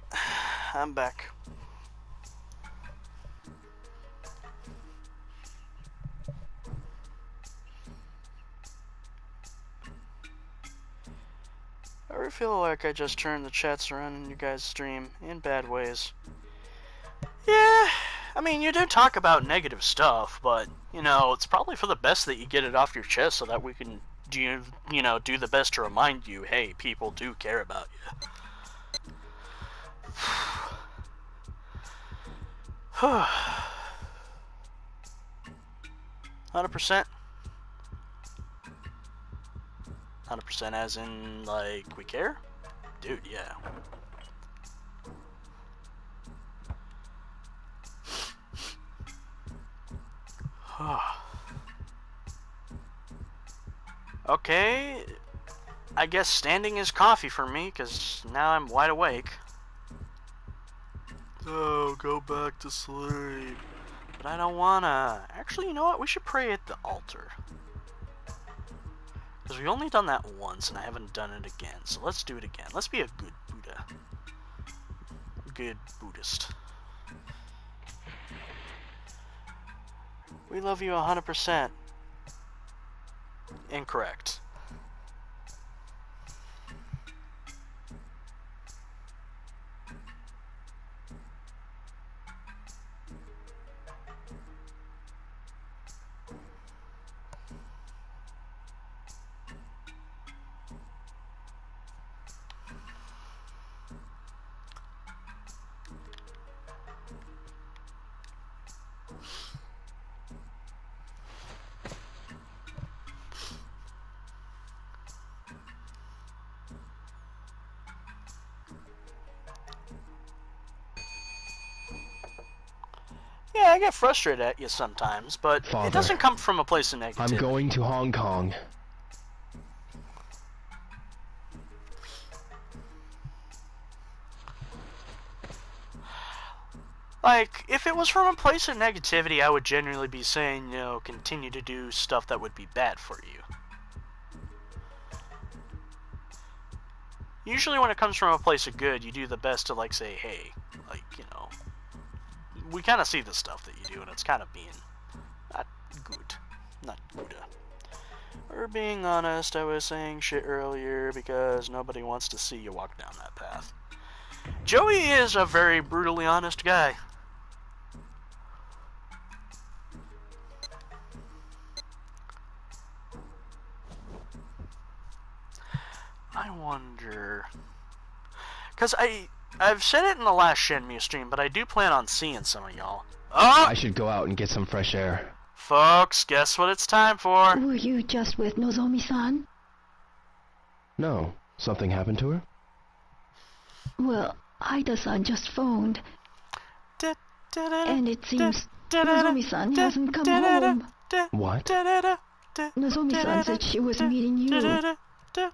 I'm back. I really feel like I just turned the chats around in you guys' stream in bad ways. Yeah, I mean, you do talk about negative stuff, but, you know, it's probably for the best that you get it off your chest so that we can, do the best to remind you, hey, people do care about you. 100%. 100% as in, like, we care? Dude, yeah. Okay, I guess standing is coffee for me, because now I'm wide awake. Oh, go back to sleep. But I don't wanna. Actually, you know what? We should pray at the altar. Because we've only done that once, and I haven't done it again. So let's do it again. Let's be a good Buddha. Good Buddhist. We love you 100%. Incorrect. Yeah, I get frustrated at you sometimes, but Father, it doesn't come from a place of negativity. I'm going to Hong Kong. Like, if it was from a place of negativity, I would genuinely be saying, you know, continue to do stuff that would be bad for you. Usually when it comes from a place of good, you do the best to, like, say, hey, like, you know, we kind of see the stuff that you do, and it's kind of being not good. Not good. Or being honest, I was saying shit earlier because nobody wants to see you walk down that path. Joey is a very brutally honest guy. I wonder... Because I've said it in the last Shenmue stream, but I do plan on seeing some of y'all. Oh! I should go out and get some fresh air. Folks, guess what it's time for? Were you just with Nozomi-san? No. Something happened to her? Well, Ida-san just phoned. And it seems Nozomi-san hasn't come home. What? Nozomi-san said she was meeting you.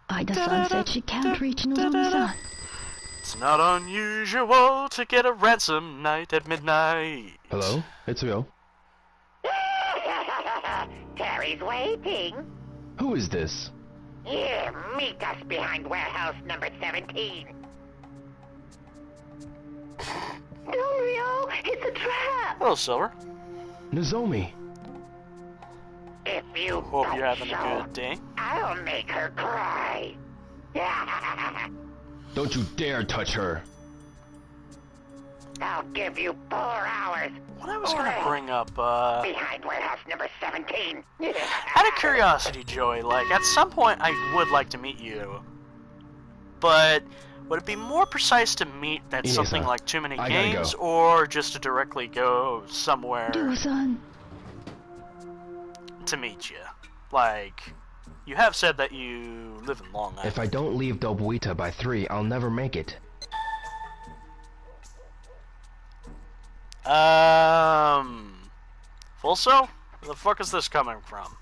Ida-san said she can't reach Nozomi-san. It's not unusual to get a ransom night at midnight. Hello? It's real. Terry's waiting. Who is this? Yeah, meet us behind warehouse number 17. Don't, Rio! It's a trap! Hello, Silver. Nozomi. If you Hope you're having a good day. I'll make her cry. Don't you dare touch her. I'll give you 4 hours. What I was going to bring up, behind warehouse number 17. Out of curiosity, Joey, like, at some point I would like to meet you. But would it be more precise to meet at Ine-san, something like Too Many I Games, gotta go. or just to directly go somewhere Do-san. to meet you? Like, you have said that you live in Long Island. If I don't leave Dobuita by 3, I'll never make it. Fulso? Where the fuck is this coming from?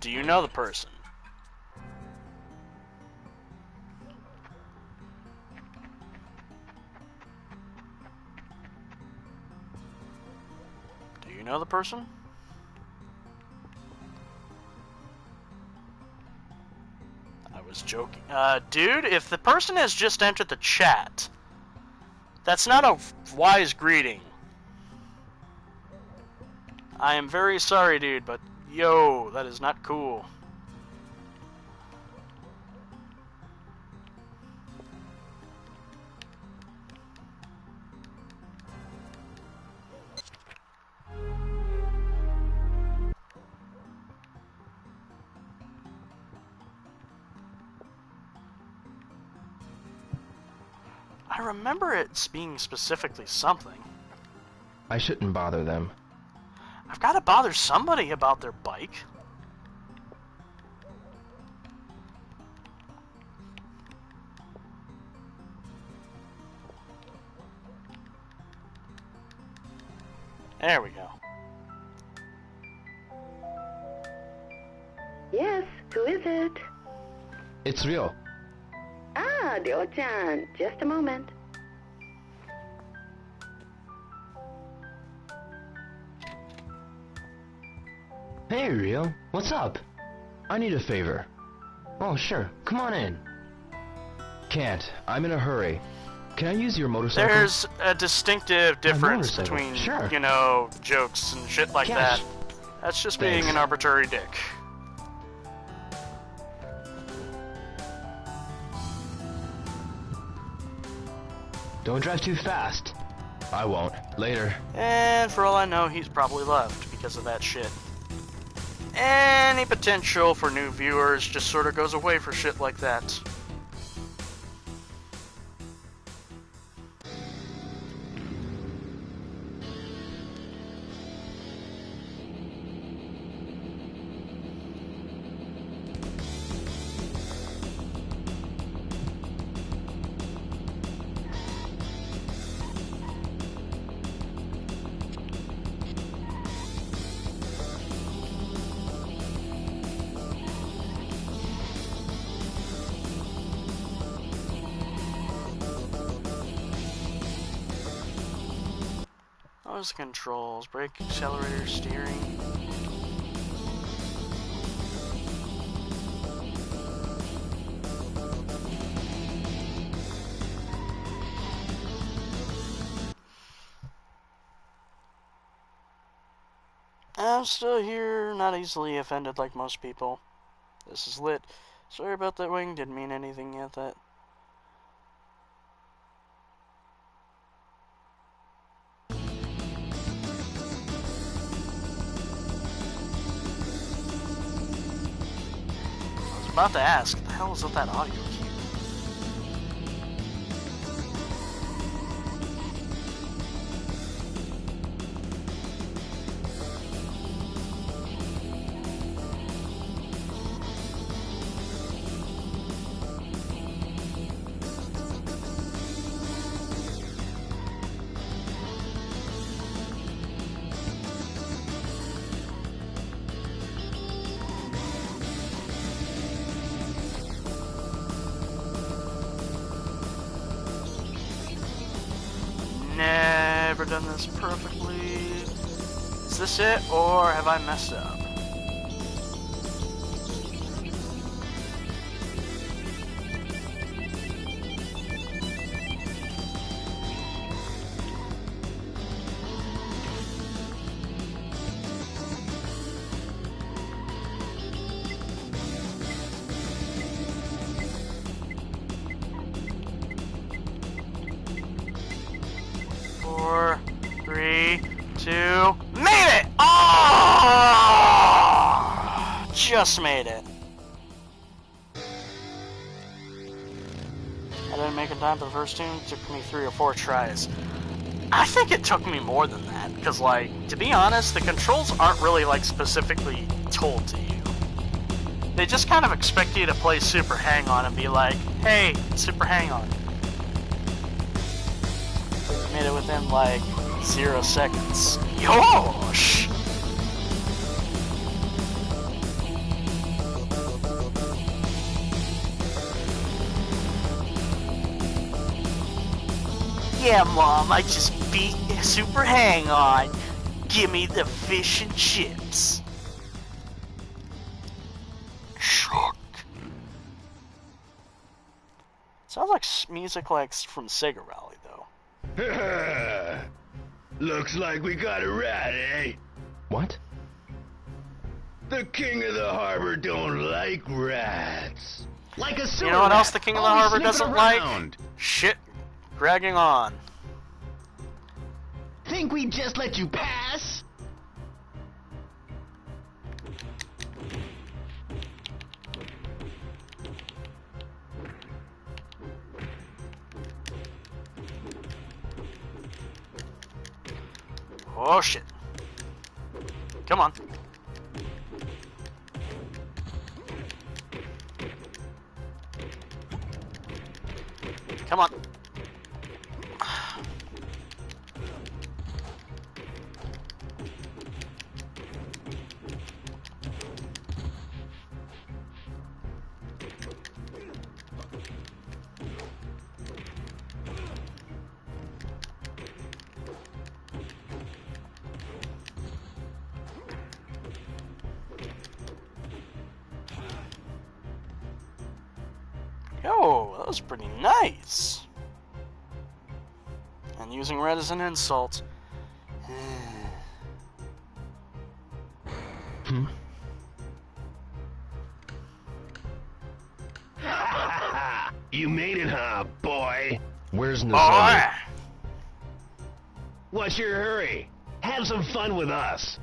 Do you know the person? Do you know the person? I was joking. Dude, if the person has just entered the chat, that's not a wise greeting. I am very sorry, dude, but yo, that is not cool. I remember it being specifically something. I shouldn't bother them. I've got to bother somebody about their bike. There we go. Yes, who is it? It's real. Ah, Ryo-chan. Just a moment. Hey, Rio. What's up? I need a favor. Oh, sure. Come on in. Can't. I'm in a hurry. Can I use your motorcycle? There's a distinctive difference motorcycle. between, Sure. you know, jokes and shit like Cash. that. That's just Thanks. being an arbitrary dick. Don't drive too fast. I won't. Later. And for all I know, he's probably left because of that shit. Any potential for new viewers just sort of goes away for shit like that. Those controls, brake, accelerator, steering. I'm still here, not easily offended like most people. This is lit. Sorry about that wing, didn't mean anything yet that. I was about to ask, what the hell is with that audio cue? Never done this perfectly. Is this it, or have I messed up? Four, three, two, made it! Oh! Just made it. I didn't make it time for the first tune. It took me 3 or 4 tries. I think it took me more than that, because, like, to be honest, the controls aren't really, like, specifically told to you. They just kind of expect you to play Super Hang-On and be like, hey, Super Hang-On. Made it within like 0 seconds. Yosh! Yeah, Mom, I just beat Super Hang On. Give me the fish and chips. Shock. Sounds like music like from Sega Rally, though. Looks like we got it right, eh? What? The king of the harbor don't like rats. Like a sewer You know what rat, else the king of the always harbor sniffing doesn't around. like? Shit dragging on. Think we just let you pass? Oh shit. Come on. Come on. Yo, that was pretty nice. And using red as an insult. You made it, huh, boy? Where's Nozomi? What's your hurry? Have some fun with us.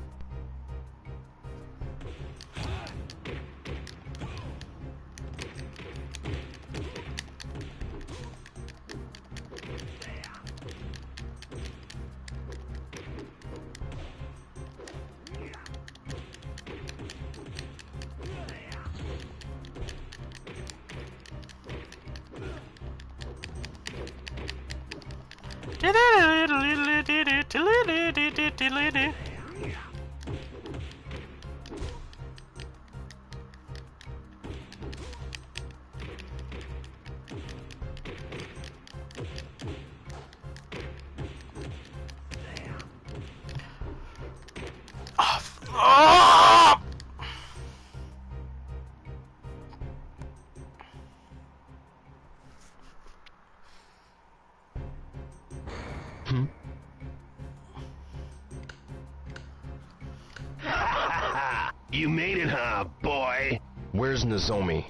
You made it, huh, boy? Where's Nozomi?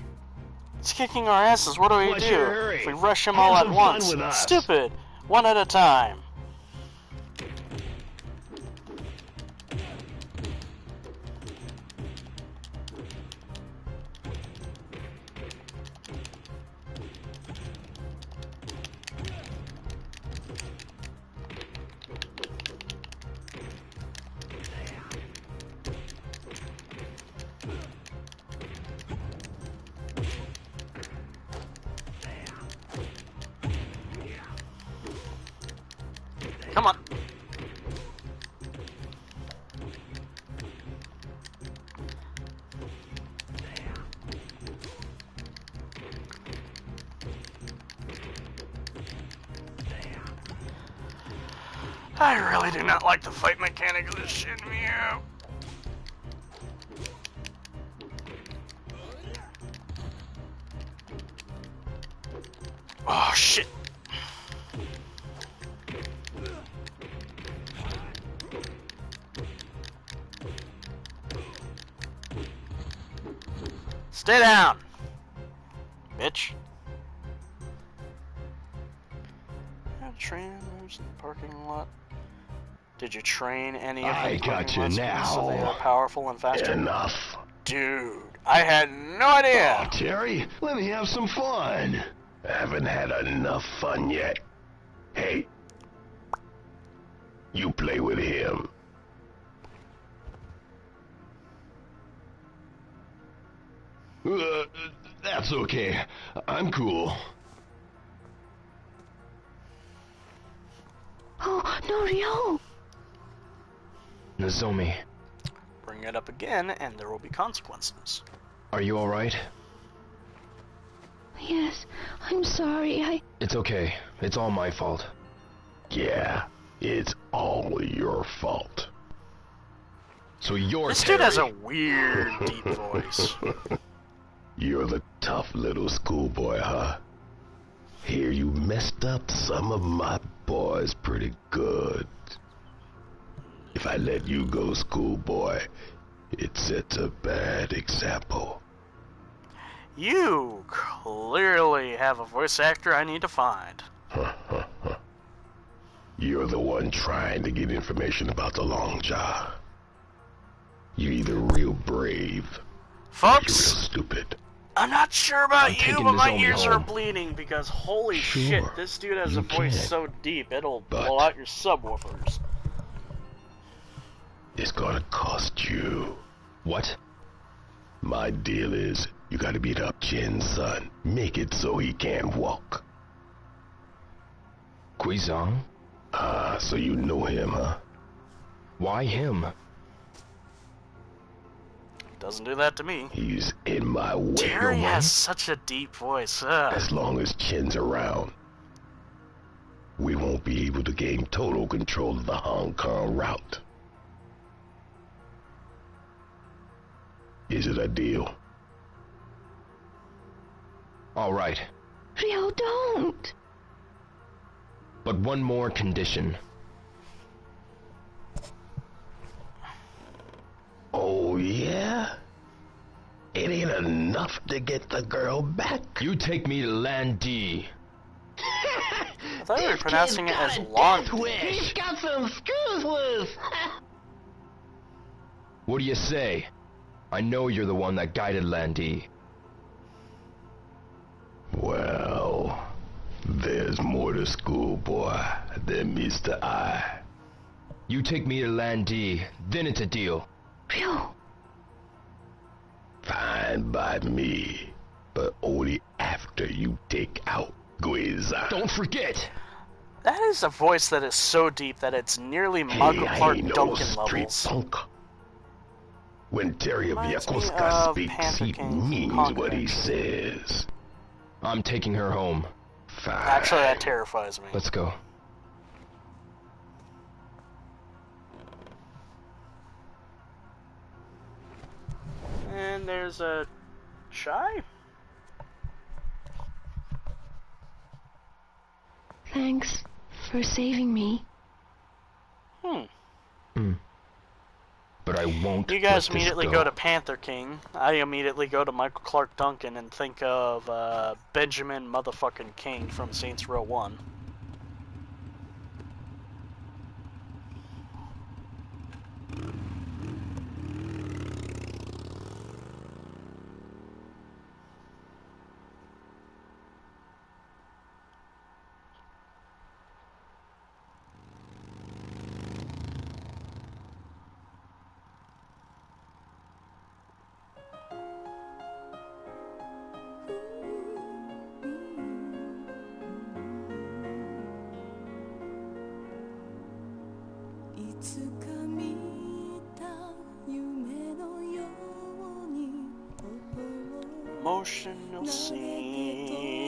He's kicking our asses. What do we What's do? your hurry? If we rush him Have all at some once. fun with us. Stupid. One at a time. Come on. I really do not like the fight mechanic of this Shenmue. Oh shit. Stay down, bitch. Trainers in the parking lot. Did you train any of I them got you so they now. are powerful and faster? Enough. Dude, I had no idea. Oh, Terry, let me have some fun. Haven't had enough fun yet. Hey, you play with him. That's okay. I'm cool. Oh, no, Ryo! Nozomi, Bring it up again, and there will be consequences. are you alright? Yes, I'm sorry, It's okay. It's all my fault. Yeah, it's all your fault. So you're This Terry. dude has a weird, deep voice. You're the tough little schoolboy, huh? Hear you messed up some of my boys pretty good. If I let you go, schoolboy, it sets a bad example. You clearly have a voice actor I need to find. You're the one trying to get information about the long jaw. You're either real brave, or you're real Folks, stupid. I'm not sure about I'm you, taking but my Nozomi ears are home. bleeding because holy Sure, shit, this dude has you a voice can, so deep it'll but- blow out your subwoofers. It's gonna cost you. What? My deal is, you gotta beat up Chen's son. Make it so he can't walk. Guizhang? Ah, so you know him, huh? Why him? Doesn't do that to me. He's in my way. Terry has such a deep voice. As long as Chen's around, we won't be able to gain total control of the Hong Kong route. Is it a deal? Alright. Rio, don't. But one more condition. Oh, yeah? It ain't enough to get the girl back. You take me to Land D. I thought you were pronouncing it as Lawn. He's got some screws loose. What do you say? I know you're the one that guided Land D. Well, there's more to schoolboy than meets the eye. You take me to Land D, then it's a deal. Rio. Fine by me, but only after you take out Guiza. Don't forget! That is a voice that is so deep that it's nearly Margot Clark Duncan levels. Punk. When Terry Reminds me Vyakoska of speaks, Panther he King means Conquer, what he actually. says. I'm taking her home. Fine. Actually, that terrifies me. Let's go. And there's a Shy? Thanks for saving me. But I won't. You guys let this immediately go to Panther King. I immediately go to Michael Clark Duncan and think of Benjamin motherfucking King from Saints Row 1. Emotional scene.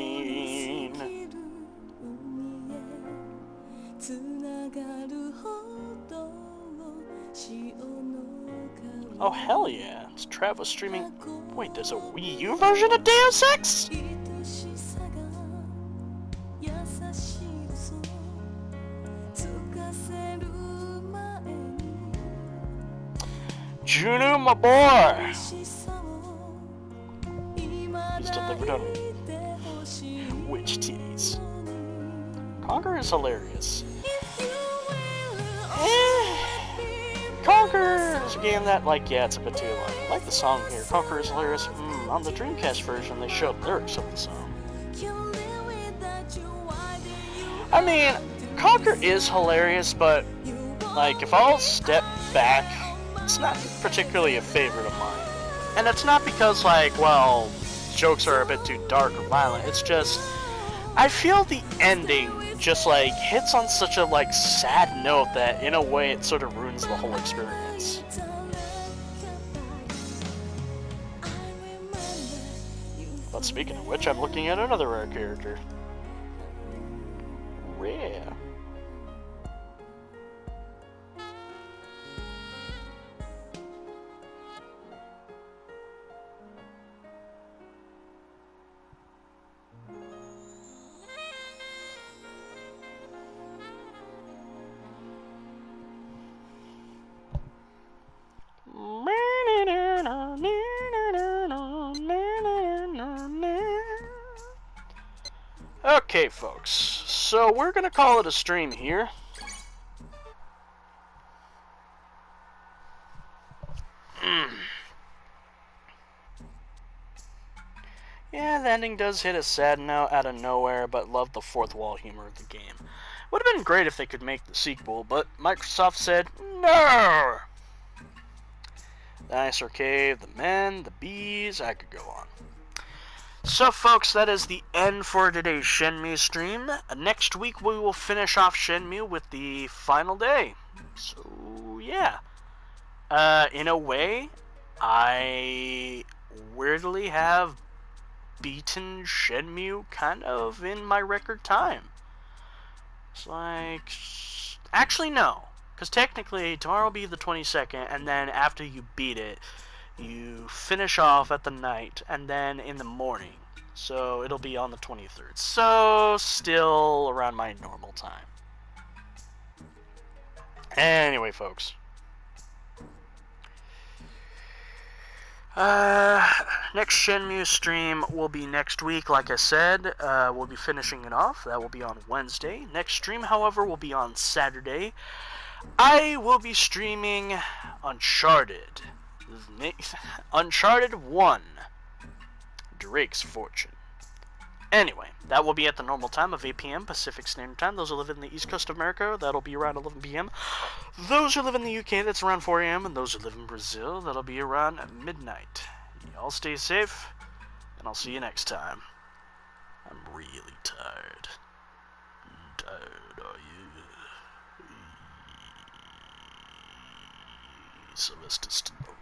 Oh hell yeah! Is Travis streaming? Wait, there's a Wii U version of Deus Ex? Juno, my boy! He's delivered on witch titties. Conquer is hilarious. Conquer is a game that, like, yeah, it's a bit too long. I like the song here. Conquer is hilarious. On the Dreamcast version, they showed lyrics of the song. I mean, Conquer is hilarious, but, like, if I'll step back, it's not particularly a favorite of mine. And it's not because, like, well, jokes are a bit too dark or violent. It's just, I feel the ending just, like, hits on such a, like, sad note that, in a way, it sort of ruins the whole experience. But speaking of which, I'm looking at another rare character. Rare. Okay, folks, so we're gonna call it a stream here. Yeah, the ending does hit a sad note out of nowhere, but love the fourth wall humor of the game. Would have been great if they could make the sequel, but Microsoft said no! The Dinosaur Cave, the men, the bees, I could go on. So, folks, that is the end for today's Shenmue stream. Next week, we will finish off Shenmue with the final day. So, yeah. In a way, I weirdly have beaten Shenmue kind of in my record time. It's like... Actually, no. Because technically, tomorrow will be the 22nd, and then after you beat it, you finish off at the night, and then in the morning. So it'll be on the 23rd. So still around my normal time. Anyway, folks. Next Shenmue stream will be next week, like I said. We'll be finishing it off. That will be on Wednesday. Next stream, however, will be on Saturday. I will be streaming Uncharted. Uncharted 1. Drake's Fortune. Anyway, that will be at the normal time of 8 p.m. Pacific Standard Time. Those who live in the East Coast of America, that'll be around 11 p.m. Those who live in the UK, that's around 4 a.m. And those who live in Brazil, that'll be around midnight. Y'all stay safe, and I'll see you next time. I'm really tired. Tired, are you? Sylvester Stallone.